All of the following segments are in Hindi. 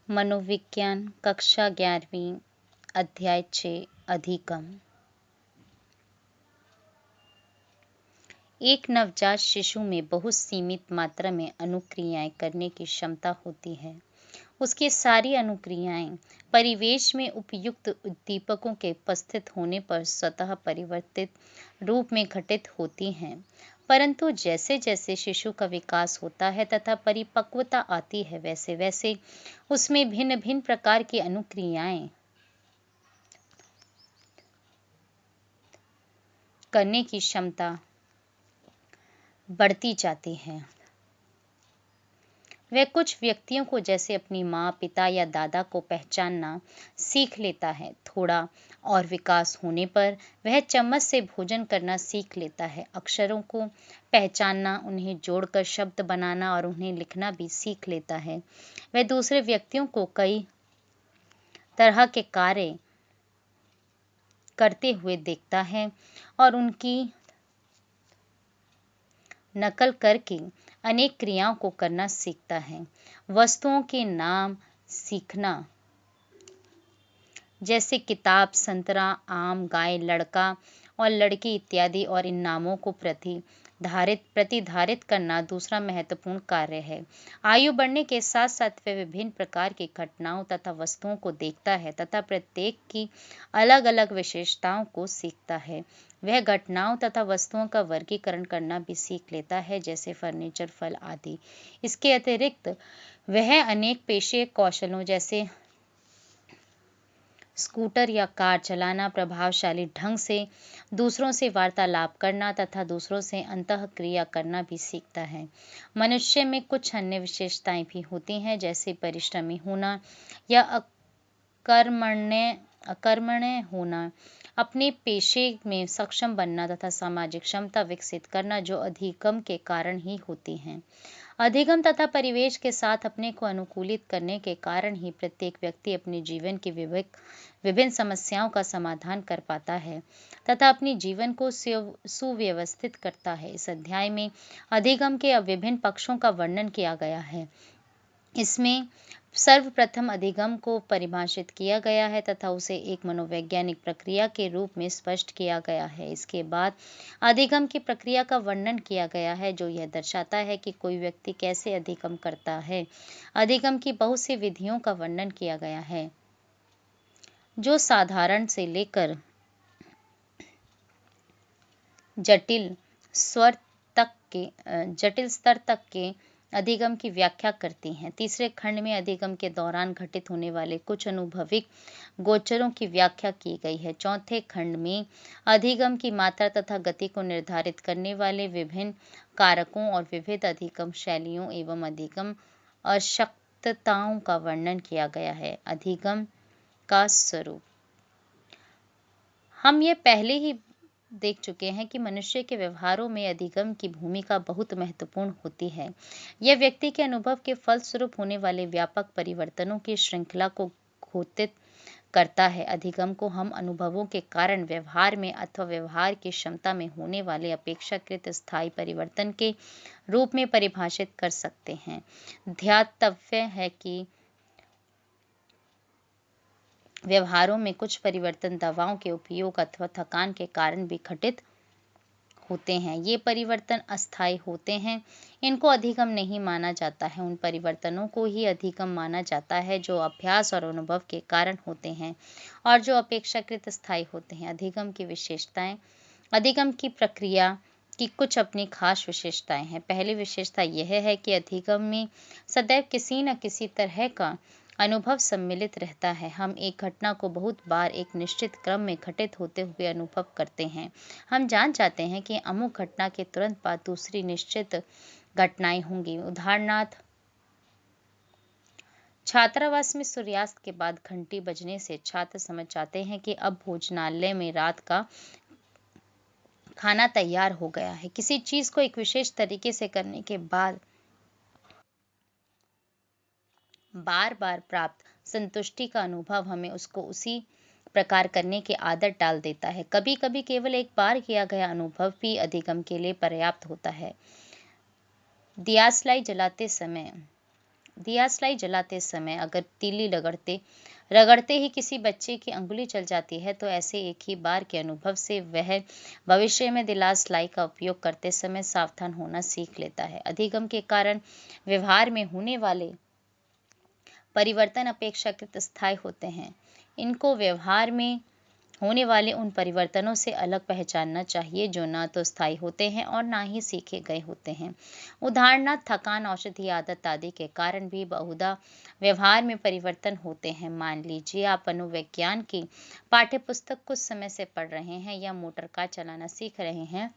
मनोविज्ञान कक्षा 11वीं अध्याय 6 अधिगम। एक नवजात शिशु में बहुत सीमित मात्रा में अनुक्रियाएं करने की क्षमता होती है। उसकी सारी अनुक्रियाएं परिवेश में उपयुक्त उद्दीपकों के उपस्थित होने पर स्वतः परिवर्तित रूप में घटित होती हैं। परंतु जैसे जैसे शिशु का विकास होता है तथा परिपक्वता आती है, वैसे वैसे उसमें भिन्न भिन्न प्रकार की अनुक्रियाएं करने की क्षमता बढ़ती जाती है। वह कुछ व्यक्तियों को जैसे अपनी माँ, पिता या दादा को पहचानना सीख लेता है। थोड़ा और विकास होने पर वह चम्मच से भोजन करना सीख लेता है। अक्षरों को पहचानना, उन्हें जोड़कर शब्द बनाना और उन्हें लिखना भी सीख लेता है। वह दूसरे व्यक्तियों को कई तरह के कार्य करते हुए देखता है और उनकी नकल करके अनेक क्रियाओं को करना सीखता है। वस्तुओं के नाम सीखना, जैसे किताब, संतरा, आम, गाय, लड़का और लड़की इत्यादि, और इन नामों को प्रतिधारित करना दूसरा महत्वपूर्ण कार्य है। आयु बढ़ने के साथ साथ वह विभिन्न प्रकार की घटनाओं तथा वस्तुओं को देखता है तथा प्रत्येक की अलग अलग विशेषताओं को सीखता है। वह घटनाओं तथा वस्तुओं का वर्गीकरण करना भी सीख लेता है, जैसे फर्नीचर, फल आदि। इसके अतिरिक्त वह अनेक पेशे कौशलों जैसे स्कूटर या कार चलाना, प्रभावशाली ढंग से दूसरों से वार्तालाप करना तथा दूसरों से अंतःक्रिया करना भी सीखता है। मनुष्य में कुछ अन्य विशेषताएं भी होती हैं, जैसे परिश्रमी होना या अकर्मण्य होना, अपने पेशे में सक्षम बनना तथा सामाजिक क्षमता विकसित करना, जो अधिगम के कारण ही होती हैं। अधिगम तथा परिवेश के साथ अपने को अनुकूलित करने के कारण ही प्रत्येक व्यक्ति अपने जीवन की विभिन्न समस्याओं का समाधान कर पाता है तथा अपने जीवन को सुव्यवस्थित करता है। इस अध्याय में अधिगम के विभिन्न पक्षों का वर्णन किया गया है। इसमें सर्वप्रथम अधिगम को परिभाषित किया गया है तथा उसे एक मनोवैज्ञानिक प्रक्रिया के रूप में स्पष्ट किया गया है। इसके बाद अधिगम की प्रक्रिया का वर्णन किया गया है, जो यह दर्शाता है कि कोई व्यक्ति कैसे अधिगम करता है। अधिगम की बहुत सी विधियों का वर्णन किया गया है, जो साधारण से लेकर जटिल स्तर तक के अधिगम की व्याख्या करती हैं। तीसरे खंड में अधिगम के दौरान घटित होने वाले कुछ अनुभविक गोचरों की व्याख्या की गई है। चौथे खंड में अधिगम की मात्रा तथा गति को निर्धारित करने वाले विभिन्न कारकों और विविध अधिगम शैलियों एवं अधिगम आवश्यकताओं का वर्णन किया गया है। अधिगम का स्वरूप हम ये पहले ही देख चुके हैं कि मनुष्य के व्यवहारों में अधिगम की भूमिका बहुत महत्वपूर्ण होती है। यह व्यक्ति के अनुभव के फलस्वरूप होने वाले व्यापक परिवर्तनों की श्रृंखला को घोषित करता है। अधिगम को हम अनुभवों के कारण व्यवहार में अथवा व्यवहार की क्षमता में होने वाले अपेक्षाकृत स्थायी परिवर्तन के रूप में परिभाषित कर सकते हैं। ध्यातव्य है कि व्यवहारों में कुछ परिवर्तन दवाओं के उपयोग अथवा थकान के कारण भी घटित होते हैं। ये परिवर्तन अस्थायी होते हैं, इनको अधिगम नहीं माना जाता है। उन परिवर्तनों को ही अधिगम माना जाता है जो अभ्यास और अनुभव के कारण होते हैं और जो अपेक्षाकृत स्थायी होते हैं। अधिगम की विशेषताएं। अधिगम की प्रक्रिया की कुछ अपनी खास विशेषताएं हैं। पहली विशेषता यह है कि अधिगम में सदैव किसी न किसी तरह का अनुभव सम्मिलित रहता है। हम एक घटना को बहुत बार एक निश्चित क्रम में घटित होते हुए अनुभव करते हैं। हम जान जाते हैं कि अमुक घटना के तुरंत बाद दूसरी निश्चित घटनाएं होंगी। उदाहरणार्थ, छात्रावास में सूर्यास्त के बाद घंटी बजने से छात्र समझ जाते हैं कि अब भोजनालय में रात का खाना तैयार हो गया है। किसी चीज को एक विशेष तरीके से करने के बाद बार बार प्राप्त संतुष्टि का अनुभव हमें उसको उसी प्रकार करने की आदत डाल देता है। कभी कभी केवल एक बार किया गया अनुभव भी अधिगम के लिए पर्याप्त होता है। दियासलाई जलाते समय दियासलाई जलाते समय अगर तीली रगड़ते रगड़ते ही किसी बच्चे की अंगुली जल जाती है तो ऐसे एक ही बार के अनुभव से वह भविष्य में दियासलाई का उपयोग करते समय सावधान होना सीख लेता है। अधिगम के कारण व्यवहार में होने वाले परिवर्तन अपेक्षाकृत स्थायी होते हैं। इनको व्यवहार में होने वाले उन परिवर्तनों से अलग पहचानना चाहिए जो ना तो स्थायी होते हैं और ना ही सीखे गए होते हैं। उदाहरणार्थ थकान, औषधि आदत आदि के कारण भी बहुधा व्यवहार में परिवर्तन होते हैं। मान लीजिए आप मनोविज्ञान की पाठ्यपुस्तक कुछ समय से पढ़ रहे हैं या मोटर कार चलाना सीख रहे हैं,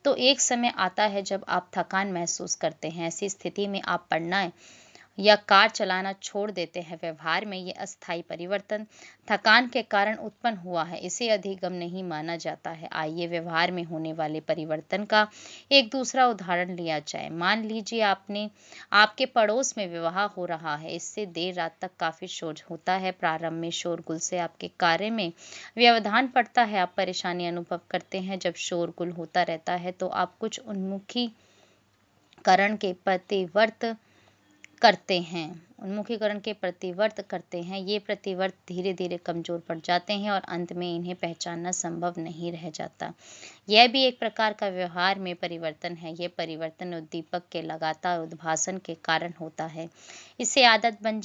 तो एक समय आता है जब आप थकान महसूस करते हैं। ऐसी स्थिति में आप पढ़ना या कार चलाना छोड़ देते हैं। व्यवहार में ये अस्थायी परिवर्तन थकान के कारण उत्पन्न हुआ है, इसे अधिगम नहीं माना जाता है। आइए व्यवहार में होने वाले परिवर्तन का एक दूसरा उदाहरण लिया जाए। मान लीजिए आपके पड़ोस में विवाह हो रहा है, इससे देर रात तक काफी शोर होता है। प्रारंभ में शोरगुल से आपके कार्य में व्यवधान पड़ता है, आप परेशानी अनुभव करते हैं। जब शोरगुल होता रहता है तो आप कुछ उन्मुखीकरण के प्रतिवर्त करते हैं। ये प्रतिवर्त धीरे धीरे कमजोर पड़ जाते हैं और अंत में इन्हें पहचानना संभव नहीं रह जाता। यह भी एक प्रकार का व्यवहार में परिवर्तन है। यह परिवर्तन उद्दीपक के लगातार उद्भासन के कारण होता है। इसे आदत बन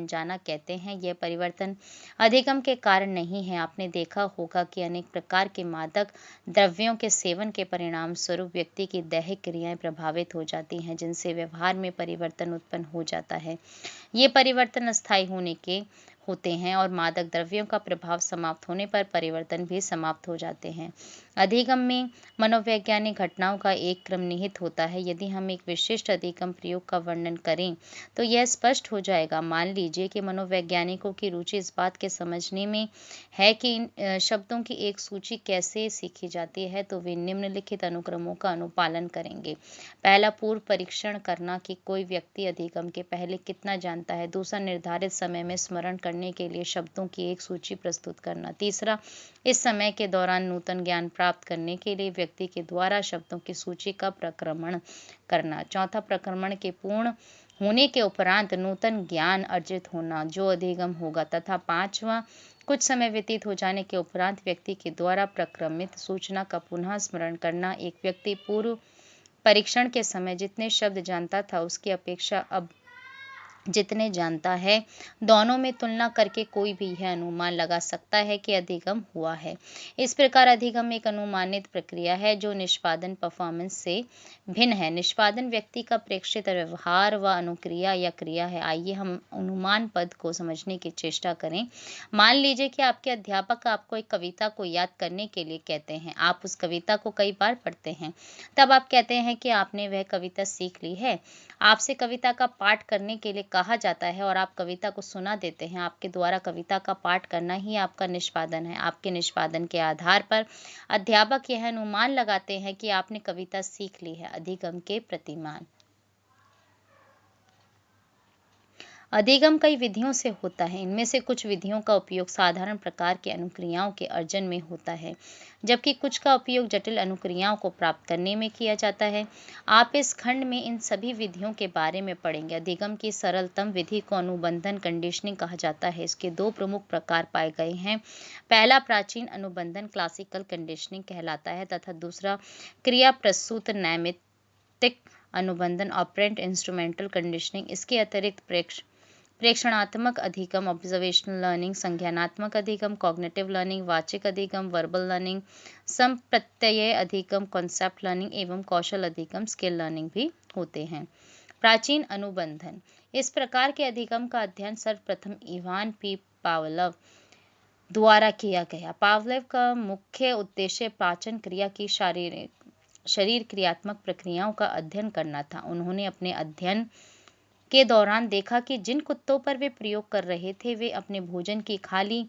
जाना कहते हैं। यह परिवर्तन अधिगम के कारण नहीं है। आपने देखा होगा कि अनेक प्रकार के मादक द्रव्यों के सेवन के परिणाम स्वरूप व्यक्ति की दैहिक क्रियाएं प्रभावित हो जाती हैं, जिनसे व्यवहार में परिवर्तन उत्पन्न हो जाता है। ये परिवर्तन अस्थायी होते हैं और मादक द्रव्यों का प्रभाव समाप्त होने पर परिवर्तन भी समाप्त हो जाते हैं। अधिगम में मनोवैज्ञानिक घटनाओं का एक क्रम निहित होता है। यदि हम एक विशिष्ट अधिगम प्रयोग का वर्णन करें तो यह स्पष्ट हो जाएगा। मान लीजिए कि मनोवैज्ञानिकों की रुचि इस बात के समझने में है कि इन शब्दों की एक सूची कैसे सीखी जाती है, तो वे निम्नलिखित अनुक्रमों का अनुपालन करेंगे। पहला, पूर्व परीक्षण करना कि कोई व्यक्ति अधिगम के पहले कितना जानता है। दूसरा, निर्धारित समय में स्मरण करने के लिए शब्दों की एक सूची प्रस्तुत करना। तीसरा, इस समय के दौरान नूतन ज्ञान प्राप्त करने के लिए व्यक्ति के द्वारा शब्दों की सूची का प्रक्रमण करना। चौथा, प्रक्रमण के पूर्ण होने के उपरांत नूतन ज्ञान अर्जित होना जो अधिगम होगा। तथा पांचवा, कुछ समय व्यतीत हो जाने के उपरांत व्यक्ति के द्वारा प्रक्रमित सूचना का पुनः स्मरण करना। एक व्यक्ति पूर्व परीक्षण के समय जितने शब्द जानता था उसकी अपेक्षा अब जितने जानता है, दोनों में तुलना करके कोई भी यह अनुमान लगा सकता है कि अधिगम हुआ है। इस प्रकार अधिगम एक अनुमानित प्रक्रिया है जो निष्पादन परफॉर्मेंस से भिन्न है। निष्पादन व्यक्ति का प्रेक्षित व्यवहार व अनुक्रिया या क्रिया है। आइए हम अनुमान पद को समझने की चेष्टा करें। मान लीजिए कि आपके अध्यापक आपको एक कविता को याद करने के लिए कहते हैं। आप उस कविता को कई बार पढ़ते हैं, तब आप कहते हैं कि आपने वह कविता सीख ली है। आपसे कविता का पाठ करने के लिए कहा जाता है और आप कविता को सुना देते हैं। आपके द्वारा कविता का पाठ करना ही आपका निष्पादन है। आपके निष्पादन के आधार पर अध्यापक यह अनुमान लगाते हैं कि आपने कविता सीख ली है। अधिगम के प्रतिमान। अधिगम कई विधियों से होता है। इनमें से कुछ विधियों का उपयोग साधारण प्रकार की अनुक्रियाओं के अर्जन में होता है, जबकि कुछ का उपयोग जटिल अनुक्रियाओं को प्राप्त करने में किया जाता है। आप इस खंड में इन सभी विधियों के बारे में पढ़ेंगे। अधिगम की सरलतम विधि को अनुबंधन कंडीशनिंग कहा जाता है। इसके दो प्रमुख प्रकार पाए गए हैं। पहला प्राचीन अनुबंधन क्लासिकल कंडीशनिंग कहलाता है तथा दूसरा क्रिया प्रसूत नैमित्तिक अनुबंधन ऑपरेंट इंस्ट्रूमेंटल कंडीशनिंग। इसके अतिरिक्त प्रेक्षणात्मक अधिगम ऑब्जर्वेशनल लर्निंग, संज्ञानात्मक अधिगम कॉग्निटिव लर्निंग, वाचिक अधिगम वर्बल लर्निंग, संप्रत्यय अधिगम कॉन्सेप्ट लर्निंग एवं कौशल अधिगम स्किल लर्निंग भी होते हैं। प्राचीन अनुबंधन। इस प्रकार के अधिगम का अध्ययन सर्वप्रथम इवान पी पावलोव द्वारा किया गया। पावलोव का मुख्य उद्देश्य पाचन क्रिया की शरीर क्रियात्मक प्रक्रियाओं का अध्ययन करना था। उन्होंने अपने अध्ययन के दौरान देखा कि जिन कुत्तों पर वे प्रयोग कर रहे थे वे अपने भोजन की खाली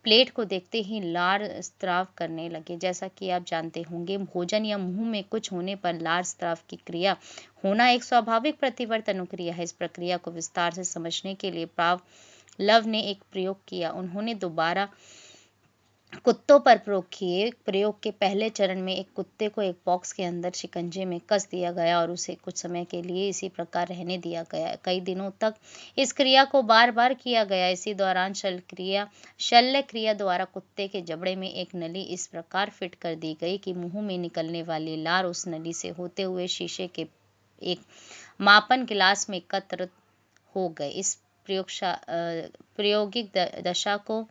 प्लेट को देखते ही लार स्त्राव करने लगे। जैसा कि आप जानते होंगे, भोजन या मुंह में कुछ होने पर लार स्त्राव की क्रिया होना एक स्वाभाविक प्रतिवर्त अनुक्रिया है। इस प्रक्रिया को विस्तार से समझने के लिए पावलोव ने एक प्रयोग किया। उन्होंने 12 कुत्तों पर प्रयोग के पहले चरण में एक कुत्ते को एक बॉक्स के अंदर शिकंजे में कस दिया गया और उसे कुछ समय के लिए इसी प्रकार रहने दिया गया। कई दिनों तक इस क्रिया को बार बार किया गया। इसी दौरान शल्य क्रिया द्वारा कुत्ते के जबड़े में एक नली इस प्रकार फिट कर दी गई कि मुंह में निकलने वाली लार उस नली से होते हुए शीशे के एक मापन गिलास में एकत्र हो गए। इस प्रायोगिक दशा को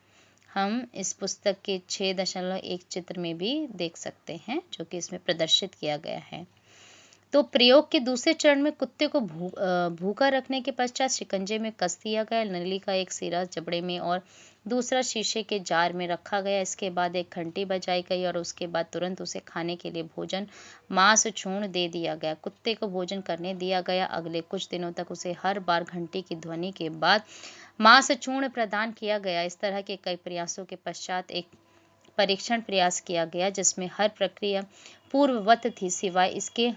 हम इस पुस्तक के 6.1 चित्र में भी देख सकते हैं, जो कि इसमें प्रदर्शित किया गया है। तो प्रयोग के दूसरे चरण में कुत्ते को भूखा रखने के पश्चात शिकंजे में कस दिया गया। नली का एक सिरा जबड़े में और दूसरा शीशे के जार में रखा गया। इसके बाद एक घंटी बजाई गई और उसके बाद तुरंत उसे खाने के लिए भोजन मांस चूर्ण दे दिया गया। कुत्ते को भोजन करने दिया गया। अगले कुछ दिनों तक उसे हर बार घंटी की ध्वनि के बाद मांस चूर्ण प्रदान किया गया। इस तरह के कई प्रयासों के पश्चात एक परीक्षण प्रयास किया गया जिसमें हर प्रक्रिया पूर्ववत थी सिवाय इसके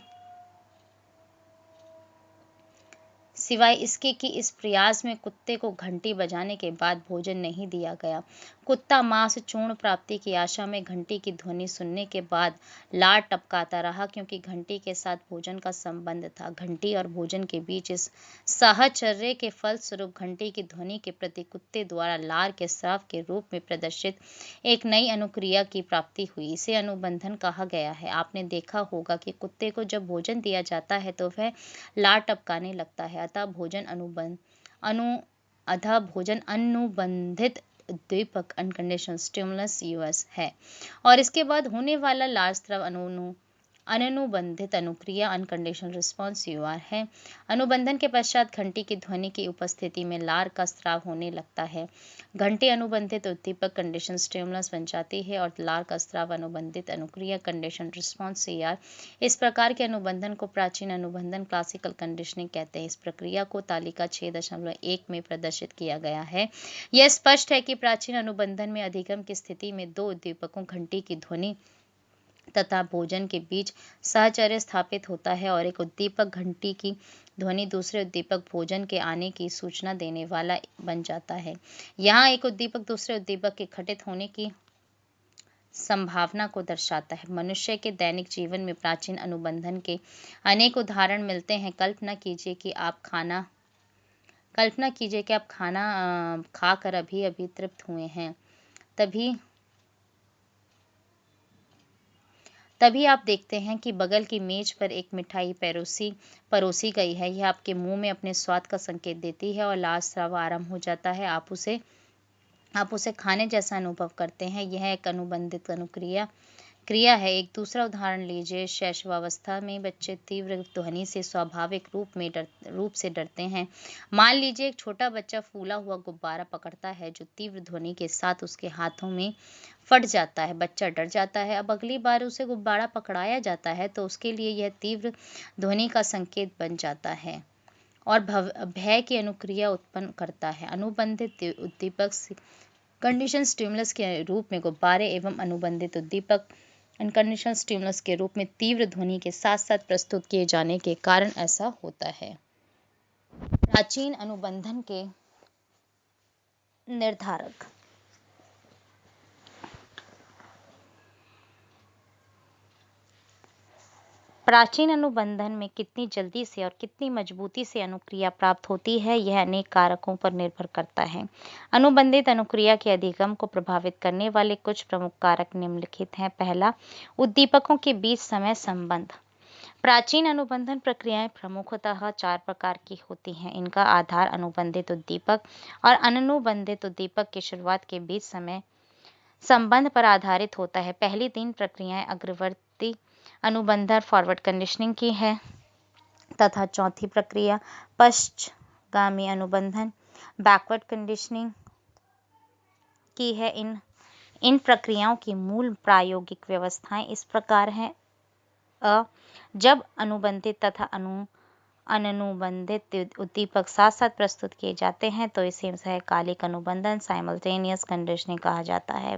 कि इस प्रयास में कुत्ते को घंटी बजाने के बाद भोजन नहीं दिया गया। कुत्ता मांस चूर्ण प्राप्ति की आशा में घंटी की ध्वनि सुनने के बाद लार टपकाता रहा, क्योंकि घंटी के साथ भोजन का संबंध था। घंटी और भोजन के बीच इस साहचर्य के फलस्वरूप घंटी की ध्वनि के प्रति कुत्ते द्वारा लार के स्राव के रूप में प्रदर्शित एक नई अनुक्रिया की प्राप्ति हुई। इसे अनुबंधन कहा गया है। आपने देखा होगा कि कुत्ते को जब भोजन दिया जाता है तो वह लार टपकाने लगता है। अतः भोजन अनुबंधित उद्दीपक अनकंडीशनल स्टिमुलस यूएस है और इसके बाद होने वाला लार स्राव अनुबंधित अनुक्रिया अनकंडीशनल रिस्पॉन्स यूआर है। अनुबंधन के पश्चात घंटी की ध्वनि की उपस्थिति में लार का स्राव होने लगता है। घंटी अनुबंधित उद्दीपक कंडीशन स्टिमुलस बन जाती है और लार का स्राव अनुबंधित अनुक्रिया कंडीशन रिस्पॉन्स सीआर। इस प्रकार के अनुबंधन को प्राचीन अनुबंधन क्लासिकल कंडीशनिंग कहते हैं। इस प्रक्रिया को तालिका 6.1 में प्रदर्शित किया गया है। यह स्पष्ट है कि प्राचीन अनुबंधन में अधिगम की स्थिति में दो उद्दीपकों घंटी की ध्वनि तथा भोजन के बीच साहचर्य स्थापित होता है और एक उद्दीपक घंटी की ध्वनि दूसरे उद्दीपक भोजन के आने की सूचना देने वाला बन जाता है। यहाँ एक उद्दीपक दूसरे उद्दीपक के घटित होने की संभावना को दर्शाता है। मनुष्य के दैनिक जीवन में प्राचीन अनुबंधन के अनेक उदाहरण मिलते हैं। कल्पना कीजिए कि आप खाना खाकर अभी अभी तृप्त हुए हैं। तभी आप देखते हैं कि बगल की मेज पर एक मिठाई परोसी गई है। यह आपके मुंह में अपने स्वाद का संकेत देती है और लार स्राव आरंभ हो जाता है। आप उसे खाने जैसा अनुभव करते हैं। यह एक अनुबंधित क्रिया है। एक दूसरा उदाहरण लीजिए। शैशवावस्था में बच्चे तीव्र ध्वनि से स्वाभाविक रूप से डरते हैं। मान लीजिए एक छोटा बच्चा फूला हुआ गुब्बारा पकड़ता है जो तीव्र ध्वनि के साथ उसके हाथों में फट जाता है। बच्चा डर जाता है। अब अगली बार उसे गुब्बारा पकड़ाया जाता है तो उसके लिए यह तीव्र ध्वनि का संकेत बन जाता है और भय की अनुक्रिया उत्पन्न करता है। अनुबंधित उद्दीपक कंडीशन स्टिमुलस के रूप में गुब्बारे एवं अनुबंधित उद्दीपक अनकंडीशनल स्टिमुलस के रूप में तीव्र ध्वनि के साथ साथ प्रस्तुत किए जाने के कारण ऐसा होता है। प्राचीन अनुबंधन के निर्धारक। प्राचीन अनुबंधन में कितनी जल्दी से और कितनी मजबूती से अनुक्रिया प्राप्त होती है, यह अनेक कारकों पर निर्भर करता है। अनुबंधित अनुक्रिया के अधिगम को प्रभावित करने वाले कुछ प्रमुख कारक निम्नलिखित हैं। पहला, उद्दीपकों के बीच समय संबंध। प्राचीन अनुबंधन प्रक्रियाएं प्रमुखतः 4 प्रकार की होती हैं। इनका आधार अनुबंधित उद्दीपक और अनुबंधित उद्दीपक की शुरुआत के बीच समय संबंध पर आधारित होता है। पहली 3 प्रक्रियाएं अग्रवर्ती अनुबंधन फॉरवर्ड कंडीशनिंग की है तथा चौथी प्रक्रिया पश्चगामी अनुबंधन बैकवर्ड कंडीशनिंग की है। इन प्रक्रियाओं की मूल प्रायोगिक व्यवस्थाएं इस प्रकार हैं। जब अनुबंधित तथा अनुबंधित उद्दीपक साथ साथ प्रस्तुत किए जाते हैं तो इसे सहकालिक अनुबंधन साइमल्टेनियस कंडीशनिंग कहा जाता है।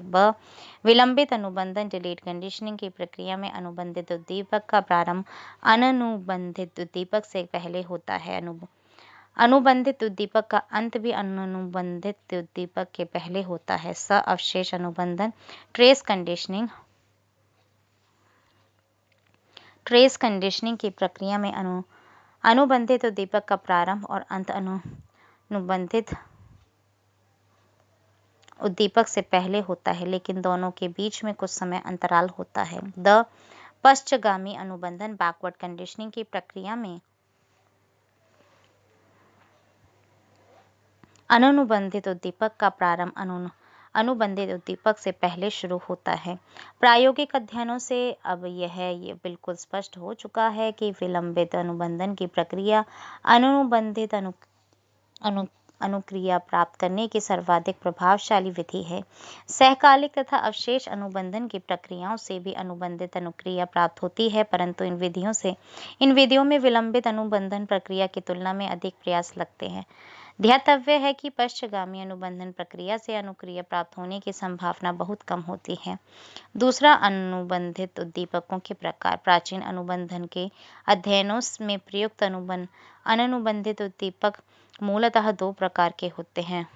विलंबित अनुबंधन डिलेड कंडीशनिंग की प्रक्रिया में अनुबंधित उद्दीपक का प्रारंभ अनुबंधित उद्दीपक से पहले होता है। अनुबंधित उद्दीपक का अंत भी अनुबंधित उद्दीपक के पहले होता है। अवशेष अनुबंधन ट्रेस कंडीशनिंग की प्रक्रिया में अनुबंधित उद्दीपक का प्रारंभ और अंत अनुबंधित उद्दीपक से पहले होता है, लेकिन दोनों के बीच में कुछ समय अंतराल होता है। पश्चगामी अनुबंधन बैकवर्ड कंडीशनिंग की प्रक्रिया में अनुबंधित उद्दीपक का प्रारंभ अनुबंधित उद्दीपक से पहले शुरू होता है। प्रायोगिक अध्ययनों से अब ये बिल्कुल स्पष्ट हो चुका है कि विलंबित अनुबंधन की प्रक्रिया अनुबंधित अनुक्रिया प्राप्त करने की सर्वाधिक प्रभावशाली विधि है। सहकालिक तथा अवशेष अनुबंधन की प्रक्रियाओं से भी अनुबंधित अनुक्रिया प्राप्त होती है, परंतु इन विधियों में विलंबित अनुबंधन प्रक्रिया की तुलना में अधिक प्रयास लगते हैं। ध्यातव्य है कि पश्चगामी अनुबंधन प्रक्रिया से अनुक्रिया प्राप्त होने की संभावना बहुत कम होती है। दूसरा, अनुबंधित उद्दीपकों के प्रकार। प्राचीन अनुबंधन के अध्ययनों में प्रयुक्त अनुबंधित उद्दीपक मूलतः दो प्रकार के होते हैं: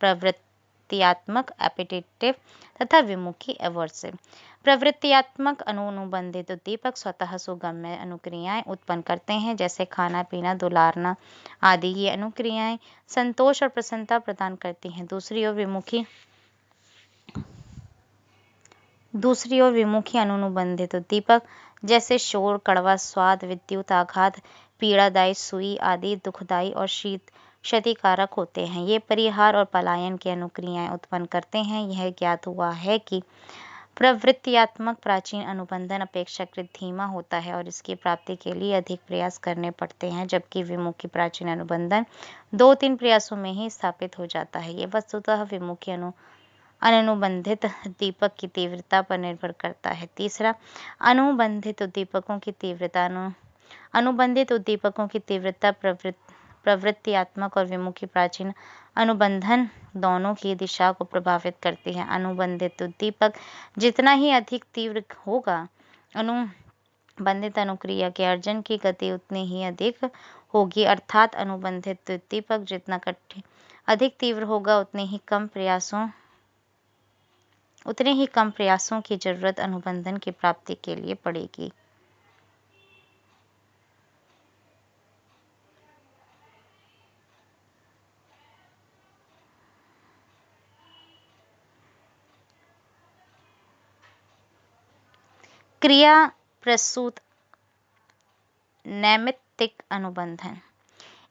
प्रवृत्त्यात्मक एपेटिटिव तथा विमुखी एवर्सिव। प्रवृत्त्यात्मक अनुबंधित उद्दीपक स्वतः सुगम्य अनुक्रियाएं उत्पन्न करते हैं, जैसे खाना पीना, दुलारना आदि। ये अनुक्रियाएं संतोष और प्रसन्नता प्रदान करती हैं। दूसरी ओर विमुखी अनुबंधित उद्दीपक जैसे शोर, कड़वा स्वाद, विद्युत आघात, पीड़ादायी सुई आदि दुखदायी और क्षतिकारक होते हैं। ये परिहार और पलायन की अनुक्रियाएं उत्पन्न करते हैं। यह ज्ञात हुआ है कि प्रवृत्त्यात्मक प्राचीन अनुबंधन अपेक्षाकृत धीमा होता है और इसकी प्राप्ति के लिए अधिक प्रयास करने पड़ते हैं, जबकि विमुखी प्राचीन अनुबंधन 2-3 प्रयासों में ही स्थापित हो जाता है। ये वस्तुतः विमुखी अनुबंधित उद्दीपक की तीव्रता पर निर्भर करता है। तीसरा, अनुबंधित उद्दीपकों की तीव्रता। अनुबंधित उद्दीपकों की तीव्रता प्रवृत्त्यात्मक और विमुखी प्राचीन अनुबंधन दोनों की दिशा को प्रभावित करती है। अनुबंधित उद्दीपक जितना ही अधिक तीव्र होगा, अनुबंधित अनुक्रिया के अर्जन की गति उतनी ही अधिक होगी, अर्थात अनुबंधित उद्दीपक जितना अधिक तीव्र होगा, उतने ही कम प्रयासों की जरूरत अनुबंधन की प्राप्ति के लिए पड़ेगी। क्रिया प्रसूत नैमित्तिक अनुबंधन।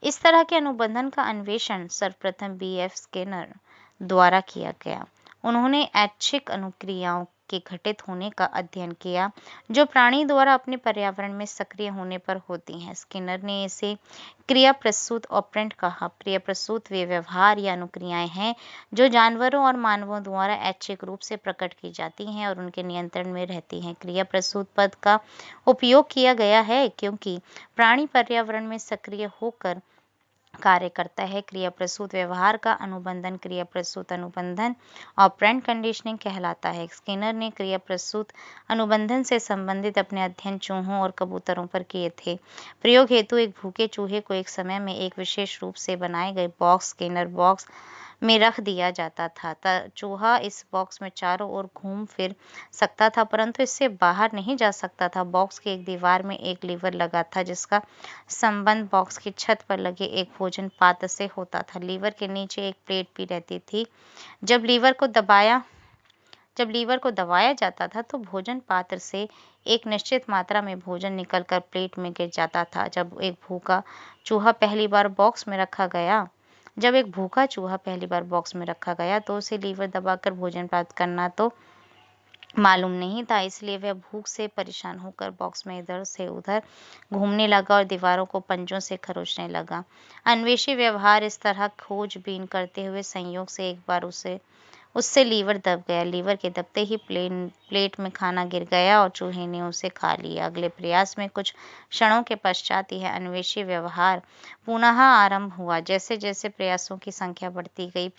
इस तरह के अनुबंधन का अन्वेषण सर्वप्रथम B.F. स्किनर द्वारा किया गया। उन्होंने ऐच्छिक अनुक्रियाओं के घटित होने का अध्ययन किया जो प्राणी द्वारा अपने पर्यावरण में सक्रिय होने पर होती हैं। स्किनर ने इसे क्रिया प्रसूत ऑपरेंट कहा। क्रिया प्रसूत वे व्यवहार या अनुक्रियाएं हैं जो जानवरों और मानवों द्वारा ऐच्छिक रूप से प्रकट की जाती हैं और उनके नियंत्रण में रहती हैं। क्रिया प्रसूत पद का उपयोग किया गया है क्योंकि प्राणी पर्यावरण में सक्रिय होकर कार्य करता है। क्रिया प्रसूत व्यवहार का अनुबंधन क्रिया प्रसूत अनुबंधन ऑपरेंट कंडीशनिंग कहलाता है। स्किनर ने क्रिया प्रसूत अनुबंधन से संबंधित अपने अध्ययन चूहों और कबूतरों पर किए थे। प्रयोग हेतु एक भूखे चूहे को एक समय में एक विशेष रूप से बनाए गए स्किनर बॉक्स में रख दिया जाता था। चूहा इस बॉक्स में चारों ओर घूम फिर सकता था, परंतु इससे बाहर नहीं जा सकता था। बॉक्स की एक दीवार में एक लीवर लगा था जिसका संबंध बॉक्स की छत पर लगे एक भोजन पात्र से होता था। लीवर के नीचे एक प्लेट भी रहती थी। जब लीवर को दबाया जाता था तो भोजन पात्र से एक निश्चित मात्रा में भोजन निकलकर प्लेट में गिर जाता था। जब एक भूखा चूहा पहली बार बॉक्स में रखा गया तो उसे लीवर दबाकर भोजन प्राप्त करना तो मालूम नहीं था, इसलिए वह भूख से परेशान होकर बॉक्स में इधर से उधर घूमने लगा और दीवारों को पंजों से खरोंचने लगा। अन्वेषी व्यवहार इस तरह खोजबीन करते हुए संयोग से एक बार उससे लीवर दब गया। लीवर के दबते ही प्लेट में खाना गिर गया और चूहे ने उसे खा लिया। अगले प्रयास में कुछ क्षणों के पश्चात यह अन्वेषी व्यवहार पुनः आरंभ हुआ। जैसे जैसे प्रयासों की संख्या बढ़ती गई,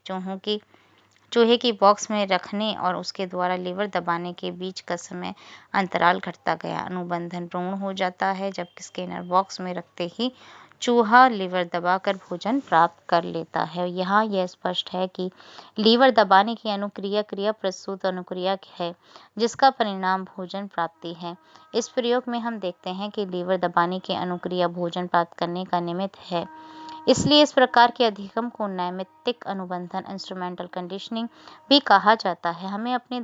चूहे की बॉक्स में रखने और उसके द्वारा लीवर दबाने के बीच का समय अंतराल घटता गया। अनुबंधन पूर्ण हो जाता है जब स्किनर बॉक्स में रखते ही चूहा लीवर दबाकर भोजन प्राप्त कर लेता है। यहाँ यह स्पष्ट है कि लीवर दबाने की अनुक्रिया क्रिया प्रसूत अनुक्रिया है, जिसका परिणाम भोजन प्राप्ति है। इस प्रयोग में हम देखते हैं कि लीवर दबाने की अनुक्रिया भोजन प्राप्त करने का निमित्त है। इसलिए इस प्रकार के अधिगम को नैमित्तिक अनुबंधन इंस्ट्रूमेंटल कंडीशनिंग भी कहा जाता है। हमें अपने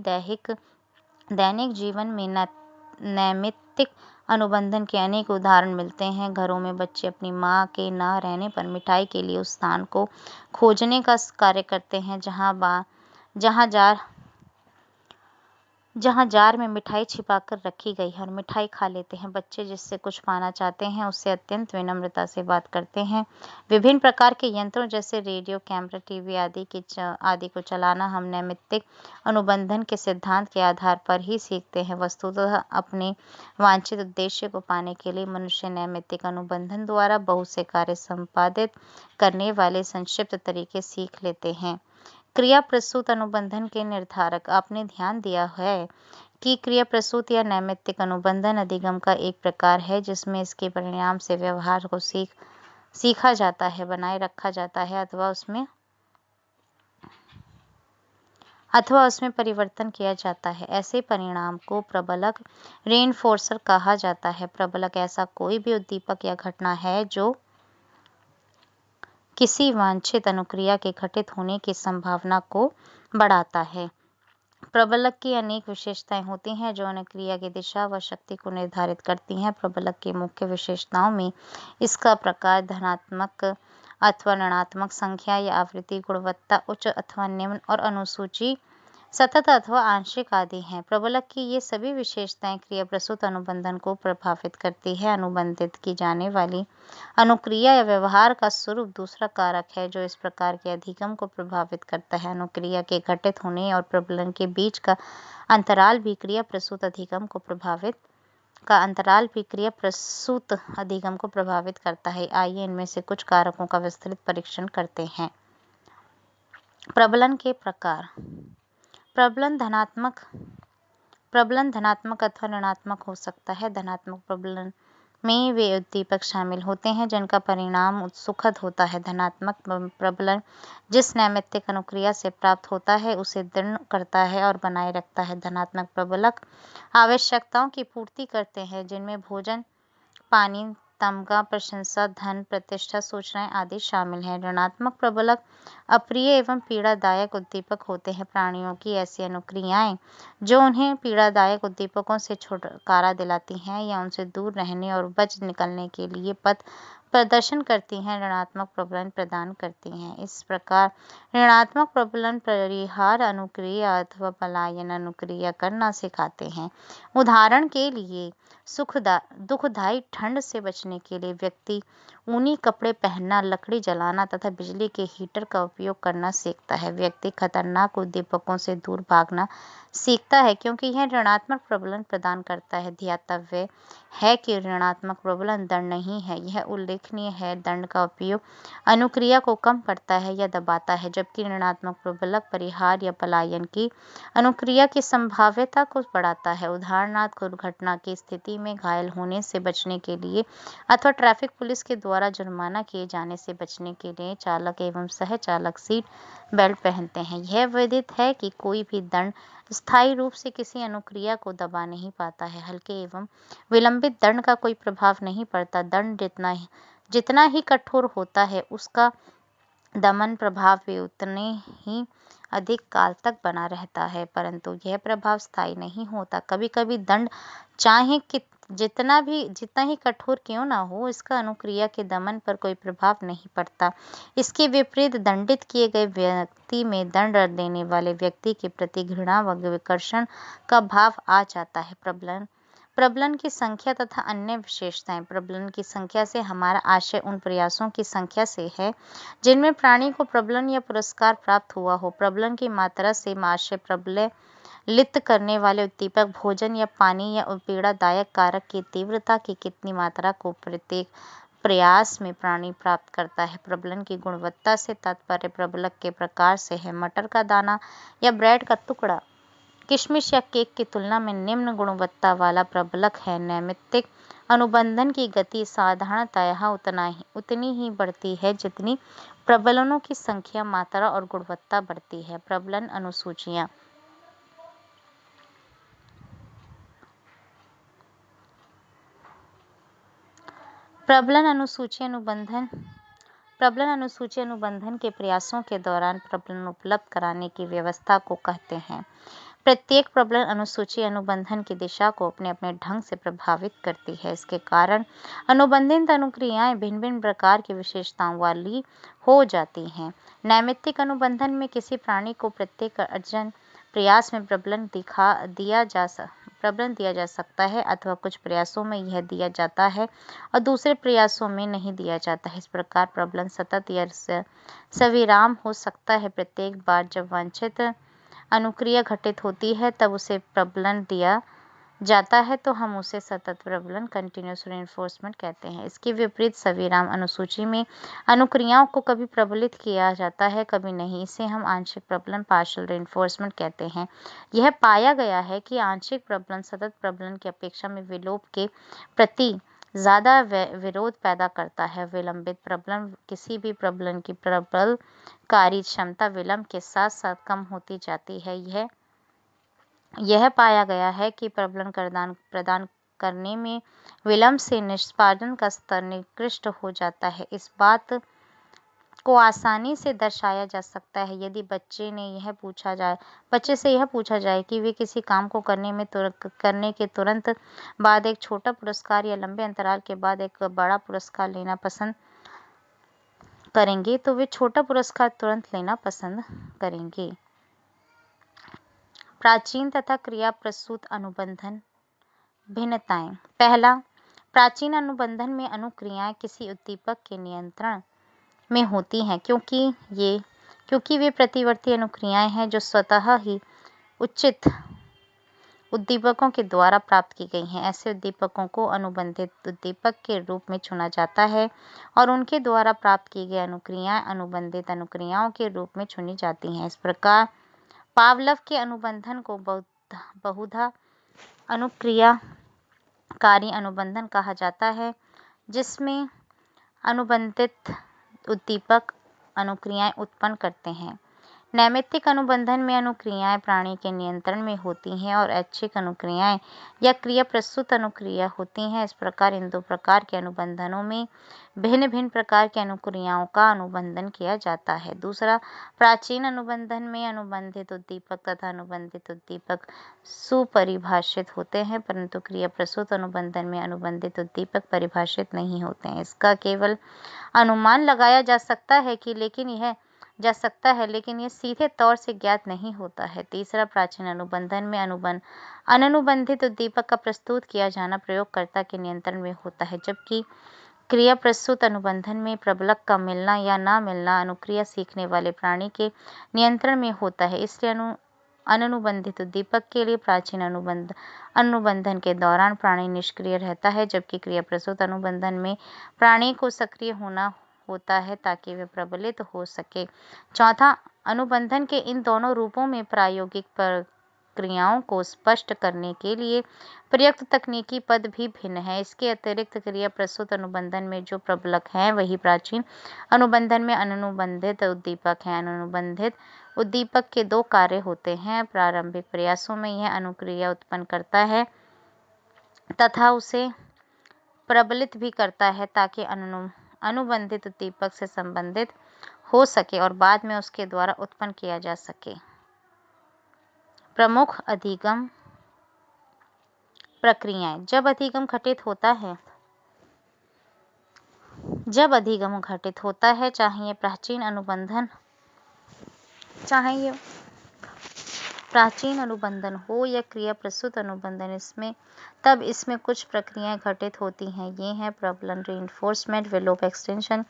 दैनिक जीवन में नैमित्तिक अनुबंधन के अनेक उदाहरण मिलते हैं। घरों में बच्चे अपनी माँ के न रहने पर मिठाई के लिए उस स्थान को खोजने का कार्य करते हैं जहाँ जार में मिठाई छिपाकर रखी गई है और मिठाई खा लेते हैं। बच्चे जिससे कुछ पाना चाहते हैं उससे अत्यंत विनम्रता से बात करते हैं। विभिन्न प्रकार के यंत्रों जैसे रेडियो, कैमरा, टीवी आदि को चलाना हम नैमित्तिक अनुबंधन के सिद्धांत के आधार पर ही सीखते हैं। वस्तुतः अपने वांछित उद्देश्य को पाने के लिए मनुष्य नैमित्तिक अनुबंधन द्वारा बहुत से कार्य संपादित करने वाले संक्षिप्त तरीके सीख लेते हैं। क्रिया प्रसूत अनुबंधन के निर्धारक। आपने ध्यान दिया है कि क्रिया प्रसूत या नैमित्तिक अनुबंधन अधिगम का एक प्रकार है जिसमें इसके परिणाम से व्यवहार को सीखा जाता है, बनाए रखा जाता है अथवा उसमें परिवर्तन किया जाता है। ऐसे परिणाम को प्रबलक रेनफोर्सर कहा जाता है। प्रबलक ऐसा कोई भी उद्दीपक या घटना है जो किसी वांछित अनुक्रिया के घटित होने की संभावना को बढ़ाता है। प्रबलक की अनेक विशेषताएं होती हैं जो अनुक्रिया की दिशा व शक्ति को निर्धारित करती हैं। प्रबलक की मुख्य विशेषताओं में इसका प्रकार, धनात्मक अथवा ऋणात्मक संख्या या आवृत्ति, गुणवत्ता उच्च अथवा निम्न और अनुसूची सतत अथवा आंशिक आदि हैं। प्रबलक की ये सभी विशेषताएं क्रिया प्रसूत अनुबंधन को प्रभावित करती है। अनुबंधित की जाने वाली अनुक्रिया या व्यवहार का स्वरूप दूसरा कारक है जो इस प्रकार के अधिगम को प्रभावित करता है। अनुक्रिया के घटित होने और प्रबलन के बीच का अंतराल भी क्रिया प्रसूत अधिगम को प्रभावित करता है। आइए इनमें से कुछ कारकों का विस्तृत परीक्षण करते हैं। प्रबलन के प्रकार। प्रबलन धनात्मक अथवा ऋणात्मक हो सकता है। धनात्मक प्रबलन में वे उद्दीपक शामिल होते हैं जिनका परिणाम सुखद होता है। धनात्मक प्रबलन जिस नैमित्तिक अनुक्रिया से प्राप्त होता है उसे दृढ़ करता है और बनाए रखता है। धनात्मक प्रबलक आवश्यकताओं की पूर्ति करते हैं जिनमें भोजन, पानी, तमगा, प्रशंसा, धन, प्रतिष्ठा, सूचनाएं आदि शामिल हैं। ऋणात्मक प्रबलक अप्रिय एवं पीड़ादायक उद्दीपक होते हैं। प्राणियों की ऐसी अनुक्रियाएं जो उन्हें पीड़ादायक उद्दीपकों से छुटकारा दिलाती हैं या उनसे दूर रहने और बच निकलने के लिए पथ प्रदर्शन करती हैं, ऋणात्मक प्रबलन प्रदान करती हैं। इस प्रकार ऋणात्मक प्रबलन परिहार अनुक्रिया अथवा पलायन अनुक्रिया करना सिखाते हैं। उदाहरण के लिए दुखदायी ठंड से बचने के लिए व्यक्ति ऊनी कपड़े पहनना, लकड़ी जलाना तथा बिजली के हीटर का उपयोग करना सीखता है। व्यक्ति खतरनाक उद्दीपकों से दूर भागना सीखता है क्योंकि यह ऋणात्मक प्रबलन प्रदान करता है। ध्यातव्य है कि ऋणात्मक प्रबलन दंड नहीं है। यह उल्लेखनीय है दंड का उपयोग अनुक्रिया को कम करता है या दबाता है, जबकि ऋणात्मक प्रबलक परिहार या पलायन की अनुक्रिया की संभाव्यता को बढ़ाता है। उदाहरणार्थ, दुर्घटना की स्थिति में घायल होने से बचने के लिए अथवा ट्रैफिक पुलिस के द्वारा जुर्माना किए जाने से बचने के लिए चालक एवं सह चालक सीट बेल्ट पहनते हैं। यह विदित है कि कोई भी दंड स्थायी रूप से किसी अनुक्रिया को दबा नहीं पाता है। हल्के एवं विलंबित दंड का कोई प्रभाव नहीं पड़ता। दंड जितना ही कठोर होता है उसका दमन प्रभाव भी उतने ही अधिक काल तक बना रहता है, परंतु यह प्रभाव स्थायी नहीं होता। कभी कभी दंड चाहे जितना ही कठोर क्यों ना हो, इसका अनुक्रिया के दमन पर कोई प्रभाव नहीं पड़ता। इसके विपरीत दंडित किए गए व्यक्ति में दंड देने वाले व्यक्ति के प्रति घृणा व विकर्षण का भाव आ जाता है। प्रबलन की संख्या तथा अन्य विशेषताएं। प्रबलन की संख्या से हमारा आशय उन प्रयासों की संख्या से है जिनमें प्राणी को प्रबलन या पुरस्कार प्राप्त हुआ हो। प्रबलन की मात्रा से आशय प्रबलित करने वाले उद्दीपक, भोजन या पानी या पीड़ादायक कारक की तीव्रता की कितनी मात्रा को प्रत्येक प्रयास में प्राणी प्राप्त करता है। प्रबलन की गुणवत्ता से तात्पर्य प्रबलक के प्रकार से है। मटर का दाना या ब्रेड का टुकड़ा किशमिश या केक की तुलना में निम्न गुणवत्ता वाला प्रबलक है। नैमित्तिक अनुबंधन की गति साधारणतः उतनी ही बढ़ती है जितनी प्रबलनों की संख्या, मात्रा और गुणवत्ता बढ़ती है। प्रबलन अनुसूचियाँ। प्रबलन अनुसूची अनुबंधन के प्रयासों के दौरान प्रबलन उपलब्ध कराने की व्यवस्था को कहते हैं। प्रत्येक प्रबलन अनुसूची अनुबंधन की दिशा को अपने अपने ढंग से प्रभावित करती है। इसके कारण अनुबंधित अनुक्रियाएं भिन्न भिन्न प्रकार की विशेषताओं वाली हो जाती हैं। नैमित्तिक अनुबंधन में किसी प्राणी को प्रत्येक अर्जन प्रयास में प्रबलन दिया जा सकता है अथवा कुछ प्रयासों में यह दिया जाता है और दूसरे प्रयासों में नहीं दिया जाता है। इस प्रकार प्रबलन सतत या सविराम हो सकता है। प्रत्येक बार जब वांछित अनुक्रिया घटित होती है तब उसे प्रबलन दिया जाता है तो हम उसे सतत प्रबलन कंटिन्यूस रीइंफोर्समेंट कहते हैं। इसके विपरीत सविराम अनुसूची में अनुक्रियाओं को कभी प्रबलित किया जाता है, कभी नहीं। इसे हम आंशिक प्रबलन पार्शियल रीइंफोर्समेंट कहते हैं। यह पाया गया है कि आंशिक प्रबलन सतत प्रबलन की अपेक्षा में विलोप के प्रति ज़्यादा विरोध पैदा करता है। विलंबित प्रबलन किसी भी प्रबलन की प्रबलकारी क्षमता विलंब के साथ साथ कम होती जाती है। यह पाया गया है कि प्रबलन प्रदान करने में विलंब से निष्पादन का स्तर निकृष्ट हो जाता है। इस बात को आसानी से दर्शाया जा सकता है यदि बच्चे से यह पूछा जाए कि वे किसी काम को करने के तुरंत बाद एक छोटा पुरस्कार या लंबे अंतराल के बाद एक बड़ा पुरस्कार लेना पसंद करेंगे तो वे छोटा पुरस्कार तुरंत लेना पसंद करेंगे। प्राचीन तथा क्रिया प्रसूत अनुबंधन भिन्नताएं। पहला, प्राचीन अनुबंधन में अनुक्रियाएं किसी उद्दीपक के नियंत्रण में होती हैं क्योंकि वे प्रतिवर्ती अनुक्रियाएं हैं जो स्वतः ही उचित उद्दीपकों के द्वारा प्राप्त की गई हैं। ऐसे उद्दीपकों को अनुबंधित उद्दीपक के रूप में चुना जाता है और उनके द्वारा प्राप्त की गई अनुक्रियाएं अनुबंधित अनुक्रियाओं के रूप में चुनी जाती हैं। इस प्रकार पावलव के अनुबंधन को बहुधा अनुक्रियाकारी अनुबंधन कहा जाता है, जिसमें अनुबंधित उद्दीपक अनुक्रियाएं उत्पन्न करते हैं। नैमित्तिक अनुबंधन में अनुक्रियाएं प्राणी के नियंत्रण में होती हैं और ऐच्छिक अनुक्रियाएं या क्रिया प्रसूत अनुक्रिया होती हैं। इस प्रकार इन दो प्रकार के अनुबंधनों में भिन्न भिन्न प्रकार की अनुक्रियाओं का अनुबंधन किया जाता है। दूसरा, प्राचीन अनुबंधन में अनुबंधित उद्दीपक तथा अनुबंधित उद्दीपक सुपरिभाषित होते हैं, परंतु क्रिया प्रसूत अनुबंधन में अनुबंधित उद्दीपक परिभाषित नहीं होते हैं। इसका केवल अनुमान लगाया जा सकता है लेकिन यह सीधे तौर से ज्ञात नहीं होता है। तीसरा, प्राचीन अनुबंधन में अननुबंधित उद्दीपक का प्रस्तुत किया जाना प्रयोगकर्ता के नियंत्रण में होता है, जबकि क्रिया प्रसूत अनुबंधन में प्रबलक का मिलना या न मिलना अनुक्रिया सीखने वाले प्राणी के नियंत्रण में होता है। इसलिए अननुबंधित उद्दीपक के लिए प्राचीन अनुबंधन के दौरान प्राणी निष्क्रिय रहता है, जबकि क्रिया प्रसूत अनुबंधन में प्राणी को सक्रिय होना होता है ताकि वे प्रबलित हो सके। चौथा, अनुबंधन के इन दोनों रूपों में प्रायोगिक प्रक्रियाओं को स्पष्ट करने के लिए प्रयुक्त तकनीकी पद भी भिन्न है। इसके अतिरिक्त क्रिया प्रसूत अनुबंधन में जो प्रबलक हैं वही प्राचीन अनुबंधन में अननुबंधित उद्दीपक हैं। अननुबंधित उद्दीपक के दो कार्य होते हैं। प्रारंभिक प्रयासों में यह अनुक्रिया उत्पन्न करता है तथा उसे प्रबलित भी करता है ताकि अनुबंधित उद्दीपक से संबंधित हो सके और बाद में उसके द्वारा उत्पन्न किया जा सके। प्रमुख अधिगम प्रक्रियाएं। जब अधिगम घटित होता है, चाहे ये प्राचीन अनुबंधन हो या क्रिया प्रसूत अनुबंधन, तब इसमें कुछ प्रक्रियाएं घटित होती हैं। ये हैं प्रबलन, रीइंफोर्समेंट, विलोप, एक्सटेंशन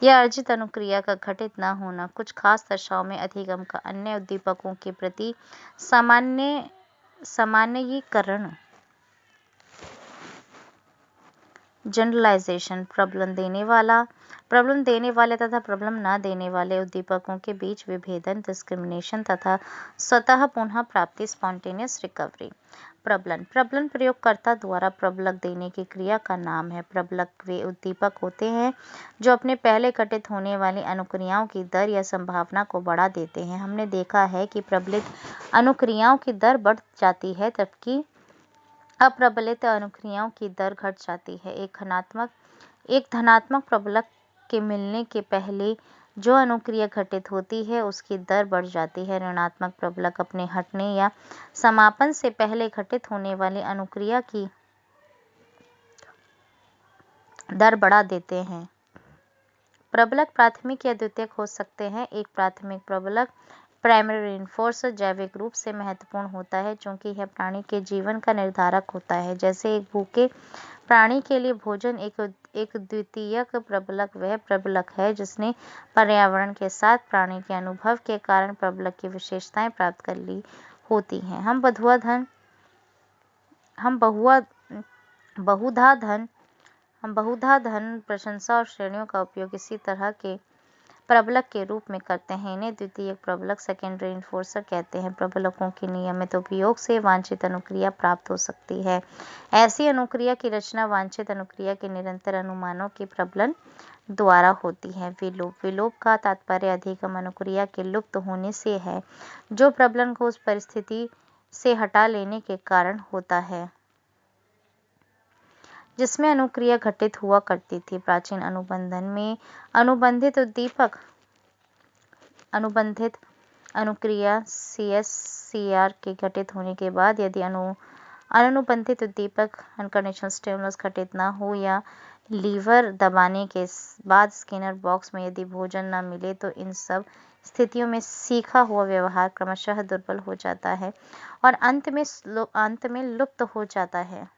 या अर्जित अनुक्रिया का घटित न होना, कुछ खास दशाओं में अधिगम का अन्य उद्दीपकों के प्रति सामान्यीकरण, जनरलाइजेशन, प्रबलम देने वाले तथा प्रबलम न देने वाले उद्दीपकों के बीच विभेदन, डिस्क्रिमिनेशन तथा स्वतः पुनः प्राप्ति, स्पॉन्टेनियस रिकवरी। प्रबलन प्रयोगकर्ता द्वारा प्रबलक देने की क्रिया का नाम है। प्रबलक वे उद्दीपक होते हैं जो अपने पहले घटित होने वाली अनुक्रियाओं की दर या संभावना को बढ़ा देते हैं। हमने देखा है कि प्रबलित अनुक्रियाओं की दर बढ़ जाती है जबकि अप्रबलित अनुक्रियाओं की दर घट जाती है। एक धनात्मक प्रबलक के मिलने के पहले जो अनुक्रिया घटित होती है उसकी दर बढ़ जाती है। ऋणात्मक प्रबलक अपने हटने या समापन से पहले घटित होने वाली अनुक्रिया की दर बढ़ा देते हैं। प्रबलक प्राथमिक या द्वितीयक हो सकते हैं। एक प्राथमिक प्रबलक प्राइमरी रेनफोर्सर जैविक रूप से महत्वपूर्ण होता है क्योंकि यह प्राणी के जीवन का निर्धारक होता है। जैसे एक भूखे प्राणी के लिए भोजन। एक द्वितीयक प्रबलक वह प्रबलक है जिसने पर्यावरण के साथ प्राणी के अनुभव के कारण प्रबलक की विशेषताएं प्राप्त कर ली होती हैं। हम बहुधा धन, प्रशंसा और श्रेणियों का उपयोग इसी तरह के प्रबलक के रूप में करते हैं। इन्हें द्वितीयक प्रबलक सेकेंडरी रेनफोर्सर कहते हैं। प्रबलकों के नियमित उपयोग से वांछित अनुक्रिया प्राप्त हो सकती है। ऐसी अनुक्रिया की रचना वांछित अनुक्रिया के निरंतर अनुमानों के प्रबलन द्वारा होती है। विलोप का तात्पर्य अधिगम अनुक्रिया के लुप्त होने से है जो प्रबलन को उस परिस्थिति से हटा लेने के कारण होता है जिसमें अनुक्रिया घटित हुआ करती थी। प्राचीन अनुबंधन में अनुबंधित अनुक्रिया CH-CR के घटित होने के बाद यदि अनुबंधित उद्दीपक अनकंडीशनल स्टिमुलस घटित न हो या लीवर दबाने के बाद स्किनर बॉक्स में यदि भोजन न मिले तो इन सब स्थितियों में सीखा हुआ व्यवहार क्रमशः दुर्बल हो जाता है और अंत में लुप्त हो जाता है।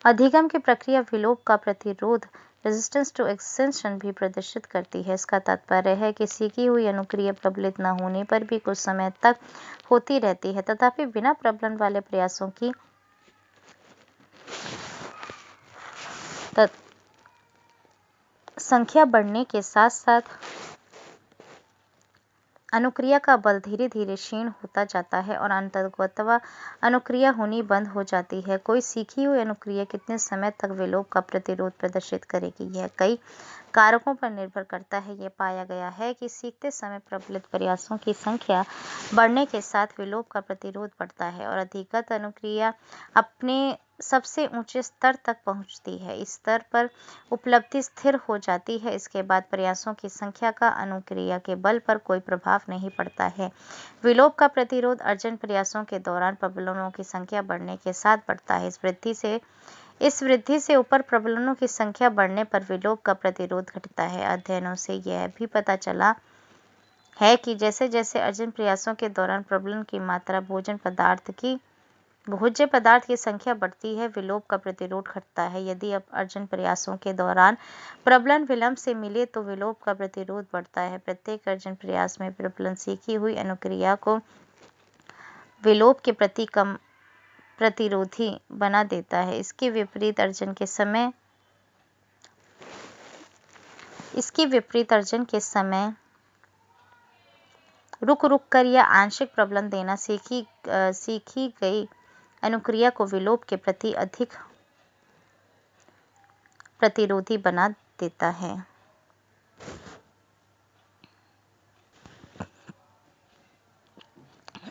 अधिगम की प्रक्रिया विलोप का प्रतिरोध रेजिस्टेंस टू एक्सटिंक्शन भी प्रदर्शित करती है। इसका तात्पर्य है कि सीखी हुई अनुक्रिया प्रबलित न होने पर भी कुछ समय तक होती रहती है। तथापि बिना प्रबलन वाले प्रयासों की संख्या बढ़ने के साथ साथ अनुक्रिया का बल धीरे धीरे क्षीण होता जाता है और अंततः अनुक्रिया होनी बंद हो जाती है। कोई सीखी हुई अनुक्रिया कितने समय तक विलोप का प्रतिरोध प्रदर्शित करेगी यह कई कारकों पर निर्भर करता है। यह पाया गया है कि सीखते समय प्रबलित प्रयासों की संख्या बढ़ने के साथ विलोप का प्रतिरोध बढ़ता है और अधिगत अनुक्रिया अपने सबसे ऊंचे स्तर तक पहुंचती है। इस स्तर पर उपलब्धि स्थिर हो जाती है। इसके बाद प्रयासों की संख्या का अनुक्रिया के बल पर कोई प्रभाव नहीं पड़ता है। विलोप का प्रतिरोध अर्जन प्रयासों के दौरान प्रबलनों की संख्या बढ़ने के साथ बढ़ता है। इस वृद्धि से ऊपर प्रबलनों की संख्या बढ़ने पर विलोप का प्रतिरोध घटता है। अध्ययनों से यह भी पता चला है कि जैसे जैसे अर्जन प्रयासों के दौरान प्रबलन की मात्रा भोज्य पदार्थ की संख्या बढ़ती है विलोप का प्रतिरोध घटता है। यदि अब अर्जन प्रयासों के दौरान प्रबलन विलंब से मिले तो विलोप का प्रतिरोध बढ़ता है। प्रत्येक अर्जन प्रयास में प्रबलन सीखी हुई अनुक्रिया को विलोप के प्रति कम प्रतिरोधी बना देता है। इसके विपरीत अर्जन के समय रुक कर या आंशिक प्रबलन देना सीखी गई अनुक्रिया को विलोप के प्रति अधिक प्रतिरोधी बना देता है।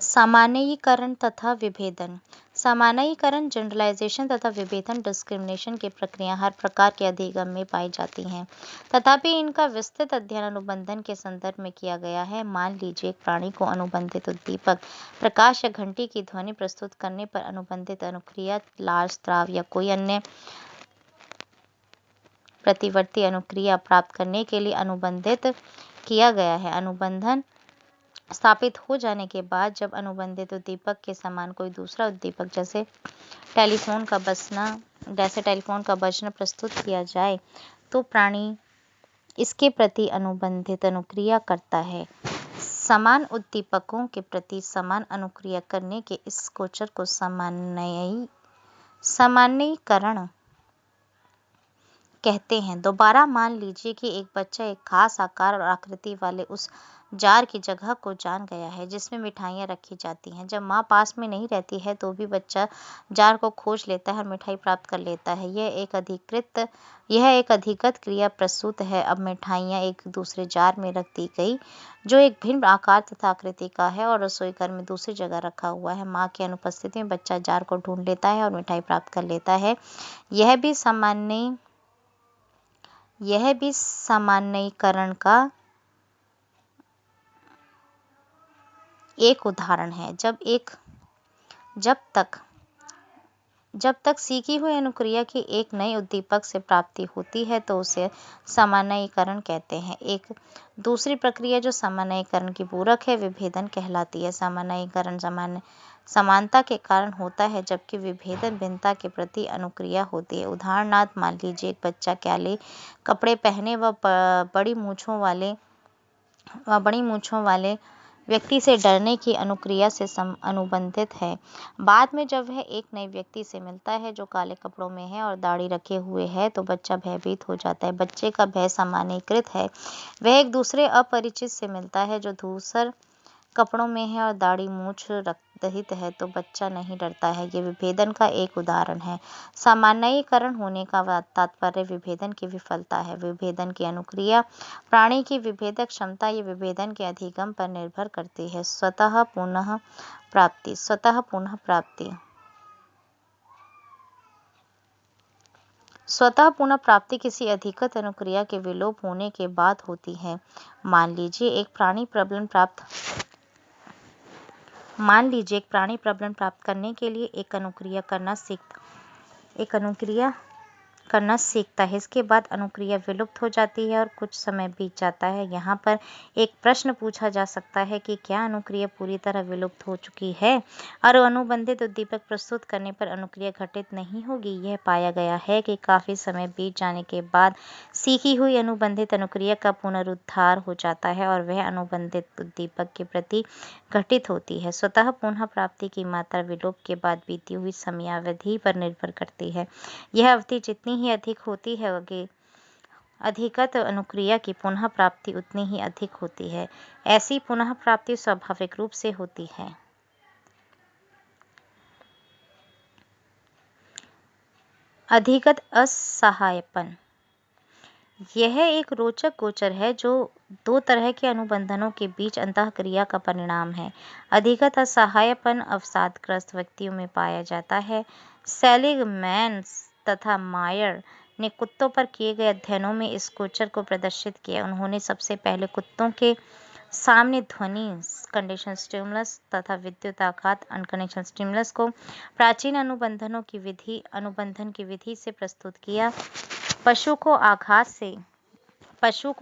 सामान्यीकरण तथा विभेदन। सामान्यीकरण जनरलाइजेशन तथा विभेदन डिस्क्रिमिनेशन की प्रक्रिया हर प्रकार के अधिगम में पाई जाती हैं। तथापि इनका विस्तृत अध्ययन अनुबंधन के संदर्भ में किया गया है। मान लीजिए एक प्राणी को अनुबंधित उद्दीपक प्रकाश या घंटी की ध्वनि प्रस्तुत करने पर अनुबंधित अनुक्रिया लार, स्राव या कोई अन्य प्रतिवर्ती अनुक्रिया प्राप्त करने के लिए अनुबंधित किया गया है। अनुबंधन स्थापित हो जाने के बाद जब अनुबंधित उद्दीपक के समान कोई दूसरा उद्दीपक जैसे टेलीफोन का बजना प्रस्तुत किया जाए तो प्राणी इसके प्रति अनुबंधित अनुक्रिया करता है। समान उद्दीपकों के प्रति समान अनुक्रिया करने के इस गोचर को सामान्यीकरण कहते हैं। दोबारा मान लीजिए कि एक बच्चा एक खास आकार और आकृति वाले उस जार की जगह को जान गया है जिसमें मिठाइयाँ रखी जाती हैं। जब माँ पास में नहीं रहती है तो भी बच्चा जार को खोज लेता है और मिठाई प्राप्त कर लेता है। यह एक अधिकृत क्रिया प्रस्तुत है। अब मिठाइयाँ एक दूसरे जार में रख दी गई जो एक भिन्न आकार तथा आकृति का है और रसोई घर में दूसरी जगह रखा हुआ है। माँ की अनुपस्थिति में बच्चा जार को ढूंढ लेता है और मिठाई प्राप्त कर लेता है। यह भी सामान्यीकरण का एक उदाहरण है। जब तक सीखी हुई अनुक्रिया की एक नई उद्दीपक से प्राप्ति होती है तो उसे सामान्यीकरण कहते हैं। एक दूसरी प्रक्रिया जो सामान्यीकरण की पूरक है विभेदन कहलाती है। सामान्यीकरण समानता के कारण होता है जबकि विभेदन भिन्नता के प्रति अनुक्रिया होती है। उदाहरणार्थ मान लीजिए एक बच्चा काले कपड़े पहने व बड़ी मूछों वाले व्यक्ति से डरने की अनुक्रिया से अनुबंधित है। बाद में जब वह एक नए व्यक्ति से मिलता है जो काले कपड़ों में है और दाढ़ी रखे हुए है तो बच्चा भयभीत हो जाता है। बच्चे का भय सामान्यीकृत है। वह एक दूसरे अपरिचित से मिलता है जो धूसर कपड़ों में है और दाढ़ी मूछ रहित है तो बच्चा नहीं डरता है। ये विभेदन का एक उदाहरण है। सामान्यीकरण होने का तात्पर्य विभेदन की विफलता है। विभेदन की अनुक्रिया प्राणी की विभेदक क्षमता या विभेदन के अधिगम पर निर्भर करती है। स्वतः पुनः प्राप्ति स्वतः पुनः प्राप्ति किसी अधिकृत अनुक्रिया के विलोप होने के बाद होती है। मान लीजिए एक प्राणी प्रबलन प्राप्त करने के लिए एक अनुक्रिया करना सीखता है। इसके बाद अनुक्रिया विलुप्त हो जाती है और कुछ समय बीत जाता है। यहाँ पर एक प्रश्न पूछा जा सकता है कि क्या अनुक्रिया पूरी तरह विलुप्त हो चुकी है और अनुबंधित उद्दीपक प्रस्तुत करने पर अनुक्रिया घटित नहीं होगी। यह पाया गया है कि काफी समय बीत जाने के बाद सीखी हुई अनुबंधित अनुक्रिया का पुनरुद्धार हो जाता है और वह अनुबंधित उद्दीपक के प्रति घटित होती है। स्वतः पुनः प्राप्ति की मात्रा विलोप के बाद बीती हुई समयावधि पर निर्भर करती है। यह अवधि जितनी ही अधिक होती है अधिकृत अनुक्रिया की पुनः प्राप्ति उतनी ही अधिक होती है। ऐसी पुनः प्राप्ति स्वाभाविक रूप से होती है। अधिगत असहायपन यह एक रोचक गोचर है जो दो तरह के अनुबंधनों के बीच अंतःक्रिया का परिणाम है। अधिगत असहायपन अवसादग्रस्त व्यक्तियों में पाया जाता है। सेलिगमैन तथा मायर ने कुत्तों पर किए गए अध्ययनों में इस गोचर को प्रदर्शित किया। उन्होंने सबसे पहले कुत्तों के सामने ध्वनि कंडीशन स्टिमुलस तथा विद्युत आघात अनकंडीशनल स्टिमुलस को प्राचीन अनुबंधन की विधि से प्रस्तुत किया। पशु को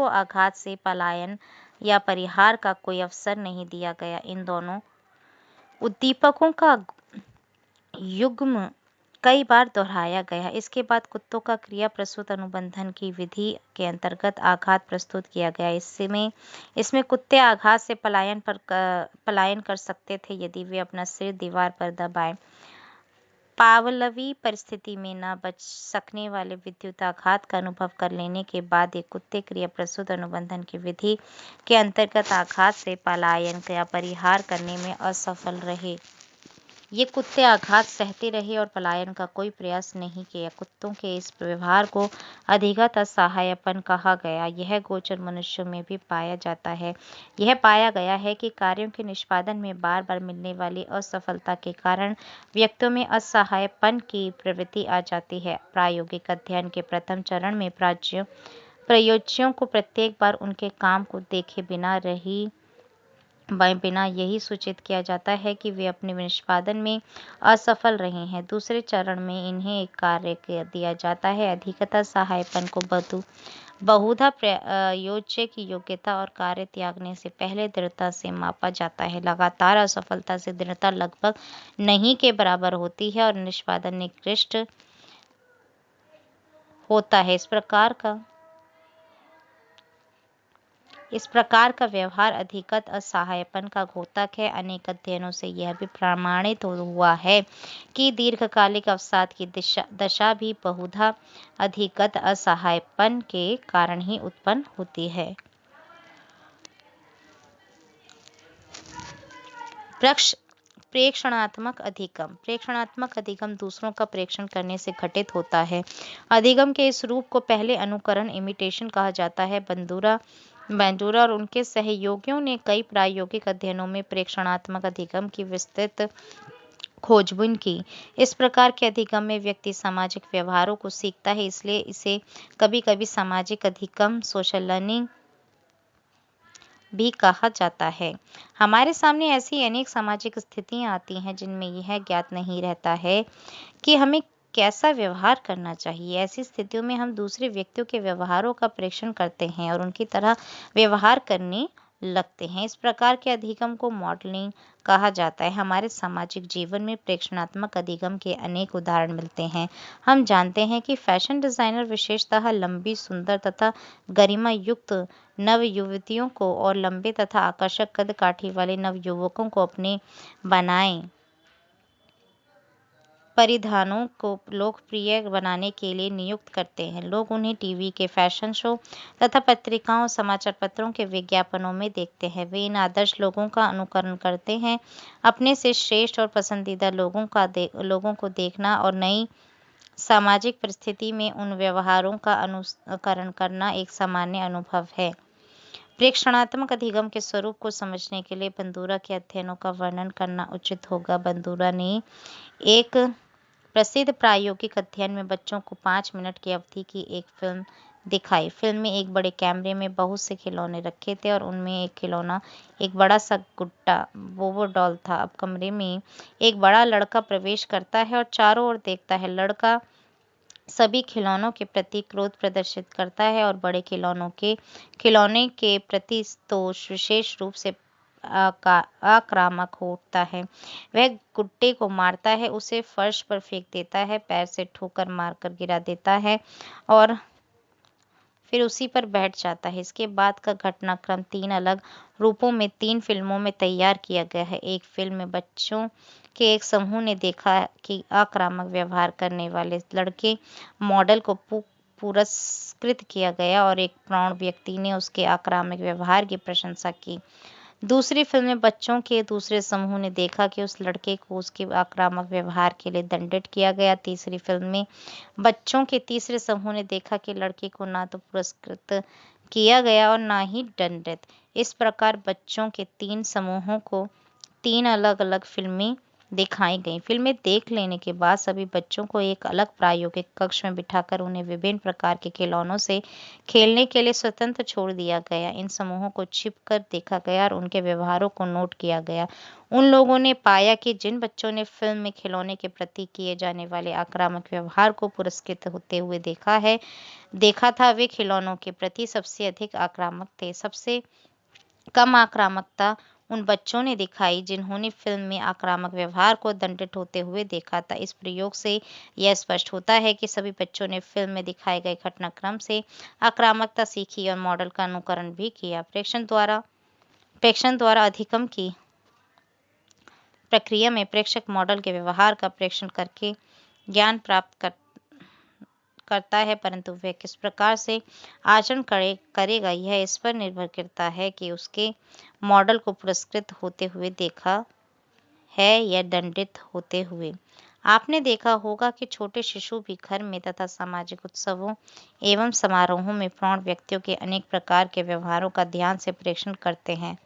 आघात से पलायन या परिहार का कोई अवसर नहीं दिया गया। इन दोनों उद्दीपकों का युग्म कई बार दोहराया गया। इसके बाद कुत्तों का क्रिया प्रसूत अनुबंधन की विधि के अंतर्गत आघात प्रस्तुत किया गया। इसमें कुत्ते आघात से पलायन कर सकते थे यदि वे अपना सिर दीवार पर दबाएं। पावलवी परिस्थिति में न बच सकने वाले विद्युत आघात का अनुभव कर लेने के बाद ये कुत्ते क्रिया प्रसूत अनुबंधन की विधि के अंतर्गत आघात से पलायन या परिहार करने में असफल रहे। ये कुत्ते आघात सहते रहे और पलायन का कोई प्रयास नहीं किया। कुत्तों के इस व्यवहार को अधिगत असहायपन कहा गया। यह गोचर मनुष्यों में भी पाया जाता है। यह पाया गया है कि कार्यों के निष्पादन में बार बार मिलने वाली असफलता के कारण व्यक्तियों में असहायपन की प्रवृत्ति आ जाती है। प्रायोगिक अध्ययन के प्रथम चरण में प्रयोज्यों को प्रत्येक बार उनके काम को देखे बिना यही सूचित किया जाता है कि वे अपने निष्पादन में असफल रहे हैं। दूसरे चरण में इन्हें एक कार्य दिया जाता है। अधिगत असहायपन को बहुधा प्रयोज्य की योग्यता और कार्य त्यागने से पहले दृढ़ता से मापा जाता है। लगातार असफलता से दृढ़ता लगभग नहीं के बराबर होती है और निष्पादन निकृष्ट होता है। इस प्रकार का इस प्रकार का व्यवहार अधिगत असहायपन का घोतक है। अनेक अध्ययनों से यह भी प्रमाणित हुआ है कि दीर्घकालिक अवसाद की दशा भी बहुधा अधिगत असहायपन के कारण ही उत्पन्न होती है। प्रेक्षणात्मक अधिगम। प्रेक्षणात्मक अधिगम दूसरों का प्रेक्षण करने से घटित होता है। अधिगम के इस रूप को पहले अनुकरण इमिटेशन कहा जाता है। बंडूरा और उनके सहयोगियों ने कई प्रायोगिक अध्ययनों में प्रेक्षणात्मक अधिगम की विस्तृत खोजबीन की। इस प्रकार के अधिगम में व्यक्ति सामाजिक व्यवहारों को सीखता है, इसलिए इसे कभी कभी सामाजिक अधिगम, सोशल लर्निंग भी कहा जाता है। हमारे सामने ऐसी अनेक सामाजिक स्थितियां आती हैं जिनमें यह ज्ञात नहीं रहता है कि हमें कैसा व्यवहार करना चाहिए। ऐसी स्थितियों में हम दूसरे व्यक्तियों के व्यवहारों का प्रेक्षण करते हैं और उनकी तरह व्यवहार करने लगते हैं। इस प्रकार के अधिगम को मॉडलिंग कहा जाता है। हमारे सामाजिक जीवन में प्रेक्षणात्मक अधिगम के अनेक उदाहरण मिलते हैं। हम जानते हैं कि फैशन डिजाइनर विशेषतः लंबी, सुंदर तथा गरिमा युक्त नव युवतियों को और लंबे तथा आकर्षक कद काठी वाले नव युवकों को अपने बनाए परिधानों को लोकप्रिय बनाने के लिए नियुक्त करते हैं। लोग उन्हें टीवी के फैशन शो तथा पत्रिकाओं, समाचार पत्रों के विज्ञापनों में देखते हैं। वे इन आदर्श लोगों का अनुकरण करते हैं। अपने से श्रेष्ठ और पसंदीदा लोगों को देखना और नई सामाजिक परिस्थिति में उन व्यवहारों का अनुकरण करना एक सामान्य अनुभव है। प्रेक्षणात्मक अधिगम के स्वरूप को समझने के लिए बंडूरा के अध्ययनों का वर्णन करना उचित होगा। बंडूरा ने एक प्रसिद्ध प्रायोगिक अध्ययन में बच्चों को 5 मिनट की अवधि की एक फिल्म दिखाई। फिल्म में एक बड़े कैमरे में बहुत से खिलौने रखे थे और उनमें एक खिलौना एक बड़ा सा गुड्डा बोबो डॉल था। अब कमरे में एक बड़ा लड़का प्रवेश करता है और चारों ओर देखता है। लड़का सभी खिलौनों के प्रति क्रोध प्रदर्शित करता है और बड़े खिलौने के प्रति तो विशेष रूप से आक्रामक होता है। वह गुड्डे को मारता है, उसे फर्श पर फेंक देता है, पैर से ठोकर मारकर गिरा देता है और फिर उसी पर बैठ जाता है। इसके बाद का घटनाक्रम 3 अलग रूपों में 3 फिल्मों में तैयार किया गया है। एक फिल्म में बच्चों के एक समूह ने देखा कि आक्रामक व्यवहार करने वाले लड़के मॉडल को पुरस्कृत किया गया और एक प्रौढ़ व्यक्ति ने उसके आक्रामक व्यवहार की प्रशंसा की। दूसरी फिल्म में बच्चों के दूसरे समूह ने देखा कि उस लड़के को उसके आक्रामक व्यवहार के लिए दंडित किया गया। तीसरी फिल्म में बच्चों के तीसरे समूह ने देखा कि लड़के को ना तो पुरस्कृत किया गया और ना ही दंडित। इस प्रकार बच्चों के 3 समूहों को 3 अलग अलग फिल्में दिखाई गई। फिल्में देख लेने के बाद सभी बच्चों को एक अलग प्रायोगिक कक्ष में बिठाकर उन्हें विभिन्न प्रकार के खिलौनों से खेलने के लिए स्वतंत्र छोड़ दिया गया। इन समूहों को छिपकर देखा गया और उनके व्यवहारों को नोट किया गया। उन लोगों ने पाया कि जिन बच्चों ने फिल्म में खिलौने के प्रति किए जाने वाले आक्रामक व्यवहार को पुरस्कृत होते हुए देखा था, वे खिलौनों के प्रति सबसे अधिक आक्रामक थे। सबसे कम आक्रामकता उन बच्चों ने दिखाई जिन्होंने फिल्म में आक्रामक व्यवहार को दंडित होते हुए देखा था। इस प्रयोग से यह स्पष्ट होता है कि सभी बच्चों ने फिल्म में दिखाए गए घटनाक्रम से आक्रामकता सीखी और मॉडल का अनुकरण भी किया। प्रेक्षण द्वारा अधिगम की प्रक्रिया में प्रेक्षक मॉडल के व्यवहार का प्रेक्षण करके ज्ञान प्राप्त करता है, परंतु वह किस प्रकार से आचरण करेगा यह इस पर निर्भर करता है कि उसके मॉडल को पुरस्कृत होते हुए देखा है या दंडित होते हुए। आपने देखा होगा कि छोटे शिशु भी घर में तथा सामाजिक उत्सवों एवं समारोहों में प्रौढ़ व्यक्तियों के अनेक प्रकार के व्यवहारों का ध्यान से प्रेक्षण करते हैं।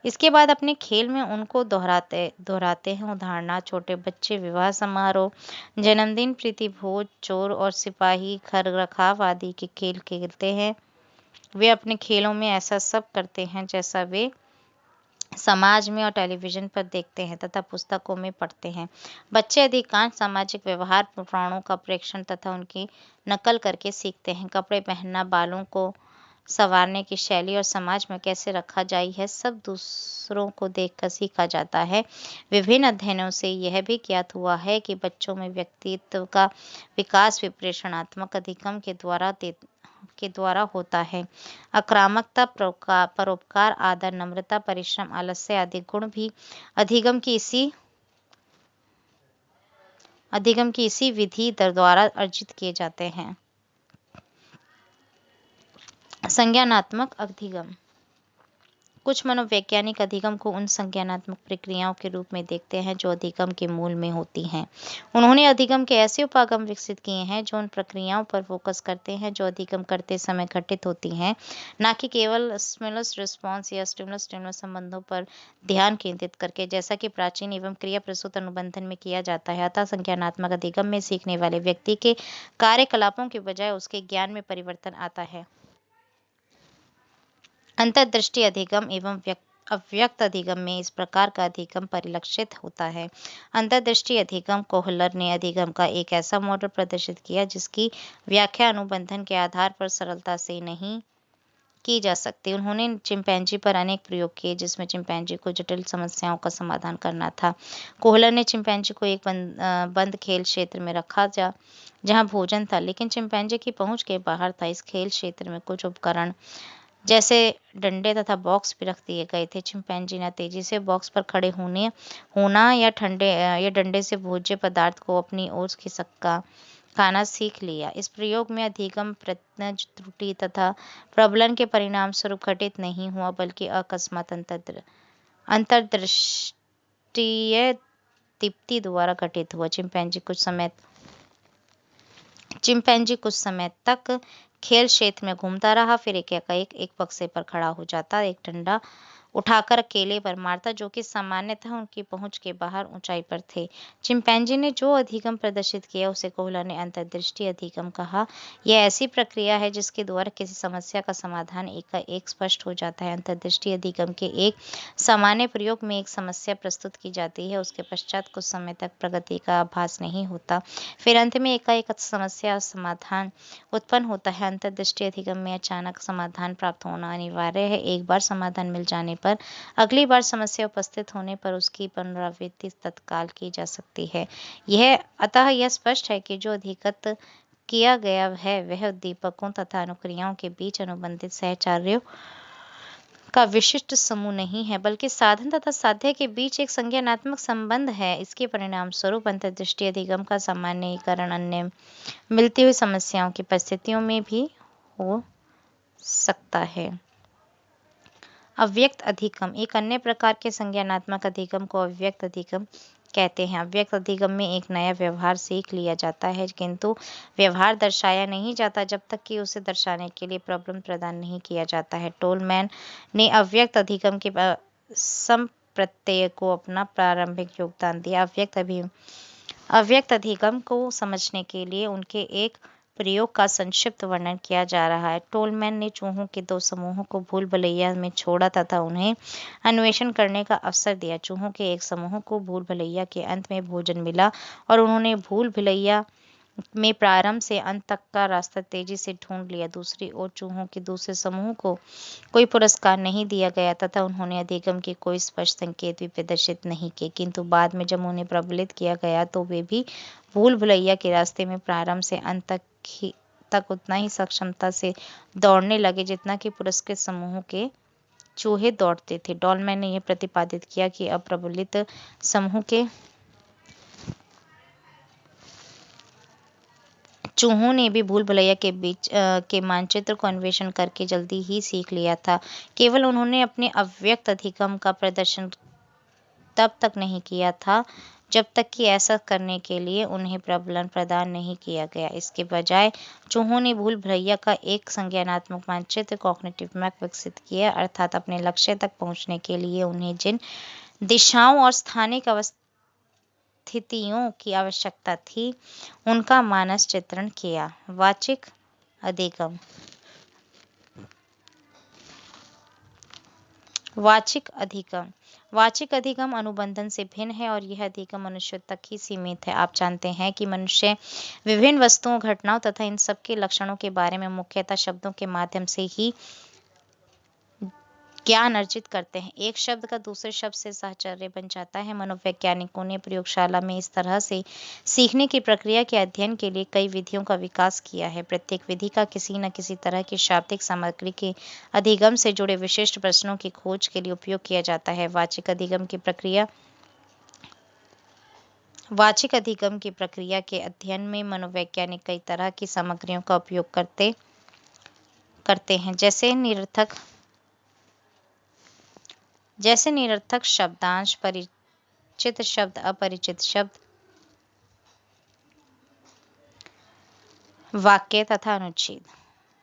इसके बाद अपने खेल में उनको दोहराते हैं। उदाहरणार्थ, छोटे बच्चे विवाह समारोह, जन्मदिन, प्रीति भोज, चोर और सिपाही, घर रखाव आदि के खेल खेलते हैं। वे अपने खेलों में ऐसा सब करते हैं जैसा वे समाज में और टेलीविजन पर देखते हैं तथा पुस्तकों में पढ़ते हैं। बच्चे अधिकांश सामाजिक व्यवहार प्रमाणों का प्रेक्षण तथा उनकी नकल करके सीखते हैं। कपड़े पहनना, बालों को संवारने की शैली और समाज में कैसे रखा जाए, यह सब दूसरों को देखकर सीखा जाता है। विभिन्न अध्ययनों से यह भी ज्ञात हुआ है कि बच्चों में व्यक्तित्व का विकास भी प्रेक्षणात्मक अधिगम के द्वारा के द्वारा होता है। आक्रामकता, परोपकार, आदर, नम्रता, परिश्रम, आलस्य आदि गुण भी अधिगम की इसी विधि द्वारा अर्जित किए जाते हैं। संज्ञानात्मक अधिगम। कुछ मनोवैज्ञानिक अधिगम को उन संज्ञानात्मक प्रक्रियाओं के रूप में देखते हैं जो अधिगम के मूल में होती हैं। उन्होंने अधिगम के ऐसे उपागम विकसित किए हैं जो उन प्रक्रियाओं पर फोकस करते हैं जो अधिगम करते समय घटित होती हैं, न कि केवल स्टिमुलस रिस्पॉन्स या स्टिमुलस संबंधों पर ध्यान केंद्रित करके, जैसा कि प्राचीन एवं क्रिया प्रसूत अनुबंधन में किया जाता है। अतः संज्ञानात्मक अधिगम में सीखने वाले व्यक्ति के कार्यकलापों के बजाय उसके ज्ञान में परिवर्तन आता है। अंतर्दृष्टि अधिगम एवं अव्यक्त अधिगम में इस प्रकार का अधिगम परिलक्षित होता है। अंतर्दृष्टि अधिगम कोहलर ने अधिगम का एक ऐसा मॉडल प्रदर्शित किया जिसकी व्याख्या अनुबंधन के आधार पर सरलता से नहीं की जा सकती। उन्होंने चिंपैंजी पर अनेक प्रयोग किए जिसमें चिंपैंजी को जटिल समस्याओं का समाधान करना था। कोहलर ने चिंपैंजी को एक बंद खेल क्षेत्र में रखा जहां भोजन था, लेकिन चिंपैंजी की पहुंच के बाहर था। इस खेल क्षेत्र में कुछ उपकरण जैसे डंडे तथा बॉक्स भी रख दिए गए थे। चिंपैंजी ने तेजी से बॉक्स पर खड़े होना या डंडे से भोज्य पदार्थ को अपनी ओर खाना सीख लिया। इस प्रयोग में अधिगम प्रयत्न त्रुटि तथा प्रबलन के परिणाम स्वरूप घटित नहीं हुआ, बल्कि अकस्मात अंतर्दृष्टीय दीप्ति द्वारा घटित हुआ। चिंपैंजी कुछ समय तक खेल क्षेत्र में घूमता रहा, फिर एकाएक एक बक्से पर खड़ा हो जाता, एक डंडा उठाकर अकेले पर मारता, जो कि सामान्यतः उनकी पहुंच के बाहर ऊंचाई पर थे। चिंपैंजी ने जो अधिगम प्रदर्शित किया उसे कोहलर ने अंतर्दृष्टि अधिगम कहा। यह ऐसी प्रक्रिया है जिसके द्वारा किसी समस्या का समाधान एकाएक स्पष्ट हो जाता है। अंतर्दृष्टि अधिगम के एक सामान्य प्रयोग में एक समस्या प्रस्तुत की जाती है, उसके पश्चात कुछ समय तक प्रगति का आभास नहीं होता, फिर अंत में एकाएक समस्या समाधान उत्पन्न होता है। अंतर्दृष्टि अधिगम में अचानक समाधान प्राप्त होना अनिवार्य है। एक बार समाधान मिल जाने पर अगली बार समस्या उपस्थित होने पर उसकी पुनरावृत्ति तत्काल की जा सकती है। अतः यह स्पष्ट है कि जो अधिगत किया गया है वह उद्दीपकों तथा अनुक्रियाओं के बीच अनुबंधित सहचार्यों का विशिष्ट समूह नहीं है, बल्कि साधन तथा साध्य के बीच एक संज्ञानात्मक संबंध है। इसके परिणाम स्वरूप अंतर्दृष्टि अधिगम का सामान्यीकरण अन्य मिलती हुई समस्याओं की परिस्थितियों में भी हो सकता है। अव्यक्त अधिगम। एक अन्य प्रकार के संज्ञानात्मक अधिगम को अव्यक्त अधिगम कहते हैं। अव्यक्त अधिगम में एक नया व्यवहार सीख लिया जाता है, किंतु व्यवहार दर्शाया नहीं जाता जब तक कि उसे दर्शाने के लिए प्रबल प्रदान नहीं किया जाता है। टोलमैन ने अव्यक्त अधिगम के संप्रत्यय को अपना प्रारंभिक योगदान दिया। अव्यक्त अधिगम को समझने के लिए उनके एक प्रयोग का संक्षिप्त वर्णन किया जा रहा है। टोलमैन ने चूहों के दो समूहों को भूल भुलैया में छोड़ा तथा उन्हें अन्वेषण करने का अवसर दिया। चूहों के एक समूह को भूल भुलैया के अंत में भोजन मिला और उन्होंने भूल भुलैया में प्रारंभ से अंत तक का रास्ता तेजी से ढूंढ लिया। दूसरी ओर चूहों के दूसरे समूह को कोई पुरस्कार नहीं दिया गया तथा उन्होंने अधिगम के कोई स्पष्ट संकेत भी प्रदर्शित नहीं किए, किंतु बाद में जब उन्हें प्रबलित किया गया तो वे भी भूल भुलैया के रास्ते में प्रारंभ से अंत तक उतना ही सक्षमता से दौड़ने लगे जितना कि पुरस्कृत समूह के चूहे दौड़ते थे। टोलमैन ने यह प्रतिपादित किया कि अब प्रबलित समूह के चूहों ने भी भूल भुलैया के बीच के मानचित्र को अन्वेषण करके जल्दी ही सीख लिया था। केवल उन्होंने अपने अव्यक्त अधिगम का प्रदर्शन तब तक नहीं किया था जब तक कि ऐसा करने के लिए उन्हें प्रबलन प्रदान नहीं किया गया। इसके बजाय चूहों ने भूल भुलैया का एक संज्ञानात्मक मानचित्र कॉग्निटिव मैप विकसित किया, अर्थात अपने लक्ष्य तक पहुंचने के लिए उन्हें जिन दिशाओं और स्थानिक स्थितियों की आवश्यकता थी उनका मानस चित्रण किया। वाचिक अधिगम। वाचिक अधिगम अनुबंधन से भिन्न है और यह अधिगम मनुष्य तक ही सीमित है। आप जानते हैं कि मनुष्य विभिन्न वस्तुओं, घटनाओं तथा इन सब के लक्षणों के बारे में मुख्यतः शब्दों के माध्यम से ही ज्ञान अर्जित करते हैं। एक शब्द का दूसरे शब्द से साहचर्य बन जाता है। मनोवैज्ञानिकों ने प्रयोगशाला में इस तरह से सीखने की प्रक्रिया के अध्ययन के लिए कई विधियों का विकास किया है। प्रत्येक विधि का किसी न किसी तरह की शाब्दिक सामग्री के अधिगम से जुड़े विशिष्ट प्रश्नों की खोज के लिए उपयोग किया जाता है। वाचिक अधिगम की प्रक्रिया के अध्ययन में मनोवैज्ञानिक कई तरह की सामग्रियों का उपयोग करते हैं, जैसे निरर्थक शब्दांश, परिचित शब्द, अपरिचित शब्द, वाक्य तथा अनुच्छेद।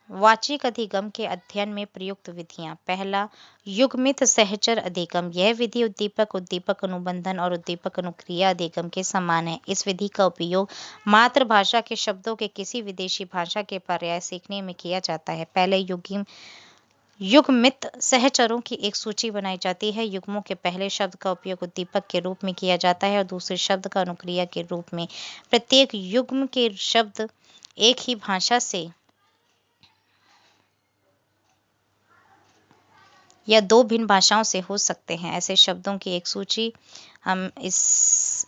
वाचिक अधिगम के अध्ययन में प्रयुक्त विधियां। पहला, युग्मित सहचर अधिगम। यह विधि उद्दीपक अनुबंधन और उद्दीपक अनुक्रिया अधिगम के समान है। इस विधि का उपयोग मातृभाषा के शब्दों के किसी विदेशी भाषा के पर्याय सीखने में किया जाता है। पहले युग्मित सहचरों की एक सूची बनाई जाती है। युग्मों के पहले शब्द का उपयोग उद्दीपक के रूप में किया जाता है और दूसरे शब्द का अनुक्रिया के रूप में। प्रत्येक युग्म के शब्द एक ही भाषा से या दो भिन्न भाषाओं से हो सकते हैं। ऐसे शब्दों की एक सूची हम इस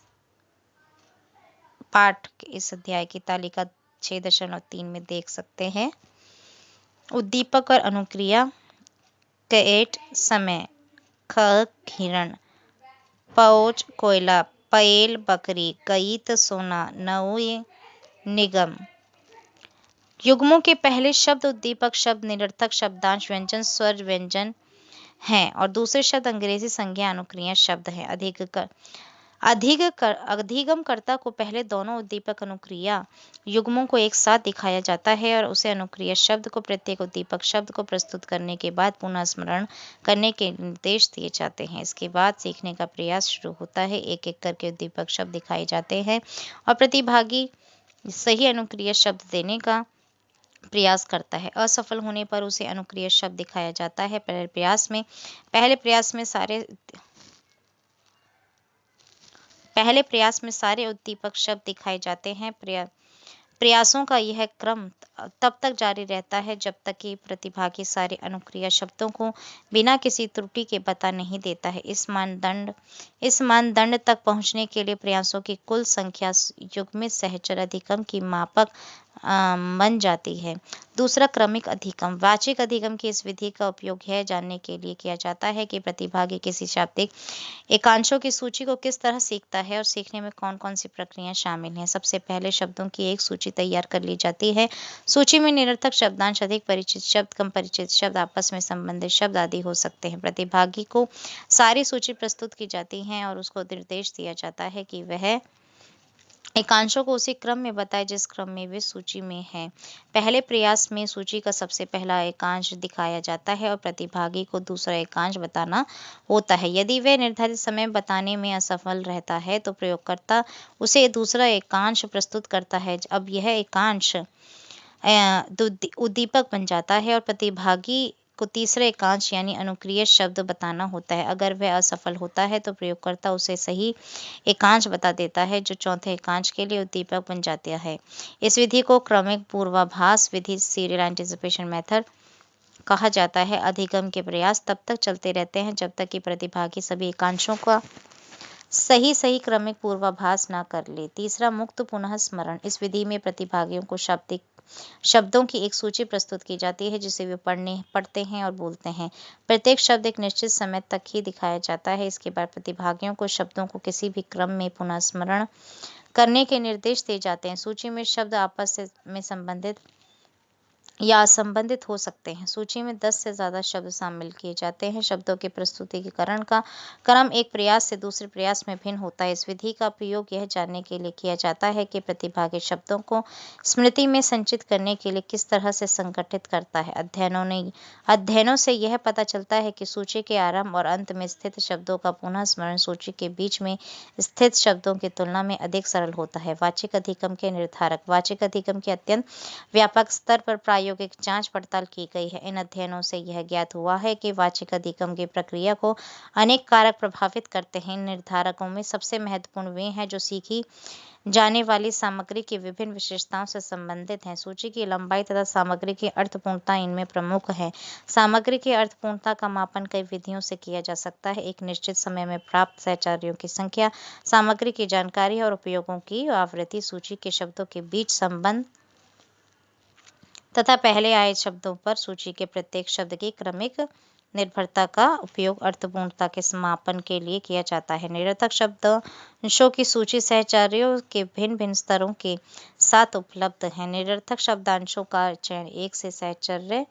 अध्याय की तालिका 6.3 में देख सकते हैं। उद्दीपक और अनुक्रिया। कैट समय, ख हिरण, पौच कोयला, पैल बकरी, गईत सोना, नौए निगम। युग्मों के पहले शब्द उद्दीपक शब्द, निरर्थक शब्दांश, व्यंजन, स्वर व्यंजन हैं और दूसरे शब्द अंग्रेजी संज्ञा अनुक्रिया शब्द हैं। अधिगमकर्ता को पहले दोनों उद्दीपक अनुक्रिया युग्मों को एक साथ दिखाया जाता है और उसे अनुक्रिया शब्द को प्रत्येक उद्दीपक शब्द को प्रस्तुत करने के बाद पुनः स्मरण करने के निर्देश दिए जाते हैं। इसके बाद सीखने का प्रयास शुरू होता है। एक एक करके उद्दीपक शब्द दिखाए जाते हैं और प्रतिभागी सही अनुक्रिया शब्द देने का प्रयास करता है। असफल होने पर उसे अनुक्रिया शब्द दिखाया जाता है। पहले प्रयास में सारे उद्दीपक शब्द दिखाए जाते हैं। प्रयासों का यह क्रम तब तक जारी रहता है जब तक कि प्रतिभागी सारे अनुक्रिया शब्दों को बिना किसी त्रुटि के बता नहीं देता है। इस मानदंड तक पहुंचने के लिए प्रयासों की कुल संख्या युग्मित सहचर अधिगम की मापक बन जाती है। दूसरा, क्रमिक अधिगम। वाचिक अधिगम की इस विधि का उपयोग यह जानने के लिए किया जाता है कि प्रतिभागी किसी शाब्दिक एकांशों की सूची को किस तरह सीखता है और सीखने में कौन कौन सी प्रक्रियाएं शामिल हैं। सबसे पहले शब्दों की एक सूची तैयार कर ली जाती है। सूची में निरर्थक शब्दांश, अधिक परिचित शब्द, कम परिचित शब्द, आपस में संबंधित शब्द आदि हो सकते हैं। प्रतिभागी को सारी सूची प्रस्तुत की जाती है और उसको निर्देश दिया जाता है कि वह एकांशों को उसी क्रम में बताएं जिस क्रम में वे सूची में हैं। पहले प्रयास में सूची का सबसे पहला एकांश दिखाया जाता है और प्रतिभागी को दूसरा एकांश बताना होता है। यदि वह निर्धारित समय बताने में असफल रहता है तो प्रयोगकर्ता उसे दूसरा एकांश प्रस्तुत करता है। अब यह एकांश उद्दीपक बन जाता है और प्रतिभागी को तीसरे एकांश यानी अनुक्रिया शब्द बताना होता है। अगर वह असफल होता है तो प्रयोगकर्ता उसे सही एकांश बता देता है जो चौथे एकांश के लिए उद्दीपक बन जाता है। इस विधि को क्रमिक पूर्वाभास विधि, सीरियल एंटिसिपेशन मेथड कहा जाता है। अधिगम के प्रयास तब तक चलते रहते हैं जब तक कि प्रतिभागी सभी एकांशों का सही क्रमिक पूर्वाभास न कर ले। तीसरा, मुक्त पुनः स्मरण। इस विधि में प्रतिभागियों को शब्दों की एक सूची प्रस्तुत की जाती है जिसे वे पढ़ते हैं और बोलते हैं। प्रत्येक शब्द एक निश्चित समय तक ही दिखाया जाता है। इसके बाद प्रतिभागियों को शब्दों को किसी भी क्रम में पुनः स्मरण करने के निर्देश दिए जाते हैं। सूची में शब्द आपस में संबंधित या असंबंधित हो सकते हैं। सूची में 10 से ज़्यादा शब्द शामिल किए जाते हैं। शब्दों के प्रस्तुतिकरण का क्रम एक प्रयास से दूसरे प्रयास में भिन्न होता है। इस विधि का प्रयोग यह जानने के लिए किया जाता है कि प्रतिभागी शब्दों को स्मृति में संचित करने के लिए किस तरह से संगठित करता है। अध्ययनों से यह पता चलता है कि सूची के आरंभ और अंत में स्थित शब्दों का पुनः स्मरण सूची के बीच में स्थित शब्दों की तुलना में अधिक सरल होता है। वाचिक अधिगम के निर्धारक। वाचिक अधिगम के अत्यंत व्यापक स्तर पर प्रायोगिक प्रायोगिक जांच पड़ताल की गई है। इन अध्ययनों से यह ज्ञात हुआ है कि वाचिक अधिगम की प्रक्रिया को अनेक कारक प्रभावित करते हैं। इन निर्धारकों में सबसे महत्वपूर्ण वे हैं जो सीखी जाने वाली सामग्री की विभिन्न विशेषताओं से संबंधित हैं। सूची की लंबाई तथा सामग्री की अर्थपूर्णता इनमें प्रमुख है। सामग्री की अर्थपूर्णता का मापन कई विधियों से किया जा सकता है। एक निश्चित समय में प्राप्त सहचर्यों की संख्या, सामग्री की जानकारी और उपयोगों की आवृत्ति, सूची के शब्दों के बीच संबंध तथा पहले आए शब्दों पर सूची के प्रत्येक शब्द की क्रमिक निर्भरता का उपयोग अर्थपूर्णता के समापन के लिए किया जाता है। निरर्थक शब्दांशों की सूची सहचर्यों के भिन्न भिन्न स्तरों के साथ उपलब्ध है। निरर्थक शब्दांशों का चयन एक से सहचर्य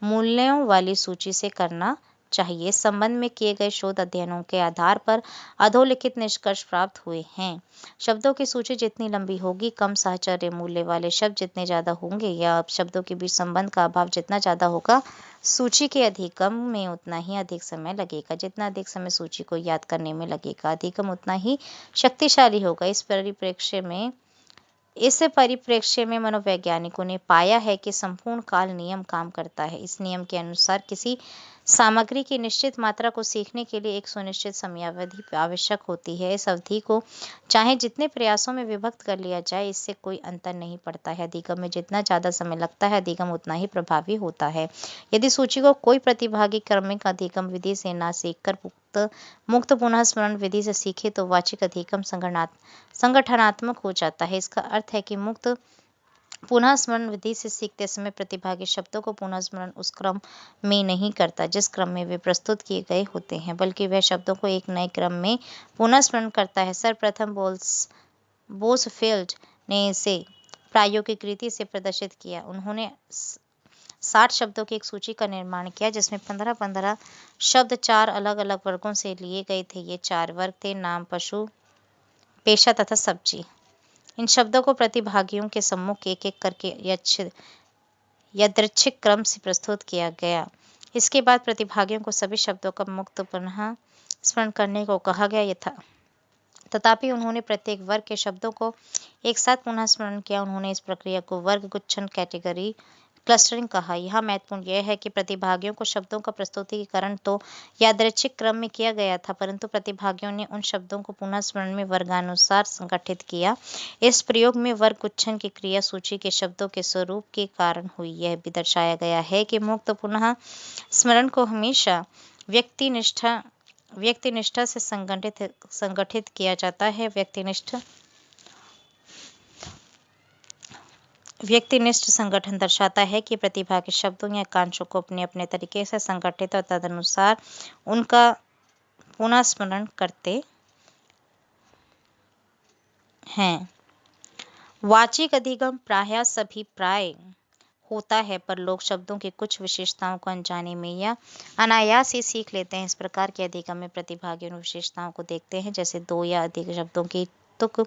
मूल्यों वाली सूची से करना चाहिए। इस संबंध में किए गए शोध अध्ययनों के आधार पर अधोलिखित निष्कर्ष प्राप्त हुए हैं। शब्दों की सूची जितनी लंबी होगी, कम साहचर्य मूल्य वाले शब्द जितने ज्यादा होंगे या शब्दों के बीच संबंध का अभाव जितना ज्यादा होगा, सूची के अधिगम में उतना ही अधिक समय लगेगा। जितना अधिक समय सूची को याद करने में लगेगा, अधिगम उतना ही शक्तिशाली होगा। इस परिप्रेक्ष्य में मनोवैज्ञानिकों ने पाया है कि संपूर्ण काल नियम काम करता है। इस नियम के अनुसार किसी सामग्री की निश्चित मात्रा को सीखने के लिए एक सुनिश्चित समयावधि आवश्यक होती है। इस अवधि को चाहे जितने प्रयासों में विभक्त कर लिया जाए, इससे कोई अंतर नहीं पड़ता है। अधिगम में जितना ज़्यादा समय लगता है, अधिगम उतना ही प्रभावी होता है। यदि सूची को कोई प्रतिभागी क्रमिक अधिगम विधि से ना सीखकर मुक्त पुनः स्मरण विधि से सीखे तो वाचिक अधिगम संगठनात्मक हो जाता है। इसका अर्थ है कि मुक्त पुनः स्मरण विधि से सीखते समय प्रतिभागी शब्दों को पुनः स्मरण उस क्रम में नहीं करता जिस क्रम में वे प्रस्तुत किए गए होते हैं, बल्कि वह शब्दों को एक नए क्रम में पुनः स्मरण करता है। सर्वप्रथम बोसफेल्ड ने इसे प्रायोगिक रीति से प्रदर्शित किया। उन्होंने 60 शब्दों की एक सूची का निर्माण किया जिसमें 15-15 शब्द 4 अलग अलग वर्गों से लिए गए थे। ये 4 वर्ग थे: नाम, पशु, पेशा तथा सब्जी। इन शब्दों को प्रतिभागियों के सम्मुख एक एक करके यादृच्छिक क्रम से प्रस्तुत किया गया। इसके बाद प्रतिभागियों को सभी शब्दों का मुक्त पुनः स्मरण करने को कहा गया था। तथापि उन्होंने प्रत्येक वर्ग के शब्दों को एक साथ पुनः स्मरण किया। उन्होंने इस प्रक्रिया को वर्ग गुच्छन कैटेगरी क्लस्टरिंग कहा। यहाँ महत्वपूर्ण यह है कि प्रतिभागियों को शब्दों का प्रस्तुतिकरण तो यादृच्छिक क्रम में किया गया था, परंतु प्रतिभागियों ने उन शब्दों को पुनः स्मरण में वर्गानुसार संगठित किया। इस प्रयोग में वर्ग गुच्छन की क्रिया सूची के शब्दों के स्वरूप के कारण हुई। यह भी दर्शाया गया है कि मुक्त पुनः स्मरण को हमेशा व्यक्तिनिष्ठ से संगठित किया जाता है। व्यक्तिनिष्ठ संगठन दर्शाता है कि प्रतिभा के शब्दों या कांशों को अपने अपने तरीके से संगठित और तदनुसार उनका पुनः स्मरण करते हैं। वाचिक अधिगम प्राय होता है, पर लोग शब्दों की कुछ विशेषताओं को अनजाने में या अनायास ही सीख लेते हैं। इस प्रकार के अधिगम में प्रतिभागी उन विशेषताओं को देखते हैं जैसे 2 या अधिक शब्दों की तुक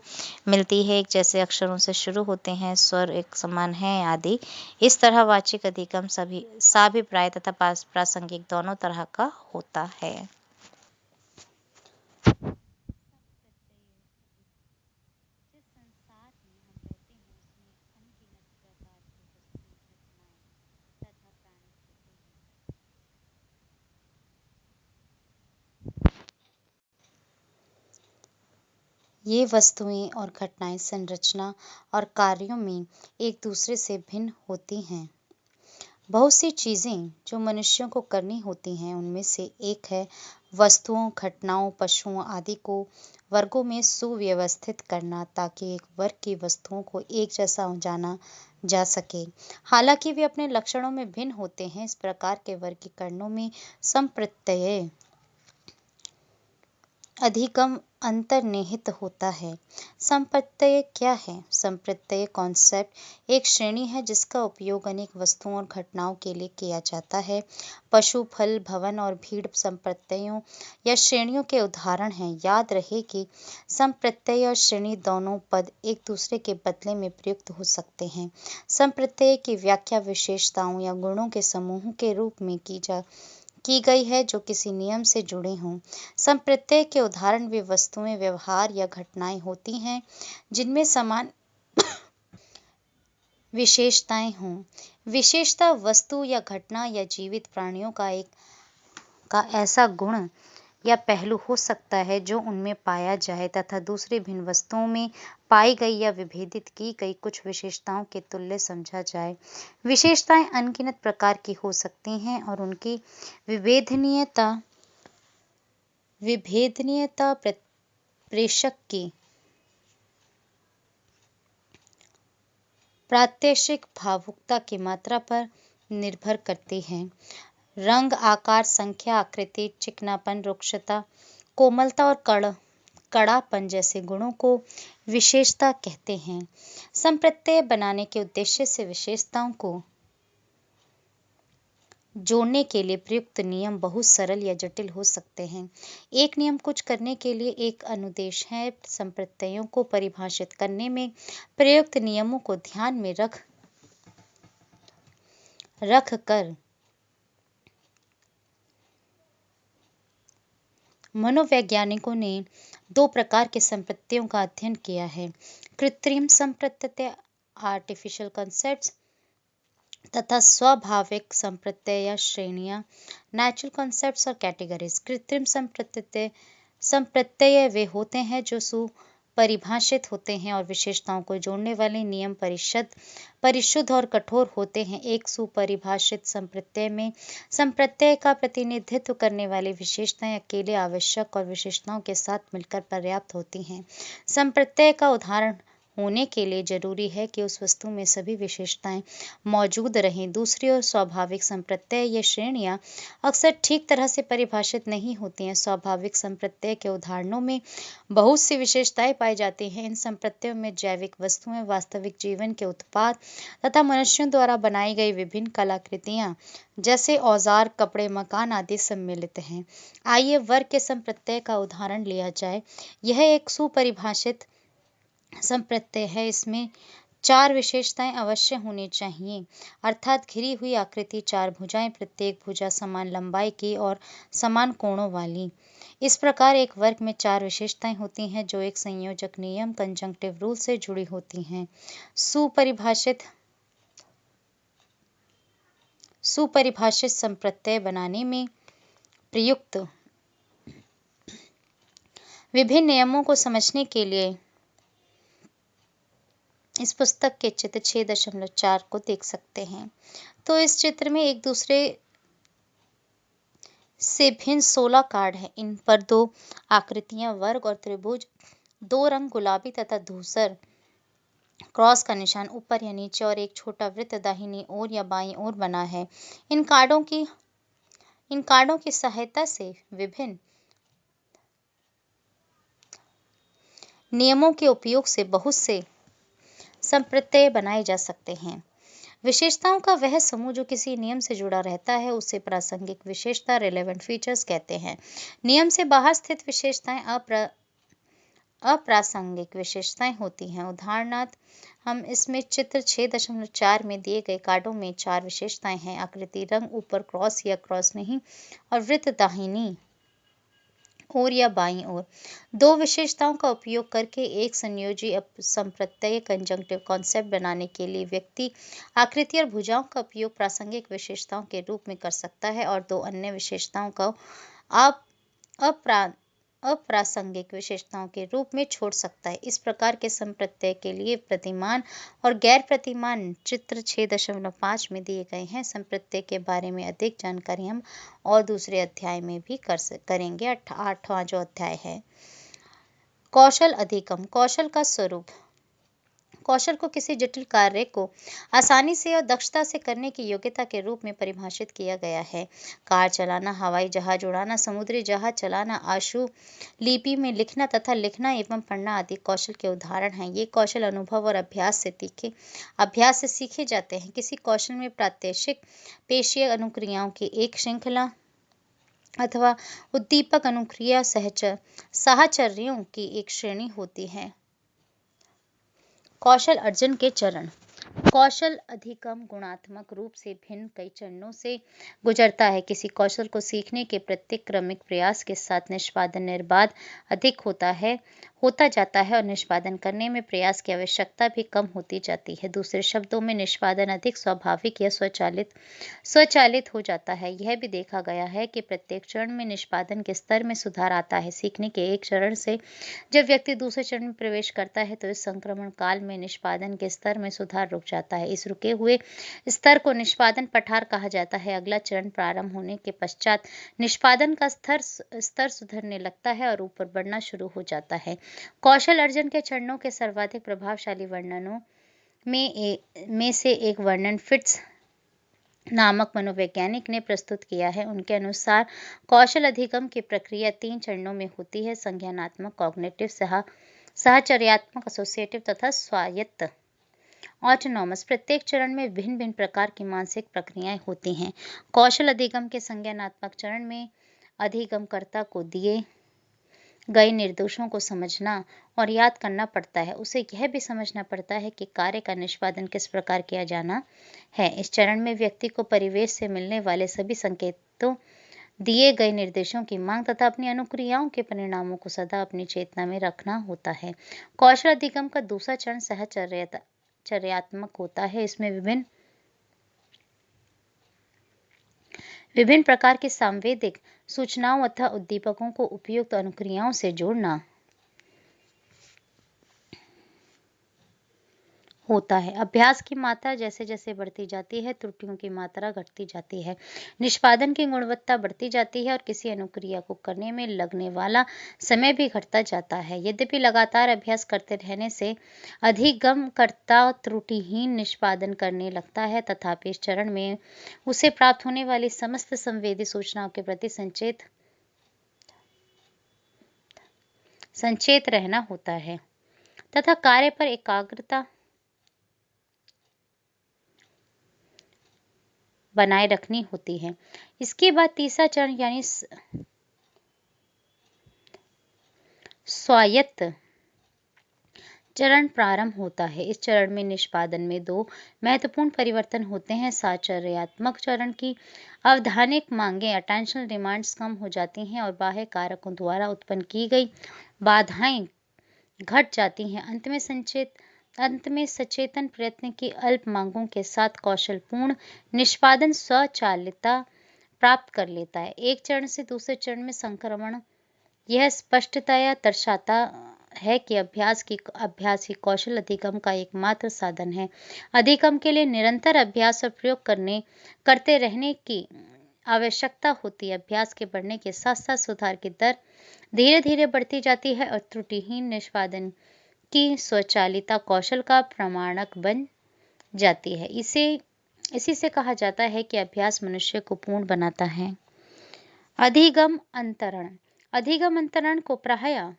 मिलती है, एक जैसे अक्षरों से शुरू होते हैं, स्वर एक समान है आदि। इस तरह वाचिक अधिगम साभिप्राय तथा प्रासंगिक दोनों तरह का होता है। ये वस्तुएं और घटनाएं संरचना और कार्यों में एक दूसरे से भिन्न होती हैं। बहुत सी चीजें जो मनुष्यों को करनी होती हैं, उनमें से एक है वस्तुओं, घटनाओं, पशुओं आदि को वर्गों में सुव्यवस्थित करना ताकि एक वर्ग की वस्तुओं को एक जैसा जाना जा सके, हालांकि वे अपने लक्षणों में भिन्न होते हैं। इस प्रकार के वर्गीकरणों में संप्रत्यय अधिगम अंतर्निहित होता है। संप्रत्यय क्या है? संप्रत्यय कॉन्सेप्ट एक श्रेणी है जिसका उपयोग अनेक वस्तुओं और घटनाओं के लिए किया जाता है। पशु, फल, भवन और भीड़ संप्रत्ययों या श्रेणियों के उदाहरण हैं। याद रहे कि संप्रत्यय और श्रेणी दोनों पद एक दूसरे के बदले में प्रयुक्त हो सकते हैं। संप्रत्यय की व्याख्या विशेषताओं या गुणों के समूह के रूप में की गई है जो किसी नियम से जुड़े हों। संप्रत्यय के उदाहरण वे वस्तुएं, व्यवहार या घटनाएं होती हैं जिनमें समान विशेषताएं हों। विशेषता वस्तु या घटना या जीवित प्राणियों का ऐसा गुण या पहलू हो सकता है जो उनमें पाया जाए तथा दूसरी भिन्न वस्तुओं में पाई गई या विभेदित की गई कुछ विशेषताओं के तुल्य समझा जाए। विशेषताएं अनगिनत प्रकार की हो सकती हैं और उनकी विभेदनीयता प्रेषक की प्रात्यक्षिक भावुकता की मात्रा पर निर्भर करती है। रंग, आकार, संख्या, आकृति, चिकनापन, रुक्षता, कोमलता और कड़ापन जैसे गुणों को विशेषता कहते हैं। संप्रत्यय बनाने के उद्देश्य से विशेषताओं को जोड़ने के लिए प्रयुक्त नियम बहुत सरल या जटिल हो सकते हैं। एक नियम कुछ करने के लिए एक अनुदेश है। संप्रत्ययों को परिभाषित करने में प्रयुक्त नियमों को ध्यान में रख कर मनोवैज्ञानिकों ने 2 प्रकार के संप्रत्ययों का अध्ययन किया है: कृत्रिम संप्रत्यय आर्टिफिशियल कॉन्सेप्ट्स तथा स्वाभाविक संप्रत्यय या श्रेणियां नेचुरल कॉन्सेप्ट्स और कैटेगरीज। कृत्रिम संप्रत्यय वे होते हैं जो सुपरिभाषित होते हैं और विशेषताओं को जोड़ने वाले नियम परिशुद्ध और कठोर होते हैं। एक सुपरिभाषित संप्रत्यय में संप्रत्यय का प्रतिनिधित्व करने वाली विशेषताएं अकेले आवश्यक और विशेषताओं के साथ मिलकर पर्याप्त होती हैं। संप्रत्यय का उदाहरण होने के लिए जरूरी है कि उस वस्तु में सभी विशेषताएं मौजूद रहें। दूसरी ओर स्वाभाविक संप्रत्यय या श्रेणियां अक्सर ठीक तरह से परिभाषित नहीं होती हैं। स्वाभाविक संप्रत्यय के उदाहरणों में बहुत सी विशेषताएं पाई जाती हैं। इन संप्रत्ययों में जैविक वस्तुएं, वास्तविक जीवन के उत्पाद तथा मनुष्यों द्वारा बनाई गई विभिन्न कलाकृतियां जैसे औजार, कपड़े, मकान आदि सम्मिलित हैं। आइए वर्ग के संप्रत्यय का उदाहरण लिया जाए। यह एक सुपरिभाषित संप्रत्यय है। इसमें 4 विशेषताएं अवश्य होनी चाहिए, अर्थात घिरी हुई आकृति, 4 भुजाएं, प्रत्येक भुजा समान लंबाई की और समान कोणों वाली। इस प्रकार एक वर्ग में 4 विशेषताएं होती हैं जो एक संयोजक नियम कंजंक्टिव रूल से जुड़ी होती हैं। सुपरिभाषित संप्रत्यय बनाने में प्रयुक्त विभिन्न नियमों को समझने के लिए इस पुस्तक के चित्र 6.4 को देख सकते हैं। तो इस चित्र में एक दूसरे से भिन्न 16 कार्ड हैं। इन पर 2 आकृतियां वर्ग और त्रिभुज, 2 रंग गुलाबी तथा धूसर, क्रॉस का निशान ऊपर या नीचे और एक छोटा वृत्त दाहिनी ओर या बाईं ओर बना है। इन कार्डों की सहायता से विभिन्न नियमों के उपयोग से बहुत से संप्रत्यय बनाए जा सकते हैं। विशेषताओं का वह समूह जो किसी नियम से जुड़ा रहता है उसे प्रासंगिक विशेषता रिलेवेंट फीचर्स कहते हैं। नियम से बाहर स्थित विशेषताएं अप्रासंगिक विशेषताएं होती हैं। उदाहरणार्थ हम इसमें चित्र 6.4 में दिए गए कार्डों में 4 विशेषताएं हैं: आकृति, रंग, ऊपर क्रॉस या क्रॉस नहीं और वृत्त दाहिनी ओर या बाईं ओर। 2 विशेषताओं का उपयोग करके एक संयोजी संप्रत्यय कंजंक्टिव कॉन्सेप्ट बनाने के लिए व्यक्ति आकृति और भुजाओं का उपयोग प्रासंगिक विशेषताओं के रूप में कर सकता है और 2 अन्य विशेषताओं को अप्रासंगिक विशेषताओं के रूप में छोड़ सकता है। इस प्रकार के संप्रत्यय के लिए प्रतिमान और गैर प्रतिमान चित्र 6.5 में दिए गए हैं। संप्रत्यय के बारे में अधिक जानकारी हम और दूसरे अध्याय में भी करेंगे। 8वां जो अध्याय है, कौशल अधिगम। कौशल का स्वरूप। कौशल को किसी जटिल कार्य को आसानी से और दक्षता से करने की योग्यता के रूप में परिभाषित किया गया है। कार चलाना, हवाई जहाज उड़ाना, समुद्री जहाज चलाना, आशु लिपि में लिखना तथा लिखना एवं पढ़ना आदि कौशल के उदाहरण हैं। ये कौशल अनुभव और अभ्यास से सीखे जाते हैं। किसी कौशल में प्रात्यक्षिक पेशीय अनुक्रियाओं की एक श्रृंखला अथवा उद्दीपक अनुक्रिया साहचर्यों की एक श्रेणी होती है। कौशल अर्जन के चरण। कौशल अधिगम गुणात्मक रूप से भिन्न कई चरणों से गुजरता है। किसी कौशल को सीखने के प्रत्येक क्रमिक प्रयास के साथ निष्पादन निर्बाध अधिक होता जाता है और निष्पादन करने में प्रयास की आवश्यकता भी कम होती जाती है। दूसरे शब्दों में निष्पादन अधिक स्वाभाविक या स्वचालित हो जाता है। यह भी देखा गया है कि प्रत्येक चरण में निष्पादन के स्तर में सुधार आता है। सीखने के एक चरण से जब व्यक्ति दूसरे चरण में प्रवेश करता है तो इस संक्रमण काल में निष्पादन के स्तर में सुधार रुक जाता है। इस रुके हुए स्तर को निष्पादन पठार कहा जाता है। अगला चरण प्रारंभ होने के पश्चात निष्पादन का स्तर सुधरने लगता है और ऊपर बढ़ना शुरू हो जाता है। कौशल अर्जन के चरणों के सर्वाधिक प्रभावशाली वर्णनों में से एक वर्णन फिट्स नामक मनोवैज्ञानिक ने प्रस्तुत किया है। उनके अनुसार कौशल अधिगम की प्रक्रिया 3 चरणों में होती है: संज्ञानात्मक, कॉग्निटिव, साहचर्यात्मक, एसोसिएटिव तथा स्वायत्त, ऑटोनॉमस। प्रत्येक चरण में भिन्न भिन्न प्रकार की मानसिक प्रक्रियाएं होती हैं। कौशल अधिगम के संज्ञानात्मक चरण में अधिगमकर्ता को दिए गए निर्देशों को समझना और याद करना पड़ता है। उसे यह भी समझना पड़ता है कि कार्य का निष्पादन किस प्रकार किया जाना है। इस चरण में व्यक्ति को परिवेश से मिलने वाले सभी संकेतों, दिए गए निर्देशों की मांग तथा अपनी अनुक्रियाओं के परिणामों को सदा अपनी चेतना में रखना होता है। कौशल अधिगम का दूसरा चरण साहचर्यात्मक होता है। इसमें विभिन्न प्रकार की सांवेदिक सूचनाओं अथवा उद्दीपकों को उपयुक्त अनुक्रियाओं से जोड़ना होता है। अभ्यास की मात्रा जैसे जैसे बढ़ती जाती है, त्रुटियों की मात्रा घटती जाती है, निष्पादन की गुणवत्ता बढ़ती जाती है और किसी अनुक्रिया को करने में लगने वाला समय भी घटता जाता है। यद्यपि लगातार अभ्यास करते रहने से अधिगमकर्ता त्रुटिहीन निष्पादन करने लगता है, तथापि इस चरण में उसे प्राप्त होने वाली समस्त संवेदी सूचनाओं के प्रति सचेत रहना होता है तथा कार्य पर एकाग्रता बनाए रखनी होती है। इसके बाद तीसरा चरण यानी स्वायत्त चरण प्रारंभ होता है। इस चरण में निष्पादन में 2 महत्वपूर्ण परिवर्तन होते हैं। साहचर्यात्मक चरण की अवधानिक मांगें, अटेंशनल डिमांड्स, कम हो जाती हैं और बाह्य कारकों द्वारा उत्पन्न की गई बाधाएं घट जाती हैं। अंत में सचेतन प्रयत्न की अल्प मांगों के साथ कौशलपूर्ण निष्पादन स्वचालितता प्राप्त कर लेता है। एक चरण से दूसरे चरण में संक्रमण यह स्पष्टतया दर्शाता है कि अभ्यास ही कौशल अधिगम का एकमात्र साधन है। अधिगम के लिए निरंतर अभ्यास और प्रयोग करते रहने की आवश्यकता होती है। अभ्यास के बढ़ने के साथ साथ सुधार की दर धीरे धीरे बढ़ती जाती है और त्रुटिहीन निष्पादन की स्वचालिता कौशल का प्रमाणक बन जाती है। इसी से कहा जाता है कि अभ्यास मनुष्य को पूर्ण बनाता है। अधिगम अंतरण को प्रायः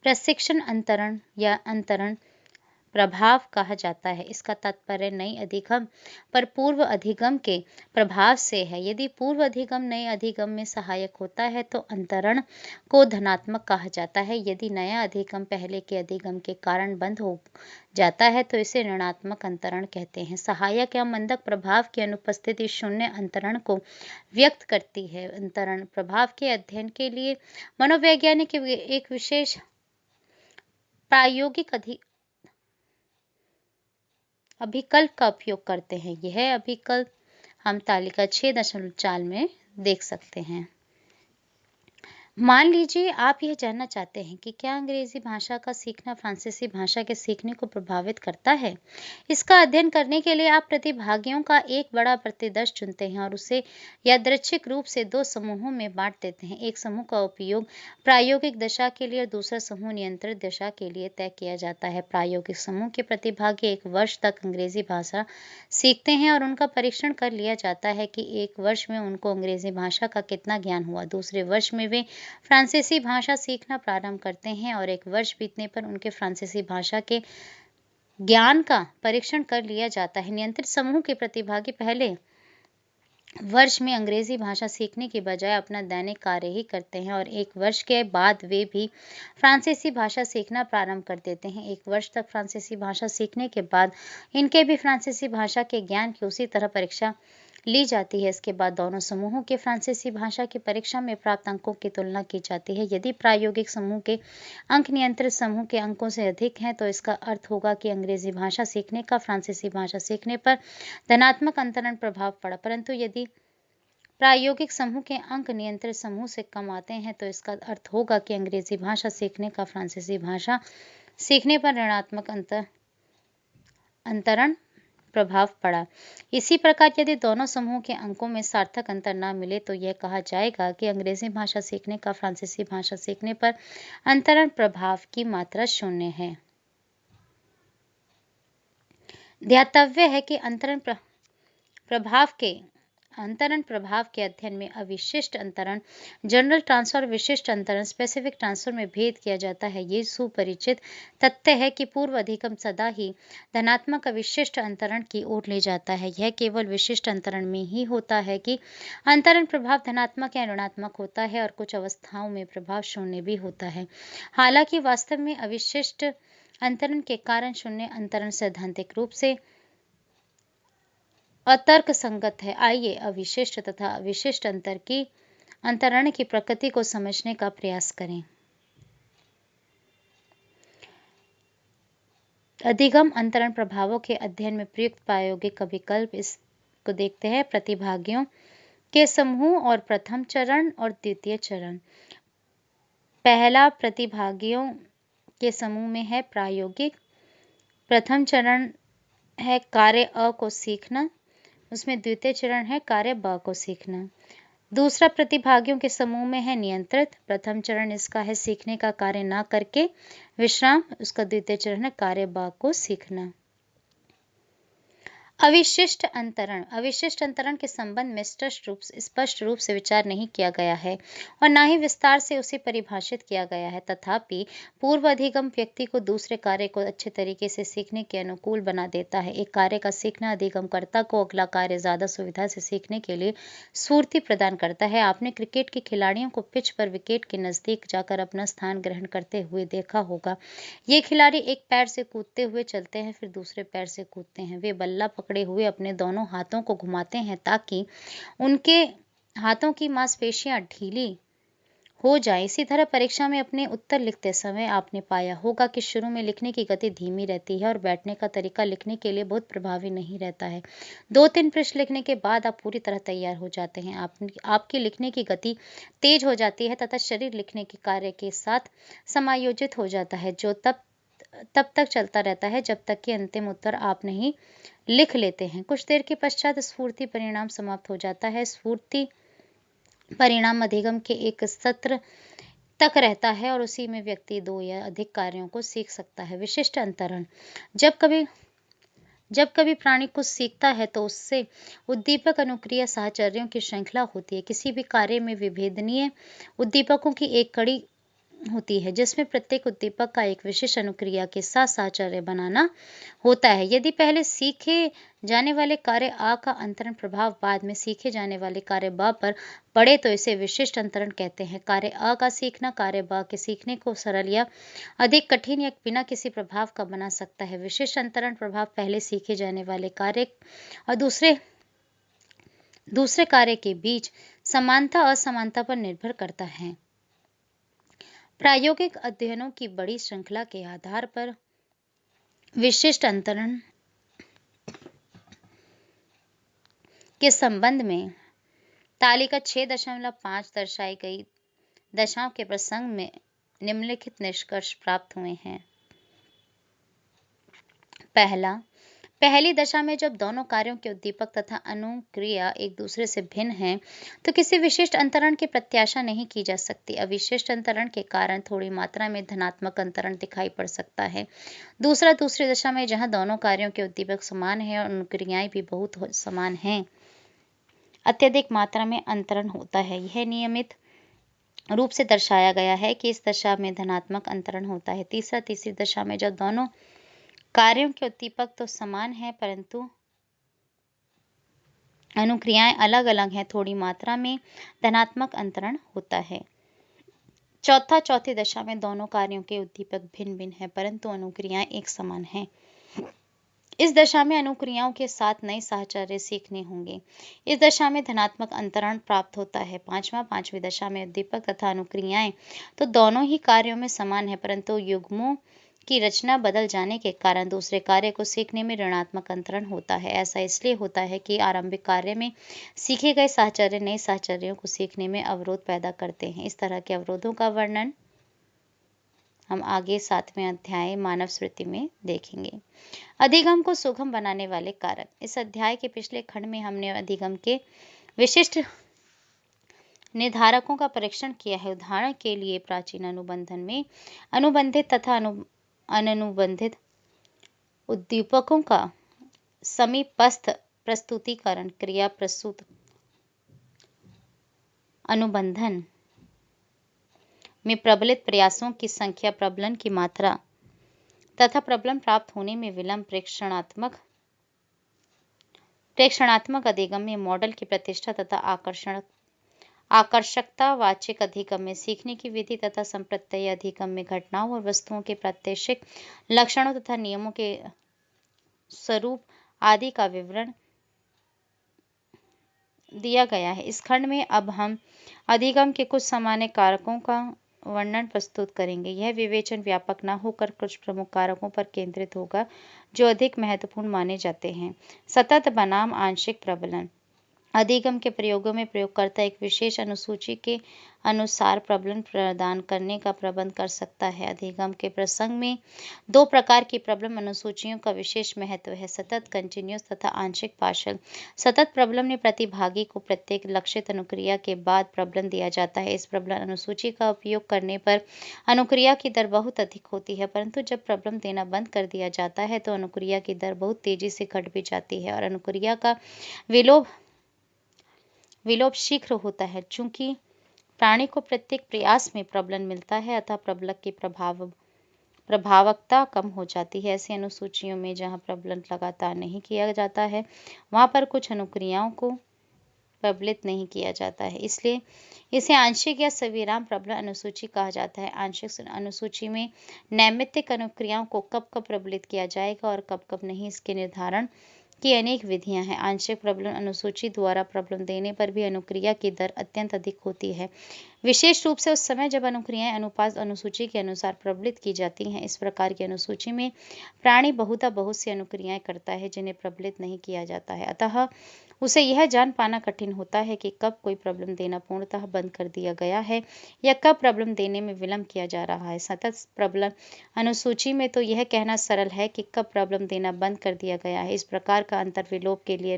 प्रशिक्षण अंतरण या अंतरण प्रभाव कहा जाता है। इसका तात्पर्य नई अधिगम पर पूर्व अधिगम के प्रभाव से है। यदि पूर्व अधिगम नए अधिगम में सहायक होता है तो अंतरण को धनात्मक कहा जाता है। यदि नया अधिगम पहले के अधिगम के कारण बंद हो जाता है तो इसे ऋणात्मक अंतरण कहते हैं। सहायक या मंदक प्रभाव की अनुपस्थिति शून्य अंतरण को व्यक्त करती है। अंतरण प्रभाव के अध्ययन के लिए मनोवैज्ञानिक एक विशेष प्रायोगिक अभिकल्प का उपयोग करते हैं। यह अभिकल्प हम तालिका 6.4 में देख सकते हैं। मान लीजिए आप यह जानना चाहते हैं कि क्या अंग्रेजी भाषा का सीखना फ्रांसीसी भाषा के सीखने को प्रभावित करता है। इसका अध्ययन करने के लिए आप प्रतिभागियों का एक बड़ा प्रतिदर्श चुनते हैं और उसे यादृच्छिक रूप से 2 समूहों में बांट देते हैं। एक समूह का उपयोग प्रायोगिक दशा के लिए और दूसरा समूह नियंत्रित दशा के लिए तय किया जाता है। प्रायोगिक समूह के प्रतिभागी 1 वर्ष तक अंग्रेजी भाषा सीखते हैं और उनका परीक्षण कर लिया जाता है कि 1 वर्ष में उनको अंग्रेजी भाषा का कितना ज्ञान हुआ। दूसरे वर्ष में वे फ्रांसीसी भाषा सीखना प्रारंभ करते हैं और 1 वर्ष बीतने पर उनके फ्रांसीसी भाषा के ज्ञान का परीक्षण कर लिया जाता है। नियंत्रित समूह के प्रतिभागी पहले वर्ष में अंग्रेजी भाषा सीखने की बजाय अपना दैनिक कार्य ही करते हैं और 1 वर्ष के बाद वे भी फ्रांसीसी भाषा सीखना प्रारंभ कर देते हैं। 1 वर्ष तक फ्रांसीसी भाषा सीखने के बाद इनके भी फ्रांसीसी भाषा के ज्ञान की उसी तरह परीक्षा ली जाती है। इसके बाद दोनों समूहों के फ्रांसीसी भाषा की परीक्षा में प्राप्त अंकों की तुलना की जाती है। यदि प्रायोगिक समूह के अंक नियंत्रित समूह के अंकों से अधिक हैं तो इसका अर्थ होगा कि अंग्रेजी भाषा सीखने का फ्रांसीसी भाषा सीखने पर धनात्मक अंतरण प्रभाव पड़ा। परंतु यदि प्रायोगिक समूह के अंक नियंत्रित समूह से कम आते हैं तो इसका अर्थ होगा कि अंग्रेजी भाषा सीखने का फ्रांसीसी भाषा सीखने पर ऋणात्मक अंतरण प्रभाव पड़ा। इसी प्रकार यदि दोनों समूहों के अंकों में सार्थक अंतर न मिले तो यह कहा जाएगा कि अंग्रेजी भाषा सीखने का फ्रांसीसी भाषा सीखने पर अंतरण प्रभाव की मात्रा 0 है। ध्यातव्य है कि अंतरण प्रभाव के अध्ययन में अविशिष्ट अंतरण जनरल ट्रांसफर और विशिष्ट अंतरण स्पेसिफिक ट्रांसफर में भेद किया जाता है। ये सुपरिचित तथ्य है कि पूर्व अधिगम सदा ही धनात्मक अविशिष्ट अंतरण की ओर ले जाता है। यह केवल विशिष्ट अंतरण में ही होता है कि अंतरण प्रभाव धनात्मक या ऋणात्मक होता है और कुछ अवस्थाओं में प्रभाव 0 भी होता है। हालांकि वास्तव में अविशिष्ट अंतरण के कारण 0 अंतरण सैद्धांतिक रूप से अतर्क संगत है। आइए अविशिष्ट तथा अविशिष्ट अंतरण की प्रकृति को समझने का प्रयास करें। अधिगम अंतरण प्रभावों के अध्ययन में प्रयुक्त प्रायोगिक विकल्प इसको देखते हैं। प्रतिभागियों के समूह और प्रथम चरण और द्वितीय चरण। पहला प्रतिभागियों के समूह में है प्रायोगिक। प्रथम चरण है कार्य अ को सीखना, उसमें द्वितीय चरण है कार्य ब को सीखना। दूसरा प्रतिभागियों के समूह में है नियंत्रित। प्रथम चरण इसका है सीखने का कार्य ना करके विश्राम, उसका द्वितीय चरण है कार्य ब को सीखना। अविशिष्ट अंतरण के संबंध में स्पष्ट रूप से विचार नहीं किया गया है और ना ही विस्तार से उसे परिभाषित किया गया है। तथापि पूर्व अधिगम व्यक्ति को दूसरे कार्य को अच्छे तरीके से सीखने के अनुकूल बना देता है। एक कार्य का सीखना अधिगमकर्ता को अगला कार्य ज्यादा सुविधा से सीखने के लिए स्फूर्ति प्रदान करता है। आपने क्रिकेट के खिलाड़ियों को पिच पर विकेट के नजदीक जाकर अपना स्थान ग्रहण करते हुए देखा होगा। ये खिलाड़ी एक पैर से कूदते हुए चलते हैं, फिर दूसरे पैर से कूदते हैं। वे बल्ला पकड़े हुए अपने दोनों हाथों को घुमाते हैं ताकि उनके हाथों की मांसपेशियां ढीली हो जाए। इसी तरह परीक्षा में अपने उत्तर लिखते समय आपने पाया होगा कि शुरू में लिखने की गति धीमी रहती है और बैठने का तरीका लिखने के लिए बहुत प्रभावी नहीं रहता है। 2-3 पृष्ठ लिखने के बाद आप पूरी तरह तैयार हो जाते हैं। आपकी लिखने की गति तेज हो जाती है तथा शरीर लिखने के कार्य के साथ समायोजित हो जाता है, जो तब तक चलता रहता है जब तक कि अंतिम उत्तर आप नहीं लिख लेते हैं। कुछ देर के पश्चात स्फूर्ति परिणाम समाप्त हो जाता है। स्फूर्ति परिणाम अधिगम के एक सत्र तक रहता है और उसी में व्यक्ति 2 या अधिक कार्यों को सीख सकता है। विशिष्ट अंतरण। जब कभी प्राणी कुछ सीखता है तो उससे उद्दीपक अनुक्रिया साहचर्यों की श्रृंखला होती है। किसी भी कार्य में विभेदनीय उद्दीपकों की एक कड़ी होती है जिसमें प्रत्येक उद्दीपक का एक विशेष अनुक्रिया के साथ साहचर्य बनाना होता है। यदि पहले सीखे जाने वाले कार्य आ का अंतरण प्रभाव बाद में सीखे जाने वाले कार्य ब पर पड़े तो इसे विशिष्ट अंतरण कहते हैं। कार्य अ का सीखना कार्य ब के सीखने को सरल या अधिक कठिन या बिना किसी प्रभाव का बना सकता है। विशिष्ट अंतरण प्रभाव पहले सीखे जाने वाले कार्य और दूसरे कार्य के बीच समानता असमानता पर निर्भर करता है। प्रायोगिक अध्ययनों की बड़ी श्रृंखला के आधार पर विशिष्ट अंतरण के संबंध में तालिका 6.5 दर्शाई गई दशाओं के प्रसंग में निम्नलिखित निष्कर्ष प्राप्त हुए हैं। पहली दशा में जब दोनों कार्यों के उद्दीपक तथा अनुक्रिया एक दूसरे से भिन्न हैं तो किसी विशिष्ट अंतरण की प्रत्याशा नहीं की जा सकती। अविशिष्ट अंतरण के कारण थोड़ी मात्रा में धनात्मक अंतरण दिखाई पड़ सकता है। दूसरी दशा में जहां दोनों कार्यों के उद्दीपक समान हैं और अनुक्रियाएं भी बहुत समान हैं, अत्यधिक मात्रा में अंतरण होता है। यह नियमित रूप से दर्शाया गया है कि इस दशा में धनात्मक अंतरण होता है। तीसरी दशा में जब दोनों कार्यों के उद्दीपक तो समान हैं परंतु अनुक्रियाएं अलग अलग हैं, थोड़ी मात्रा में धनात्मक अंतरण होता है। चौथी दशा में दोनों कार्यों के उद्दीपक भिन्न भिन्न हैं, परंतु अनुक्रियाएं एक समान हैं। इस दशा में अनुक्रियाओं के साथ नए साहचर्य सीखने होंगे। इस दशा में धनात्मक अंतरण प्राप्त होता है। पांचवी दशा में उद्दीपक तथा अनुक्रियाएं तो दोनों ही कार्यों में समान है, परंतु युग्मों की रचना बदल जाने के कारण दूसरे कार्य को सीखने में ऋणात्मक अंतरण होता है। ऐसा इसलिए होता है कि आरंभिक कार्य में सीखे गए साहचर्य नए साहचर्यों को सीखने में अवरोध पैदा करते हैं। इस तरह के अवरोधों का वर्णन हम आगे 7वें अध्याय मानव स्मृति में देखेंगे। अधिगम को सुगम बनाने वाले कारक। इस अध्याय के पिछले खंड में हमने अधिगम के विशिष्ट निर्धारकों का परीक्षण किया है। उदाहरण के लिए प्राचीन अनुबंधन में अनुबंधित तथा अनुबंधित उद्दीपकों का समीपस्थ प्रस्तुतीकरण क्रिया प्रस्तुत अनुबंधन में प्रबलित प्रयासों की संख्या, प्रबलन की मात्रा तथा प्रबलन प्राप्त होने में विलंब, प्रेक्षणात्मक अधिगम में मॉडल की प्रतिष्ठा तथा आकर्षकता, वाचिक अधिगम में सीखने की विधि तथा संप्रत्यय अधिगम में घटनाओं और वस्तुओं के प्रात्यक्षिक लक्षणों तथा नियमों के स्वरूप आदि का विवरण दिया गया है। इस खंड में अब हम अधिगम के कुछ सामान्य कारकों का वर्णन प्रस्तुत करेंगे। यह विवेचन व्यापक न होकर कुछ प्रमुख कारकों पर केंद्रित होगा जो अधिक महत्वपूर्ण माने जाते हैं। सतत बनाम आंशिक प्रबलन। अधिगम के प्रयोगों में प्रयोगकर्ता एक विशेष अनुसूची के अनुसार प्रबलन प्रदान करने का प्रबंध कर सकता है। अधिगम के प्रसंग में दो प्रकार की प्रबलन अनुसूचियों का विशेष महत्व है, सतत कंटिन्यूअस तथा आंशिक पार्षल। सतत प्रबलन में प्रतिभागी को प्रत्येक लक्षित अनुक्रिया के बाद प्रबलन दिया जाता है। इस प्रबलन अनुसूची का उपयोग करने पर अनुक्रिया की दर बहुत अधिक होती है, परंतु जब प्रबलन देना बंद कर दिया जाता है तो अनुक्रिया की दर बहुत तेजी से घट भी जाती है और अनुक्रिया का विलोप शीघ्र होता है। चूंकि प्राणी को प्रत्येक प्रयास में प्रबलन मिलता है अतः प्रबलक की प्रभावकता कम हो जाती है। ऐसी अनुसूचियों में जहां प्रबलन लगातार नहीं किया जाता है वहां पर कुछ अनुक्रियाओं को प्रबलित नहीं किया जाता है, इसलिए इसे आंशिक या सविराम प्रबलन अनुसूची कहा जाता है। आंशिक अनुसूची में नैमित्तिक अनुक्रियाओं को कब कब प्रबलित किया जाएगा और कब कब नहीं, इसके निर्धारण की अनेक विधियां हैं। आंशिक प्रबलन अनुसूची द्वारा प्रबलन देने पर भी अनुक्रिया की दर अत्यंत अधिक होती है, विशेष रूप से उस समय जब अनुक्रियाएं अनुपात अनुसूची के अनुसार प्रबलित की जाती हैं। इस प्रकार की अनुसूची में प्राणी बहुधा बहुत सी अनुक्रियाएं करता है जिन्हें प्रबलित नहीं किया जाता है, अतः उसे यह जान पाना कठिन होता है कि कब कोई प्रबलन देना पूर्णतः बंद कर दिया गया है या कब प्रबलन देने में विलंब किया जा रहा है। सतत प्रबलन अनुसूची में तो यह कहना सरल है कि कब प्रबलन देना बंद कर दिया गया है। इस प्रकार का अंतर विलोप के लिए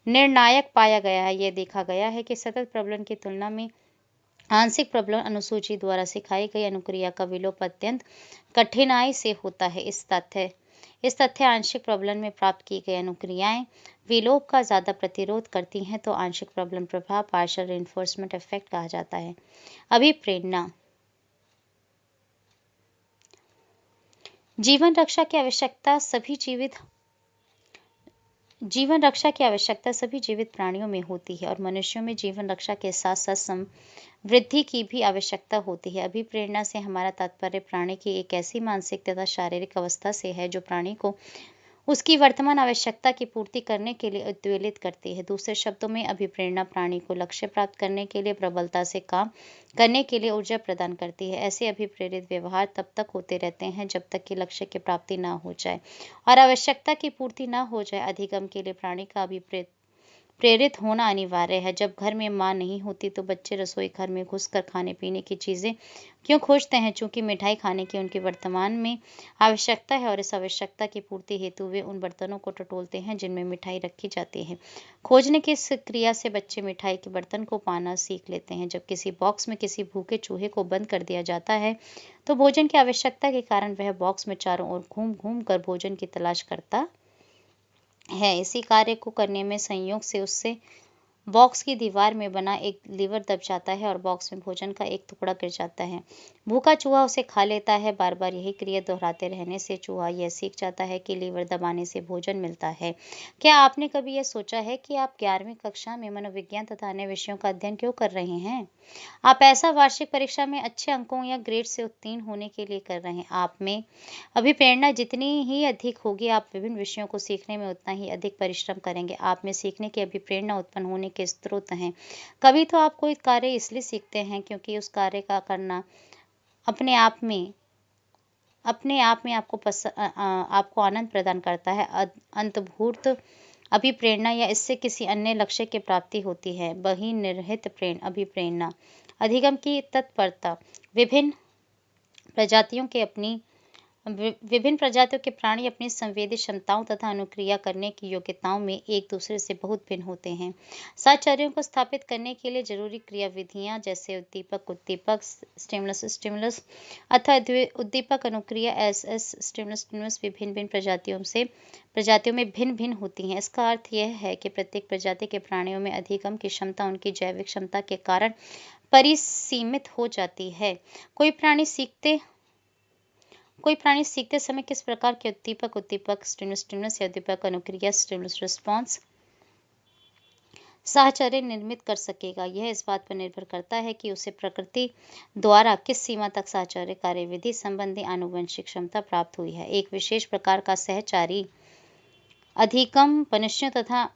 निर्णायक पाया गया है। यह देखा गया है कि सतत प्रबलन की तुलना में आंशिक प्रबलन अनुसूची द्वारा सिखाई गई अनुक्रिया का विलोप अत्यंत कठिनाई से होता है। इस तथ्य आंशिक प्रबलन में प्राप्त की गई अनुक्रियाएं विलोप का ज्यादा प्रतिरोध करती हैं तो आंशिक प्रबलन प्रभाव पार्शियल रिइंफोर्समेंट इफेक्ट कहा जाता है। अभिप्रेरणा। जीवन रक्षा की आवश्यकता सभी जीवित प्राणियों में होती है और मनुष्यों में जीवन रक्षा के साथ साथ समृद्धि की भी आवश्यकता होती है। अभिप्रेरणा से हमारा तात्पर्य प्राणी की एक ऐसी मानसिक तथा शारीरिक अवस्था से है जो प्राणी को उसकी वर्तमान आवश्यकता की पूर्ति करने के लिए उद्वेलित करती है। दूसरे शब्दों में अभिप्रेरणा प्राणी को लक्ष्य प्राप्त करने के लिए प्रबलता से काम करने के लिए ऊर्जा प्रदान करती है। ऐसे अभिप्रेरित व्यवहार तब तक होते रहते हैं जब तक कि लक्ष्य की प्राप्ति न हो जाए और आवश्यकता की पूर्ति न हो जाए। अधिगम के लिए प्राणी का प्रेरित होना अनिवार्य है। जब घर में मां नहीं होती तो बच्चे रसोई घर में घुसकर खाने पीने की चीजें क्यों खोजते हैं? चूंकि मिठाई खाने की उनकी वर्तमान में आवश्यकता है और इस आवश्यकता की पूर्ति हेतु वे उन बर्तनों को टटोलते हैं जिनमें मिठाई रखी जाती है। खोजने की इस क्रिया से बच्चे मिठाई के बर्तन को पाना सीख लेते हैं। जब किसी बॉक्स में किसी भूखे चूहे को बंद कर दिया जाता है तो भोजन की आवश्यकता के कारण वह बॉक्स में चारों ओर घूम घूम कर भोजन की तलाश करता है। इसी कार्य को करने में संयोग से उससे बॉक्स की दीवार में बना एक लीवर दब जाता है और बॉक्स में भोजन का एक टुकड़ा गिर जाता है। भूखा चूहा उसे खा लेता है। बार बार यही क्रिया दोहराते रहने से चूहा यह सीख जाता है कि लीवर दबाने से भोजन मिलता है। क्या आपने कभी यह सोचा है कि आप 11वीं कक्षा में मनोविज्ञान तथा अन्य विषयों का अध्ययन क्यों कर रहे हैं? आप ऐसा वार्षिक परीक्षा में अच्छे अंकों या ग्रेड से उत्तीर्ण होने के लिए कर रहे हैं। आप में अभिप्रेरणा जितनी ही अधिक होगी, आप विभिन्न विषयों को सीखने में उतना ही अधिक परिश्रम करेंगे। आप में सीखने की अभिप्रेरणा उत्पन्न होने के स्रोत हैं। कभी तो आप कोई कार्य इसलिए सीखते हैं क्योंकि उस कार्य का करना अपने आप में आपको आनंद प्रदान करता है। अंतर्भूत अभिप्रेरणा या इससे किसी अन्य लक्ष्य की प्राप्ति होती है। बहिर्निहित अभिप्रेरणा अधिगम की तत्परता विभिन्न प्रजातियों के अपनी विभिन्न प्रजातियों के प्राणी अपनी संवेदी क्षमताओं तथा अनुक्रिया करने की योग्यताओं में एक दूसरे से बहुत भिन्न होते हैं। साहचर्यों को स्थापित करने के लिए जरूरी क्रियाविधियां जैसे उद्दीपक उत्दीपक स्टिमुलस अथवा उद्दीपक अनुक्रिया एस स्टिमुलस विभिन्न भिन्न प्रजातियों में भिन्न भिन्न होती हैं। इसका अर्थ यह है कि प्रत्येक प्रजाति के प्राणियों में अधिगम की क्षमता उनकी जैविक क्षमता के कारण परिसीमित हो जाती है। कोई प्राणी सीखते समय किस प्रकार के उत्दीपक स्टिमुलस या उद्दीपक अनुक्रिया स्टिमुलस रिस्पॉन्स साहचर्य निर्मित कर सकेगा, यह इस बात पर निर्भर करता है कि उसे प्रकृति द्वारा किस सीमा तक साहचर्य कार्यविधि संबंधी आनुवंशिक क्षमता प्राप्त हुई है। एक विशेष प्रकार का सहचारी अधिगम मनुष्यों तथा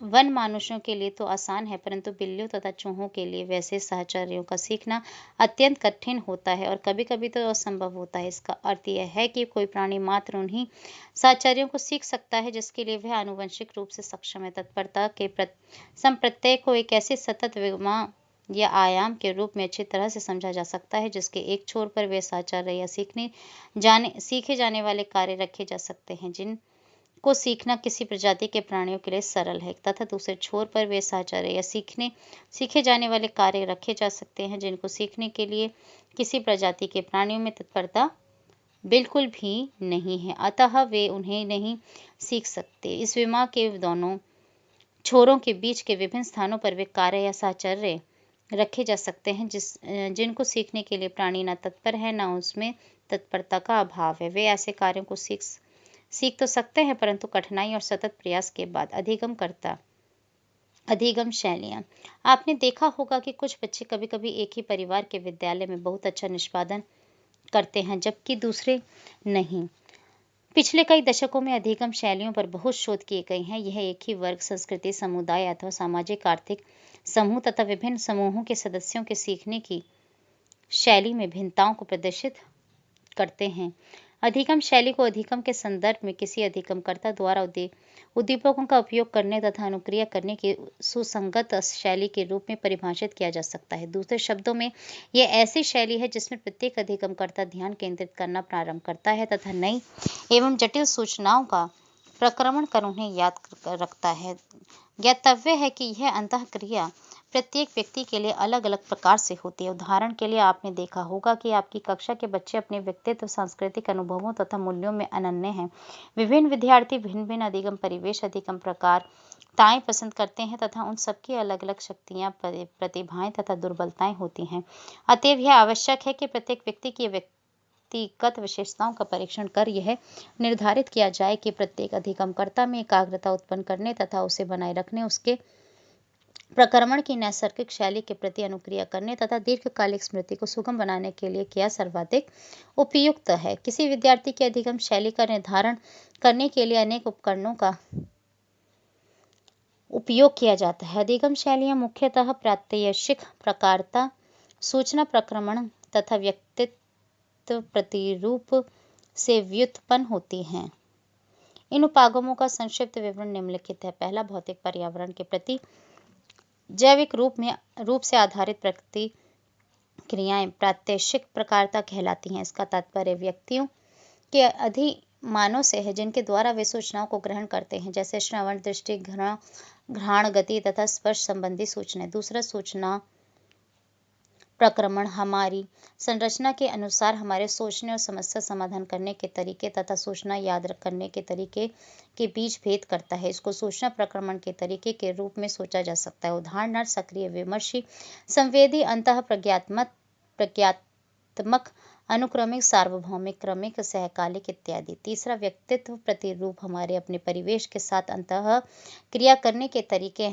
वन मानुषों के लिए तो आसान है, परंतु बिल्लियों तथा चूहों के लिए वैसे साहचर्यों का सीखना अत्यंत कठिन होता है और कभी कभी तो असंभव होता है। इसका अर्थ यह है कि कोई प्राणी मात्र उन्हीं साहचर्यों को सीख सकता है जिसके लिए वह आनुवंशिक रूप से सक्षम है। तत्परता के संप्रत्यय को एक ऐसे सतत विमा या आयाम के रूप में अच्छी तरह से समझा जा सकता है जिसके एक छोर पर वे साहचर्य या सीखे जाने वाले कार्य रखे जा सकते हैं जिनको सीखना किसी प्रजाति के प्राणियों के लिए सरल है, तथा दूसरे छोर पर वे साहचर्य या सीखे जाने वाले कार्य रखे जा सकते हैं जिनको सीखने के लिए किसी प्रजाति के प्राणियों में तत्परता बिल्कुल भी नहीं है, अतः वे उन्हें नहीं सीख सकते। इस विमा के दोनों छोरों के बीच के विभिन्न स्थानों पर वे कार्य या साहचर्य रखे जा सकते हैं जिनको सीखने के लिए प्राणी न तत्पर है न उसमें तत्परता का अभाव है। वे ऐसे कार्यों को सीख तो सकते हैं, परंतु कठिनाई और सतत प्रयास के बाद। अधिगम शैलियाँ आपने देखा होगा कि कुछ बच्चे कभी कभी एक ही परिवार के विद्यालय में बहुत अच्छा निष्पादन करते हैं जबकि दूसरे नहीं। पिछले कई दशकों में अधिगम शैलियों पर बहुत शोध किए गए हैं। यह एक ही वर्ग संस्कृति समुदाय अथवा सामाजिक आर्थिक समूह तथा विभिन्न समूहों के सदस्यों के सीखने की शैली में भिन्नताओं को प्रदर्शित करते हैं। अधिगम शैली को अधिगम के संदर्भ में किसी अधिगमकर्ता द्वारा उद्दीपकों का उपयोग करने तथा अनुक्रिया करने की सुसंगत शैली के रूप में परिभाषित किया जा सकता है। दूसरे शब्दों में यह ऐसी शैली है जिसमें प्रत्येक अधिगमकर्ता ध्यान केंद्रित करना प्रारंभ करता है तथा नई एवं जटिल सूचनाओं का प्रक्रमण कर उन्हें याद रखता है। ज्ञातव्य है कि यह अंतःक्रिया प्रत्येक व्यक्ति के लिए अलग अलग प्रकार से होती है। उदाहरण के लिए आपने देखा होगा कि आपकी कक्षा के बच्चे अपने व्यक्तित्व सांस्कृतिक अनुभवों तथा मूल्यों में अनन्य हैं। विभिन्न विद्यार्थी भिन्न भिन्न अधिगम परिवेश अधिगम प्रकारताएं पसंद करते हैं तथा उन सबकी अलग अलग शक्तियां प्रतिभाएं तथा दुर्बलताएं होती हैं। अतएव यह आवश्यक है कि प्रत्येक व्यक्ति की व्यक्तिगत विशेषताओं का परीक्षण कर यह निर्धारित किया जाए कि प्रत्येक अधिगमकर्ता में एकाग्रता उत्पन्न करने तथा उसे बनाए रखने, उसके प्रक्रमण की नैसर्गिक शैली के प्रति अनुक्रिया करने तथा दीर्घकालिक स्मृति को सुगम बनाने के लिए क्या सर्वाधिक उपयुक्त है। किसी विद्यार्थी की अधिगम शैली का निर्धारण करने के लिए अनेक उपकरणों का उपयोग किया जाता है। अधिगम शैलियाँ मुख्यतः प्रात्यक्षिक प्रकारता, सूचना प्रक्रमण तथा व्यक्तित्व प्रतिरूप से व्युत्पन्न होती हैं। इन उपागमों का संक्षिप्त विवरण निम्नलिखित है। पहला, भौतिक पर्यावरण के प्रति जैविक रूप से आधारित प्रतिक्रियाएं प्रात्यक्षिक प्रकारता कहलाती हैं। इसका तात्पर्य व्यक्तियों के अधिमानों से है जिनके द्वारा वे सूचनाओं को ग्रहण करते हैं, जैसे श्रवण, दृष्टि, घ्राण, गति तथा स्पर्श संबंधी सूचनाएं। दूसरा, सूचना प्रक्रमण हमारी संरचना के अनुसार हमारे सोचने और समस्या समाधान करने के तरीके तथा सूचना याद करने के तरीके के बीच भेद करता है। इसको सूचना प्रक्रमण के तरीके के रूप में सोचा जा सकता है। उदाहरणार्थ सक्रिय, विमर्शी, संवेदी, अंतः प्रज्ञात्मक, अनुक्रमिक, सार्वभौमिक, क्रमिक, सहकालिक इत्यादि। तीसरा, व्यक्तित्व प्रतिरूप हमारे अपने परिवेश के साथ अंतः क्रिया करने के तरीके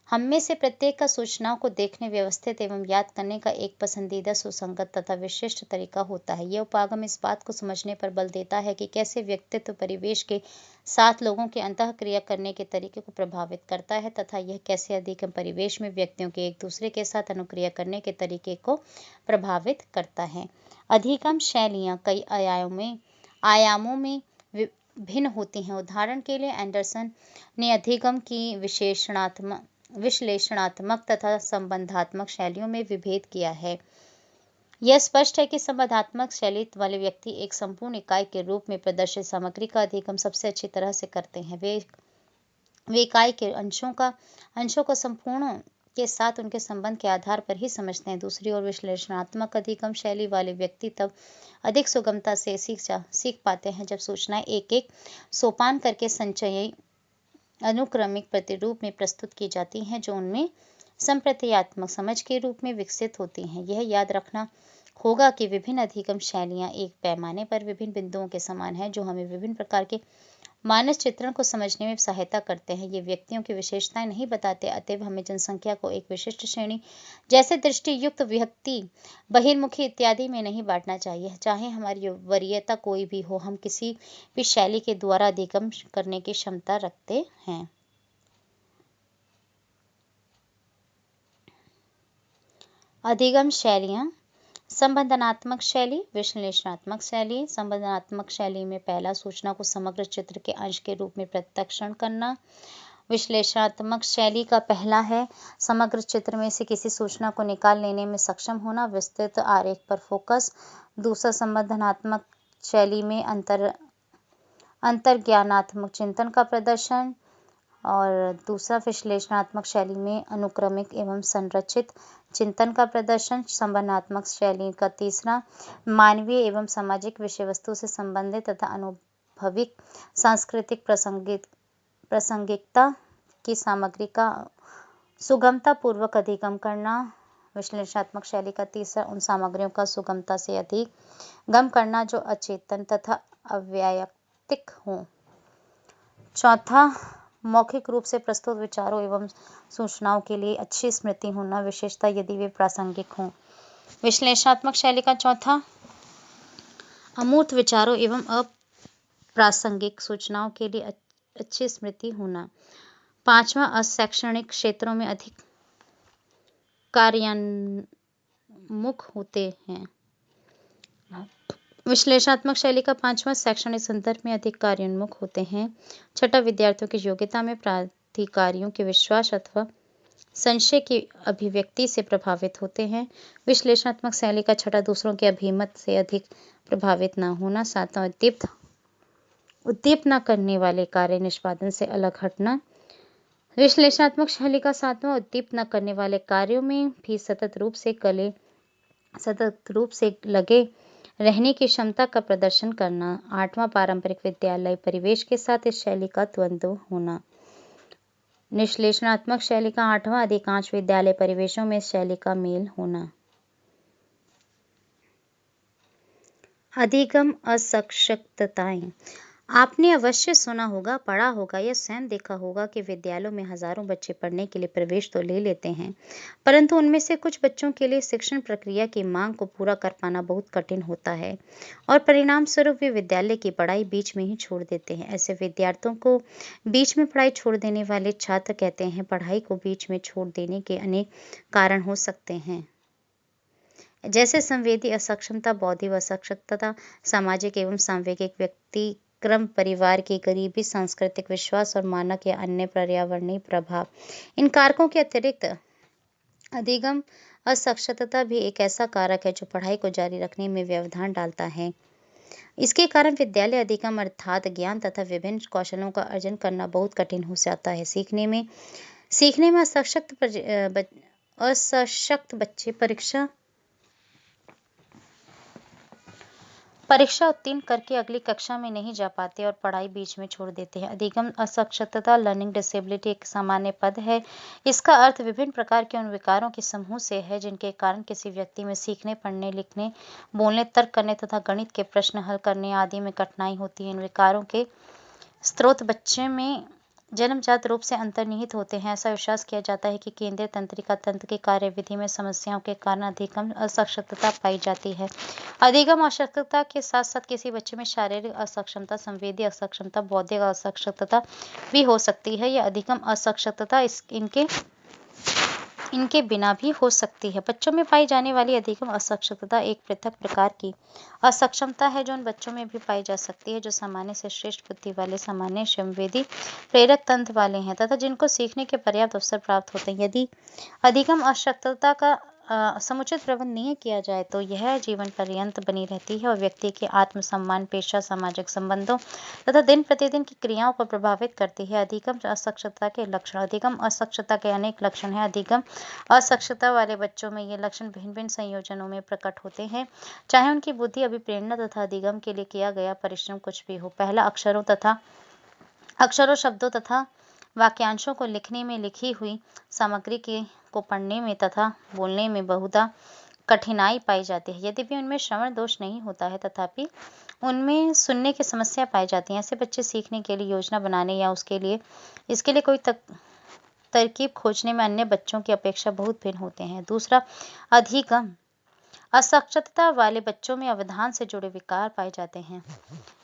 हम में से प्रत्येक का सूचनाओं को देखने, व्यवस्थित एवं याद करने का एक पसंदीदा, सुसंगत तथा विशिष्ट तरीका होता है। यह उपागम इस बात को समझने पर बल देता है कि कैसे व्यक्तित्व परिवेश के साथ लोगों के अंतः क्रिया करने के तरीके को प्रभावित करता है तथा यह कैसे अधिगम परिवेश में व्यक्तियों के एक दूसरे के साथ अनुक्रिया करने के तरीके को प्रभावित करता है। अधिगम शैलियाँ कई आयामों में भिन्न होती हैं। उदाहरण के लिए एंडरसन ने अधिगम की विश्लेषणात्मक तथा संबंधात्मक शैलियों में विभेद किया है। यह स्पष्ट है कि संबंधात्मक शैली वाले व्यक्ति एक संपूर्ण इकाई के रूप में प्रदर्शित सामग्री का अधिगम सबसे अच्छी तरह से करते हैं। वे इकाई के अंशों को संपूर्ण के साथ उनके संबंध के आधार पर ही समझते हैं। दूसरी ओर विश्लेषणात्मक अधिगम शैली वाले व्यक्ति तब अधिक सुगमता से सीख पाते हैं जब सूचनाएं एक एक सोपान करके संचयी अनुक्रमिक प्रतिरूप में प्रस्तुत की जाती हैं जो उनमें संप्रत्ययात्मक समझ के रूप में विकसित होती हैं। यह याद रखना होगा कि विभिन्न अधिगम शैलियाँ एक पैमाने पर विभिन्न बिंदुओं के समान हैं जो हमें विभिन्न प्रकार के मानस चित्रण को समझने में सहायता करते हैं। ये व्यक्तियों की विशेषताएं नहीं बताते, अतएव हमें जनसंख्या को एक विशिष्ट श्रेणी जैसे दृष्टि युक्त, व्यक्ति, बहिर्मुखी इत्यादि में नहीं बांटना चाहिए। चाहे हमारी वरीयता कोई भी हो, हम किसी भी शैली के द्वारा अधिगम करने की क्षमता रखते हैं। अधिगम शैलियाँ: संबंधनात्मक शैली, विश्लेषणात्मक शैली। संबंधनात्मक शैली में पहला, सूचना को समग्र चित्र के अंश के रूप में प्रत्यक्षण करना। विश्लेषणात्मक शैली का पहला है समग्र चित्र में से किसी सूचना को निकाल लेने में सक्षम होना, विस्तृत आरेख पर फोकस। दूसरा, संबंधनात्मक शैली में अंतर्ज्ञानात्मक चिंतन का प्रदर्शन। और दूसरा, विश्लेषणात्मक शैली में अनुक्रमिक एवं संरचित चिंतन का प्रदर्शन। संबंधात्मक शैली का तीसरा, मानवीय एवं सामाजिक विषय वस्तु से संबंधित तथा अनुभविक सांस्कृतिक प्रासंगिकता की सामग्री का सुगमता पूर्वक अधिगम करना। विश्लेषणात्मक शैली का तीसरा, उन सामग्रियों का सुगमता से अधिगम करना जो अचेतन तथा अवैयक्तिक हों। चौथा, मौखिक रूप से प्रस्तुत विचारों एवं सूचनाओं के लिए अच्छी स्मृति होना, विशेषतः यदि वे प्रासंगिक हों। विश्लेषणात्मक शैली का चौथा, अमूर्त विचारों एवं अप्रासंगिक सूचनाओं के लिए अच्छी स्मृति होना। पांचवा, अशैक्षणिक क्षेत्रों में अधिक कार्यान्मुख होते हैं। विश्लेषणात्मक शैली का पांचवा, शैक्षणिक संदर्भ में अधिक कार्योन्मुख होते हैं। छठा, विद्यार्थियों की योग्यता में प्राधिकारियों के विश्वास अथवा संशय की अभिव्यक्ति से प्रभावित होते हैं। विश्लेषणात्मक शैली का छठा, दूसरों के अभिमत से अधिक प्रभावित न होना। सातवां, उद्दीपना करने वाले कार्य निष्पादन से अलग हटना। विश्लेषणात्मक शैली का सातवां, उद्दीपना करने वाले कार्यों में भी सतत रूप से लगे रहने की क्षमता का प्रदर्शन करना। आठवां, पारंपरिक विद्यालय परिवेश के साथ इस शैली का द्वंद्व होना। विश्लेषणात्मक शैली का आठवां, अधिकांश विद्यालय परिवेशों में इस शैली का मेल होना। अधिगम असशक्तताएं: आपने अवश्य सुना होगा, पढ़ा होगा या स्वयं देखा होगा कि विद्यालयों में हजारों बच्चे पढ़ने के लिए प्रवेश तो ले लेते हैं, परंतु उनमें से कुछ बच्चों के लिए शिक्षण प्रक्रिया की मांग को पूरा कर पाना बहुत कठिन होता है और परिणाम स्वरूप वे विद्यालय की पढ़ाई बीच में ही छोड़ देते हैं। ऐसे विद्यार्थियों को बीच में पढ़ाई छोड़ देने वाले छात्र कहते हैं। पढ़ाई को बीच में छोड़ देने के अनेक कारण हो सकते हैं, जैसे संवेदी असक्षमता, बौद्धिक असक्षमता, सामाजिक एवं सांवेगिक व्यतिक्रम, परिवार की गरीबी, सांस्कृतिक विश्वास और मानक या अन्य पर्यावरणीय प्रभाव। इन कारकों के अतिरिक्त अधिगम असक्षमता भी एक ऐसा कारक है जो पढ़ाई को जारी रखने में व्यवधान डालता है। इसके कारण विद्यालय अधिगम अर्थात ज्ञान तथा विभिन्न कौशलों का अर्जन करना बहुत कठिन हो जाता है। सीखने में असक्षम असशक्त बच्चे परीक्षा उत्तीर्ण करके अगली कक्षा में नहीं जा पाते और पढ़ाई बीच में छोड़ देते हैं। अधिगम असक्षमता लर्निंग डिसेबिलिटी एक सामान्य पद है। इसका अर्थ विभिन्न प्रकार के उन विकारों के समूह से है जिनके कारण किसी व्यक्ति में सीखने, पढ़ने, लिखने, बोलने, तर्क करने तथा गणित के प्रश्न हल करने आदि में कठिनाई होती है। इन विकारों के स्रोत बच्चे में जन्मजात रूप से अंतर्निहित होते हैं। ऐसा विश्वास किया जाता है कि केंद्रीय तंत्रिका तंत्र की कार्यविधि में समस्याओं के कारण अधिगम असक्षमता पाई जाती है। अधिगम असक्षमता के साथ साथ किसी बच्चे में शारीरिक असक्षमता, संवेदी असक्षमता, बौद्धिक असक्षमता भी हो सकती है। यह अधिगम असक्षमता इनके बिना भी हो सकती है। बच्चों में पाई जाने वाली अधिगम असक्षमता एक पृथक प्रकार की असक्षमता है जो उन बच्चों में भी पाई जा सकती है जो सामान्य से श्रेष्ठ बुद्धि वाले, सामान्य, संवेदी, प्रेरक तंत्र वाले हैं तथा जिनको सीखने के पर्याप्त अवसर प्राप्त होते हैं। यदि अधिगम असक्षमता का समुचित प्रबंधन नहीं किया जाए तो यह जीवन पर्यंत बनी रहती है और व्यक्ति के आत्मसम्मान, पेशा, सामाजिक संबंधों तथा दिन प्रतिदिन की क्रियाओं को प्रभावित करती है। अधिगम असक्षमता के लक्षण। अधिगम असक्षमता के अनेक लक्षण हैं। अधिगम असक्षमता वाले बच्चों में ये लक्षण भिन्न भिन्न संयोजनों में प्रकट होते हैं, चाहे उनकी बुद्धि, अभिप्रेरणा तथा अधिगम के लिए किया गया परिश्रम कुछ भी हो। पहला, अक्षरों, शब्दों तथा वाक्यांशों को लिखने में, लिखी हुई सामग्री को पढ़ने में तथा बोलने में बहुधा कठिनाई पाई जाती है। यद्यपि उनमें श्रवण दोष नहीं होता है तथापि उनमें सुनने की समस्या पाई जाती है। ऐसे बच्चे सीखने के लिए योजना बनाने या इसके लिए कोई तरकीब खोजने में अन्य बच्चों की अपेक्षा बहुत भिन्न होते हैं। दूसरा, अधिगम असक्षमता वाले बच्चों में अवधान से जुड़े विकार पाए जाते हैं।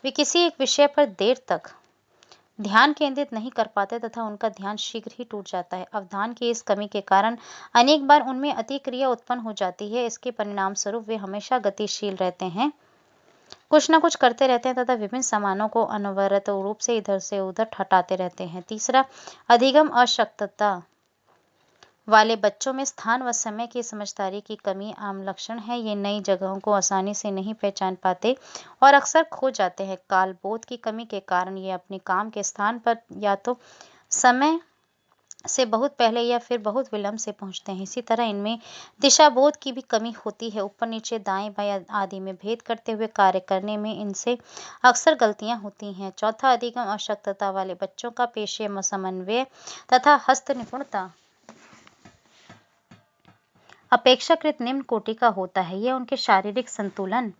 वे किसी एक विषय पर देर तक ध्यान केंद्रित नहीं कर पाते तथा उनका ध्यान शीघ्र ही टूट जाता है। अवधान की इस कमी के कारण अनेक बार उनमें अतिक्रिया उत्पन्न हो जाती है। इसके परिणाम स्वरूप वे हमेशा गतिशील रहते हैं, कुछ न कुछ करते रहते हैं तथा विभिन्न सामानों को अनवरत रूप से इधर से उधर हटाते रहते हैं। तीसरा, अधिगम अशक्तता वाले बच्चों में स्थान व समय की समझदारी की कमी आम लक्षण है। ये नई जगहों को आसानी से नहीं पहचान पाते और अक्सर खो जाते हैं। कालबोध की कमी के कारण ये अपने काम के स्थान पर या तो समय से बहुत पहले या फिर बहुत विलंब से पहुंचते हैं। इसी तरह इनमें दिशाबोध की भी कमी होती है। ऊपर, नीचे, दाएं, बाएं आदि में भेद करते हुए कार्य करने में इनसे अक्सर गलतियां होती हैं। चौथा, अधिगम अशक्तता वाले बच्चों का पेशे समन्वय तथा हस्त निपुणता अपेक्षाकृत निम्न कोटि का होता है। यह उनके शारीरिक संतुलन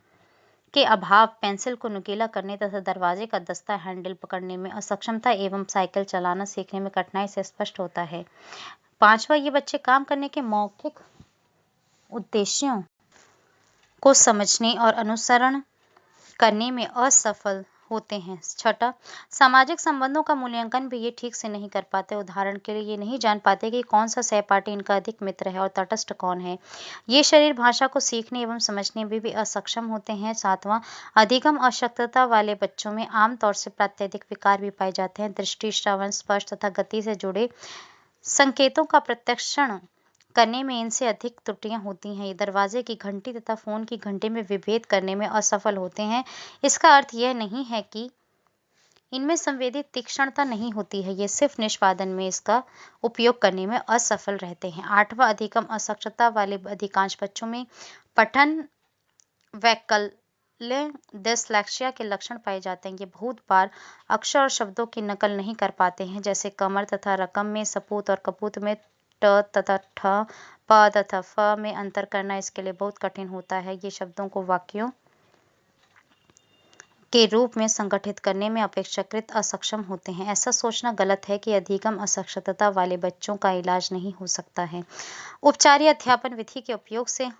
के अभाव, पेंसिल को नुकीला करने तथा दरवाजे का दस्ता हैंडल पकड़ने में असक्षमता एवं साइकिल चलाना सीखने में कठिनाई से स्पष्ट होता है। पांचवा, ये बच्चे काम करने के मौखिक उद्देश्यों को समझने और अनुसरण करने में असफल होते हैं। छठा, सामाजिक संबंधों का मूल्यांकन भी ये ठीक से नहीं कर पाते। उदाहरण के लिए ये नहीं जान पाते कि कौन सा सहपाठी इनका अधिक मित्र है और तटस्थ कौन है। ये शरीर भाषा को सीखने एवं समझने में भी असक्षम होते हैं। सातवां, अधिगम अशक्तता वाले बच्चों में आमतौर से प्रात्यधिक विकार भी पाए जाते हैं। दृष्टि, श्रवण, स्पर्श तथा गति से जुड़े संकेतों का प्रत्यक्षण करने में इनसे अधिक त्रुटियां होती हैं। ये दरवाजे की घंटी तथा फोन की घंटी में विभेद करने में असफल होते हैं। इसका अर्थ यह नहीं है कि इनमें संवेदी तीक्ष्णता नहीं होती है, ये सिर्फ निष्पादन में इसका उपयोग करने में असफल रहते हैं। आठवां, अधिगम असक्षमता वाले अधिकांश बच्चों में पठन वैकल्य डिसलेक्सिया के लक्षण पाए जाते हैं। ये बहुत बार अक्षर और शब्दों की नकल नहीं कर पाते हैं, जैसे कमर तथा रकम में सपूत और कपूत में ट तथा ठ, प तथा फ में अंतर करना इसके लिए बहुत कठिन होता है। ये शब्दों को वाक्यों के रूप में संगठित करने में अपेक्षाकृत असक्षम होते हैं। ऐसा सोचना गलत है कि अधिगम असक्षमता वाले बच्चों का इलाज नहीं हो सकता है। उपचारीय अध्यापन विधि के उपयोग से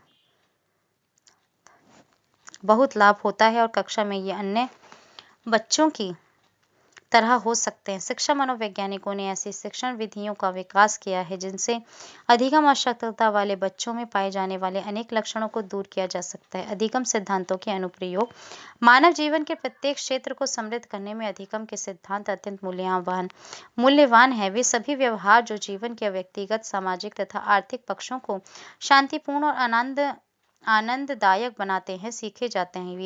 बहुत लाभ होता है और कक्षा में ये अन्य बच्चों की तरह हो सकते हैं। शिक्षा मनोवैज्ञानिकों ने ऐसी शिक्षण विधियों का विकास किया है जिनसे अधिगम अशक्तता वाले बच्चों में पाए जाने वाले अनेक लक्षणों को दूर किया जा सकता है। अधिगम सिद्धांतों के अनुप्रयोग। मानव जीवन के प्रत्येक क्षेत्र को समृद्ध करने में अधिगम के सिद्धांत अत्यंत मूल्यवान है। वे सभी व्यवहार जो जीवन के व्यक्तिगत, सामाजिक तथा आर्थिक पक्षों को शांतिपूर्ण और आनंददायक बनाते हैं सीखे जाते हैं।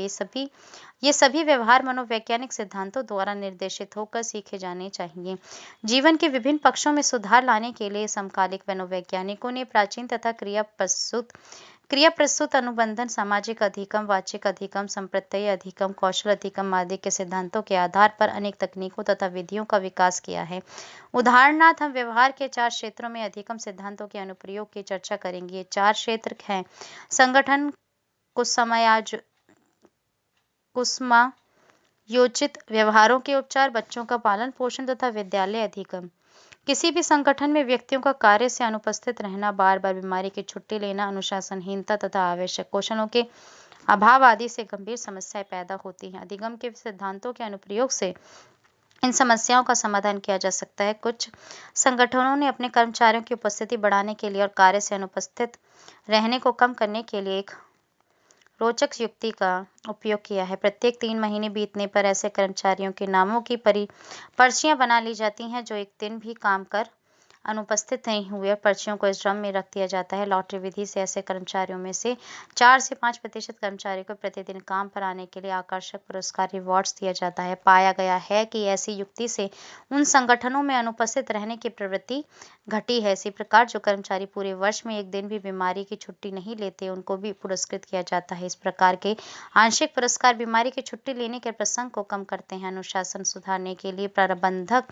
ये सभी व्यवहार मनोवैज्ञानिक सिद्धांतों द्वारा निर्देशित होकर सीखे जाने चाहिए। जीवन के विभिन्न पक्षों में सुधार लाने के लिए समकालिक मनोवैज्ञानिकों ने प्राचीन तथा क्रिया प्रस्तुत अनुबंधन, सामाजिक अधिगम, वाचिक अधिगम, संप्रत्यय अधिगम, कौशल अधिगम आदि के सिद्धांतों के आधार पर अनेक तकनीकों तथा विधियों का विकास किया है। उदाहरणार्थ हम व्यवहार के 4 क्षेत्रों में अधिगम सिद्धांतों के अनुप्रयोग की चर्चा करेंगे। ये 4 क्षेत्र हैं: संगठन, कुसमायोजित व्यवहारों के उपचार, बच्चों का पालन पोषण तथा विद्यालय अधिगम। किसी भी संगठन में व्यक्तियों का कार्य से अनुपस्थित रहना, बार बार बीमारी की छुट्टी लेना, अनुशासनहीनता तथा आवश्यक कौशलों के अभाव आदि से गंभीर समस्याएं पैदा होती हैं। अधिगम के सिद्धांतों के अनुप्रयोग से इन समस्याओं का समाधान किया जा सकता है। कुछ संगठनों ने अपने कर्मचारियों की उपस्थिति बढ़ाने के लिए और कार्य से अनुपस्थित रहने को कम करने के लिए एक रोचक युक्ति का उपयोग किया है। प्रत्येक 3 महीने बीतने पर ऐसे कर्मचारियों के नामों की पर्चियां बना ली जाती हैं जो एक दिन भी काम कर अनुपस्थित नहीं हुए। पर्चियों को इस ड्रम में रख दिया जाता है। लॉटरी विधि से ऐसे कर्मचारियों में से 4 से 5% कर्मचारियों को प्रतिदिन काम पर आने के लिए आकर्षक पुरस्कार रिवॉर्ड्स दिया जाता है। पाया गया है कि ऐसी युक्ति से उन संगठनों में अनुपस्थित रहने की प्रवृत्ति घटी है। इसी प्रकार जो कर्मचारी पूरे वर्ष में एक दिन भी बीमारी की छुट्टी नहीं लेते, उनको भी पुरस्कृत किया जाता है। इस प्रकार के आंशिक पुरस्कार बीमारी की छुट्टी लेने के प्रसंग को कम करते हैं। अनुशासन सुधारने के लिए प्रबंधक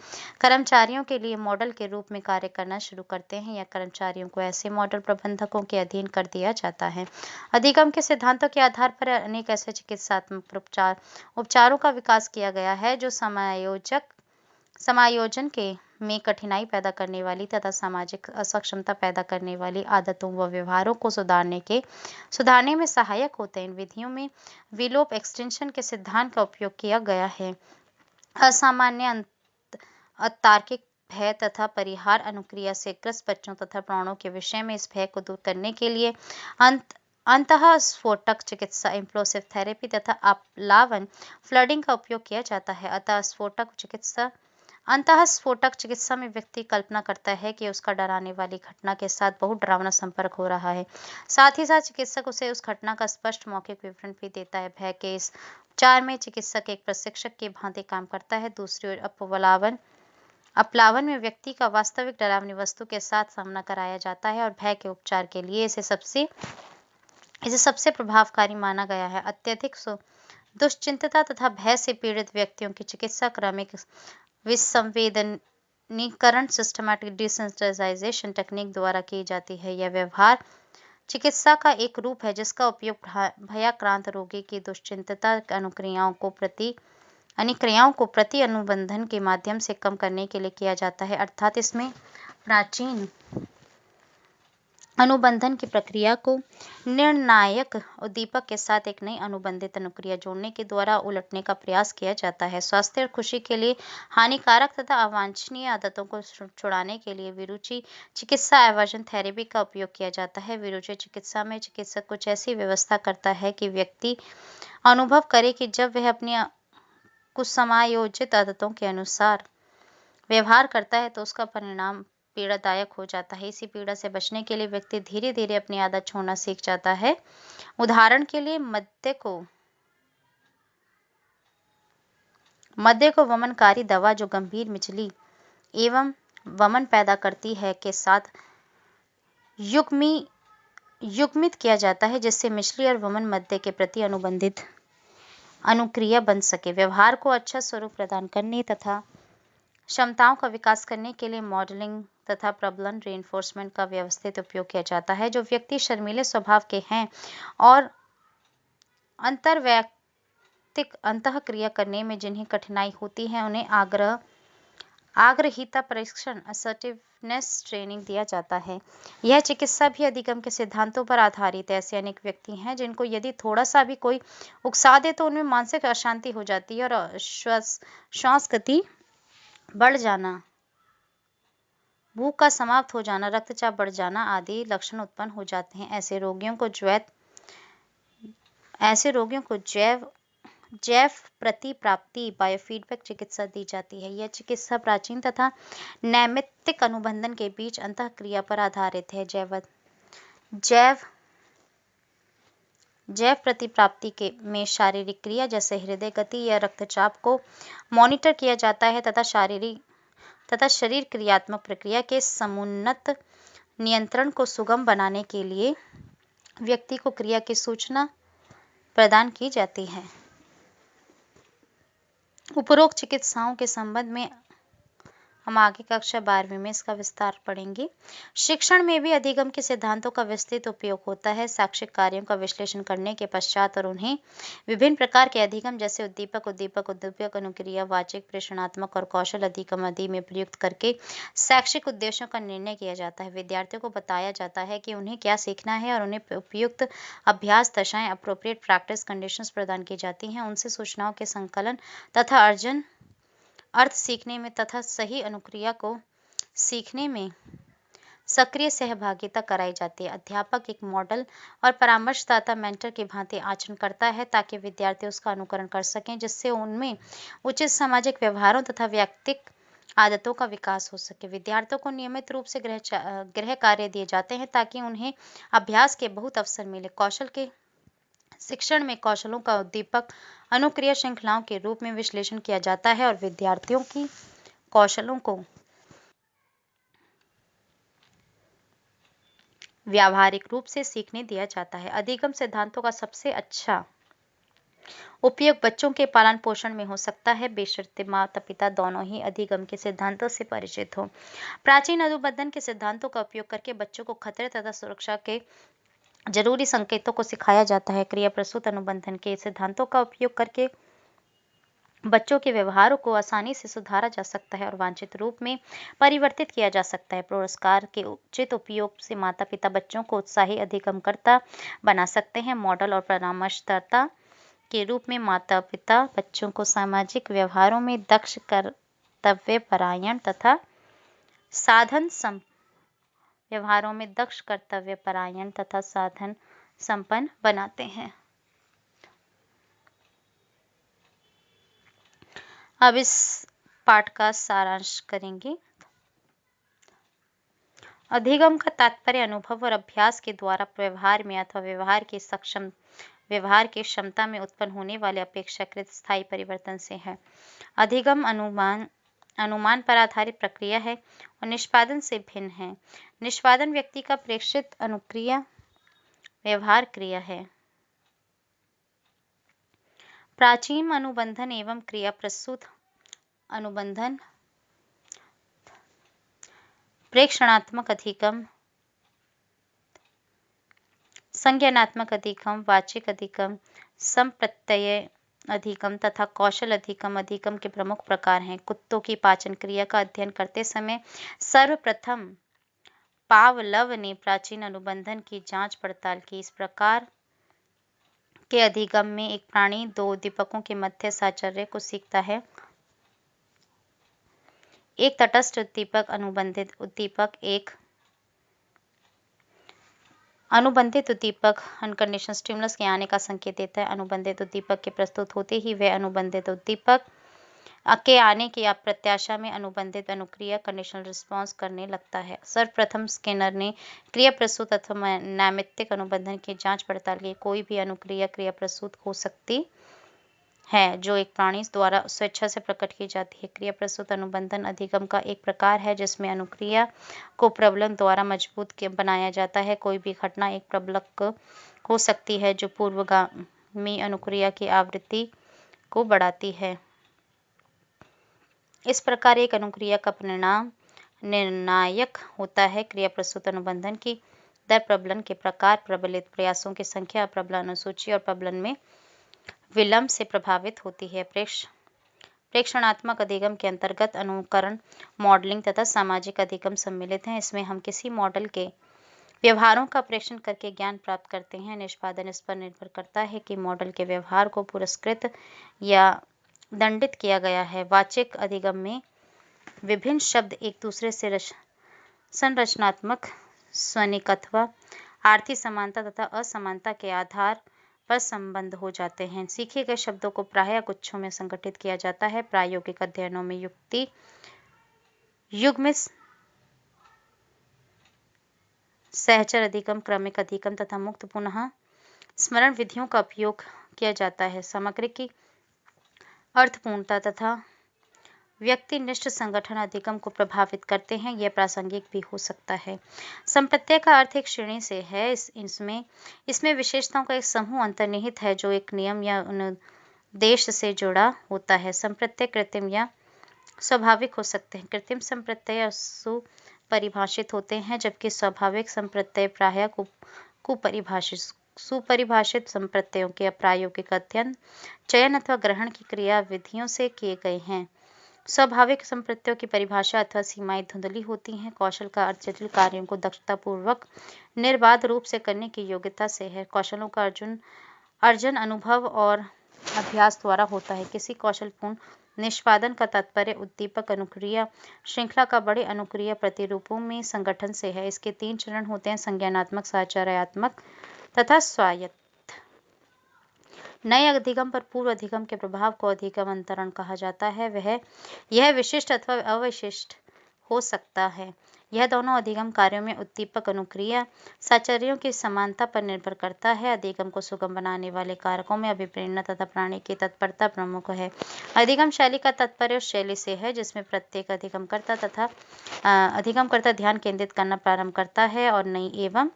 कर्मचारियों के लिए मॉडल के रूप में कार्य करना शुरू करते हैं या कर्मचारियों को ऐसे मॉडल प्रबंधकों के अधीन कर दिया जाता है। अधिगम के सिद्धांतों के आधार पर अनेक ऐसे चिकित्सात्मक उपचारों का विकास किया गया है जो समायोजन के में कठिनाई पैदा करने वाली तथा सामाजिक असक्षमता पैदा करने वाली आदतों व व्यवहारों को सुधारने में सहायक होते हैं। इन विधियों में विलोप एक्सटेंशन के सिद्धांत का उपयोग किया गया है। असामान्य अतार्किक भय तथा परिहार अनुक्रिया से ग्रस्त बच्चों तथा प्राणों के विषय में इस भय को दूर करने के लिए अंतःस्फोटक चिकित्सा, इम्प्लोसिव थेरेपी तथा अपलावन फ्लडिंग का उपयोग किया जाता है। अंतःस्फोटक चिकित्सा में व्यक्ति कल्पना करता है कि उसका डराने वाली घटना के साथ बहुत डरावना संपर्क हो रहा है। साथ ही साथ चिकित्सक उसे उस घटना का स्पष्ट मौखिक विवरण भी देता है। भय के इस उपचार में चिकित्सक एक प्रशिक्षक की भांति काम करता है। दूसरी ओर अपलावन में व्यक्ति का वास्तविक डरावनी वस्तु के साथ सामना कराया जाता है और भय के उपचार के लिए इसे सबसे प्रभावकारी माना गया है। अत्यधिक दुश्चिंतता तथा भय से पीड़ित व्यक्तियों की चिकित्सा क्रमिक विसंवेदनीकरण सिस्टमैटिक डिसेंसिटाइजेशन टेक्निक द्वारा की जाती है। यह व्यवहार चिकित्सा का एक रूप है जिसका उपयोग भयाक्रांत रोगी की दुश्चिंतता अनिक्रियाओं को प्रति अनुबंधन के माध्यम से कम करने के लिए किया जाता है। अर्थात इसमें प्राचीन अनुबंधन की प्रक्रिया को निर्णायक उद्दीपक के साथ एक नई अनुबंधित अनुक्रिया जोड़ने के द्वारा उलटने का प्रयास किया जाता है। स्वास्थ्य और खुशी के लिए हानिकारक तथा अवांछनीय आदतों को छुड़ाने के लिए विरुचि चिकित्सा एवर्जन थेरेपी का उपयोग किया जाता है। विरुचि चिकित्सा में चिकित्सक कुछ ऐसी व्यवस्था करता है कि व्यक्ति अनुभव करे कि जब वह अपनी कुछ समायोजित आदतों के अनुसार व्यवहार करता है तो उसका परिणाम पीड़ादायक हो जाता है। इसी पीड़ा से बचने के लिए व्यक्ति धीरे धीरे अपनी आदत छोड़ना सीख जाता है। उदाहरण के लिए मद्य को वमनकारी दवा जो गंभीर मिचली एवं वमन पैदा करती है के साथ युग्मित किया जाता है जिससे मिचली और वमन मद्य के प्रति अनुबंधित अनुक्रिया बन सके। व्यवहार को अच्छा स्वरूप प्रदान करने तथा क्षमताओं का विकास करने के लिए मॉडलिंग तथा प्रबलन रेनफोर्समेंट का व्यवस्थित उपयोग किया जाता है। जो व्यक्ति शर्मीले स्वभाव के हैं और अंतर्वैयक्तिक अंतःक्रिया करने में जिन्हें कठिनाई होती है उन्हें आग्रहीता परीक्षण असर्टिवनेस ट्रेनिंग दिया जाता है। यह चिकित्सा भी अधिगम के सिद्धांतों पर आधारित है। ऐसे अनेक व्यक्ति हैं जिनको यदि थोड़ा सा भी कोई उकसा दे तो उनमें मानसिक अशांति हो जाती है और श्वास गति बढ़ जाना, भूख का समाप्त हो जाना, रक्तचाप बढ़ जाना आदि लक्षण उत्पन्न हो जाते हैं। ऐसे रोगियों को जैव प्रतिप्राप्ति बायोफीडबैक चिकित्सा दी जाती है। यह चिकित्सा प्राचीन तथा नैमित्तिक अनुबंधन के बीच अंतःक्रिया पर आधारित है। जैव जैव प्रतिप्राप्ति के में शारीरिक क्रिया जैसे हृदय गति या रक्तचाप को मॉनिटर किया जाता है तथा शरीर क्रियात्मक प्रक्रिया के समुन्नत नियंत्रण को सुगम बनाने के लिए व्यक्ति को क्रिया की सूचना प्रदान की जाती है। उपरोक्त चिकित्साओं के संबंध में हम आगे कक्षा 12वीं में इसका विस्तार पढ़ेंगे। शिक्षण में भी अधिगम के सिद्धांतों का विस्तृत उपयोग होता है। शैक्षिक कार्यों का विश्लेषण करने के पश्चात और उन्हें विभिन्न प्रकार के अधिगम जैसे उद्दीपक, उद्दीपक, अनुक्रिया, वाचिक, प्रेषणात्मक और कौशल अधिगम आदि में प्रयुक्त करके शैक्षिक उद्देश्यों का निर्णय किया जाता है। विद्यार्थियों को बताया जाता है कि उन्हें क्या सीखना है और उन्हें उपयुक्त अभ्यास दशाएं अप्रोप्रिएट प्रैक्टिस कंडीशंस प्रदान की जाती हैं। उनसे सूचनाओं के संकलन तथा अर्थ सीखने में तथा सही अनुक्रिया को सीखने में सक्रिय सहभागिता कराई जाती है। अध्यापक एक मॉडल और परामर्शदाता मेंटर की भांति आचरण करता है ताकि विद्यार्थी उसका अनुकरण कर सकें, जिससे उनमें उचित सामाजिक व्यवहारों तथा व्यक्तिक आदतों का विकास हो सके। विद्यार्थियों को नियमित रूप से गृह कार्य दिए जाते हैं ताकि उन्हें अभ्यास के बहुत अवसर मिले। कौशल के शिक्षण में कौशलों का उद्दीपक अनुक्रिया श्रृंखलाओं के रूप में विश्लेषण किया जाता है और विद्यार्थियों की कौशलों को व्यावहारिक रूप से सीखने दिया जाता है। अधिगम सिद्धांतों का सबसे अच्छा उपयोग बच्चों के पालन पोषण में हो सकता है, बेशर्ते माता पिता दोनों ही अधिगम के सिद्धांतों से परिचित हो। प्राचीन अनुबंधन के सिद्धांतों का उपयोग करके बच्चों को खतरे तथा सुरक्षा के जरूरी संकेतों को सिखाया जाता है। क्रिया प्रसूत अनुबंधन के सिद्धांतों का उपयोग करके बच्चों के व्यवहारों को आसानी से सुधारा जा सकता है और वांछित रूप में परिवर्तित किया जा सकता है। पुरस्कार के उचित उपयोग से माता पिता बच्चों को उत्साही अधिगमकर्ता बना सकते हैं। मॉडल और परामर्शदाता के रूप में माता पिता बच्चों को सामाजिक व्यवहारों में दक्ष, कर्तव्यपरायण तथा साधन संपन्न बनाते हैं। अब इस पाठ का सारांश करेंगे। अधिगम का तात्पर्य अनुभव और अभ्यास के द्वारा व्यवहार में अथवा व्यवहार की क्षमता में उत्पन्न होने वाले अपेक्षाकृत स्थायी परिवर्तन से है। अधिगम अनुमान पर आधारित प्रक्रिया है और निष्पादन से भिन्न है। निष्पादन व्यक्ति का प्रेक्षित अनुक्रिया व्यवहार क्रिया है। प्राचीन अनुबंधन एवं क्रिया प्रसूत अनुबंधन, प्रेक्षणात्मक अधिगम, संज्ञानात्मक अधिगम, वाचिक अधिगम, संप्रत्यय अधिगम तथा कौशल अधिगम के प्रमुख प्रकार हैं। कुत्तों की पाचन क्रिया का अध्ययन करते समय सर्वप्रथम पावलव ने प्राचीन अनुबंधन की जांच पड़ताल की। इस प्रकार के अधिगम में एक प्राणी दो उद्दीपकों के मध्य साहचर्य को सीखता है। एक तटस्थ उद्दीपक अनुबंधित उद्दीपक अनकंडीशनल स्टिमुलस के आने का संकेत देता है। अनुबंधित उद्दीपक के प्रस्तुत होते ही वह अनुबंधित उद्दीपक के आने की प्रत्याशा में अनुबंधित अनुक्रिया कंडीशनल रिस्पॉन्स करने लगता है। सर्वप्रथम स्किनर ने क्रिया प्रसूत अथवा नैमित्तिक अनुबंधन की जांच पड़ताल की। कोई भी अनुक्रिया क्रिया प्रसूत हो सकती है जो एक प्राणी द्वारा स्वेच्छा से प्रकट की जाती है। क्रिया प्रसूत अनुबंधन अधिगम का एक प्रकार है जिसमें अनुक्रिया को प्रबलक द्वारा मजबूत बनाया जाता है। कोई भी घटना एक प्रबलक हो सकती है जो पूर्वगामी अनुक्रिया की आवृत्ति को बढ़ाती है। इस प्रकार एक अनुक्रिया का परिणाम निर्णायक होता है। क्रिया प्रसूत अनुबंधन की दर प्रबलन के प्रकार, प्रबलित प्रयासों की संख्या, प्रबलन अनुसूची और प्रबलन में विलंब से प्रभावित होती है। प्रेक्षणात्मक अधिगम के अंतर्गत अनुकरण, मॉडलिंग तथा सामाजिक अधिगम सम्मिलित हैं। इसमें हम किसी मॉडल के व्यवहारों का प्रेक्षण करके ज्ञान प्राप्त करते हैं। निष्पादन इस पर निर्भर करता है कि मॉडल के व्यवहार को पुरस्कृत या दंडित किया गया है। वाचिक अधिगम में विभिन्न शब्द एक दूसरे से संरचनात्मक, स्वनिक अथवा आर्थी समानता तथा असमानता के आधार पर संबंध हो जाते हैं। सीखे गए शब्दों को प्रायः गुच्छों में संगठित किया जाता है। प्रायोगिक अध्ययनों में युग्मित सहचर अधिगम, क्रमिक अधिगम तथा मुक्त पुनः स्मरण विधियों का उपयोग किया जाता है। सामग्री की अर्थपूर्णता तथा व्यक्तिनिष्ठ संगठन अधिगम को प्रभावित करते हैं। यह प्रासंगिक भी हो सकता है। संप्रत्यय का अर्थ एक श्रेणी से है। इसमें विशेषताओं का एक समूह अंतर्निहित है जो एक नियम या उद्देश्य से जुड़ा होता है। संप्रत्यय कृत्रिम या स्वाभाविक हो सकते हैं। कृत्रिम संप्रत्यय सुपरिभाषित होते हैं, जबकि स्वाभाविक संप्रत्यय प्रायः कुपरिभाषित सुपरिभाषित संप्रत्ययों के अप्रायोगिक अध्ययन, चयन अथवा ग्रहण की क्रिया विधियों से किए गए हैं। स्वाभाविक संप्रत्ययों की परिभाषा अथवा सीमाएं धुंधली होती हैं। कौशल का अर्थ जटिल कार्यों को दक्षतापूर्वक निर्बाध रूप से करने की योग्यता से है। कौशलों का अर्जन अनुभव और अभ्यास द्वारा होता है। किसी कौशलपूर्ण निष्पादन का तात्पर्य उद्दीपक अनुक्रिया श्रृंखला का बड़े अनुक्रिया प्रतिरूपों में संगठन से है। इसके 3 चरण होते हैं: संज्ञानात्मक, साहचर्यात्मक तथा स्वायत्त। नए अधिगम पर पूर्व अधिगम के प्रभाव को अधिगम अंतरण कहा जाता है। यह विशिष्ट अथवा अविशिष्ट हो सकता है। यह दोनों अधिगम कार्यों में उद्दीपक अनुक्रिया साहचर्यों की समानता पर निर्भर करता है। अधिगम को सुगम बनाने वाले कारकों में अभिप्रेरणा तथा प्राणी की तत्परता प्रमुख है। अधिगम शैली का तात्पर्य उस शैली से है जिसमें प्रत्येक अधिगमकर्ता ध्यान केंद्रित करना प्रारंभ करता है और नई एवं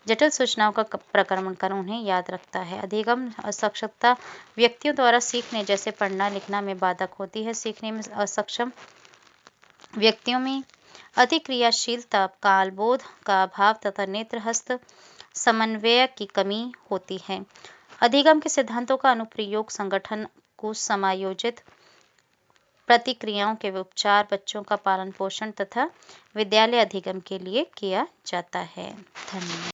जटिल सूचनाओं का प्रक्रमण कर उन्हें याद रखता है। अधिगम असक्षमता व्यक्तियों द्वारा सीखने जैसे पढ़ना लिखना में बाधक होती है। सीखने में असक्षम व्यक्तियों में अतिक्रियाशीलता, कालबोध का अभाव तथा नेत्र हस्त समन्वय की कमी होती है। अधिगम के सिद्धांतों का अनुप्रयोग संगठन को समायोजित प्रतिक्रियाओं के उपचार, बच्चों का पालन पोषण तथा विद्यालय अधिगम के लिए किया जाता है। धन्यवाद।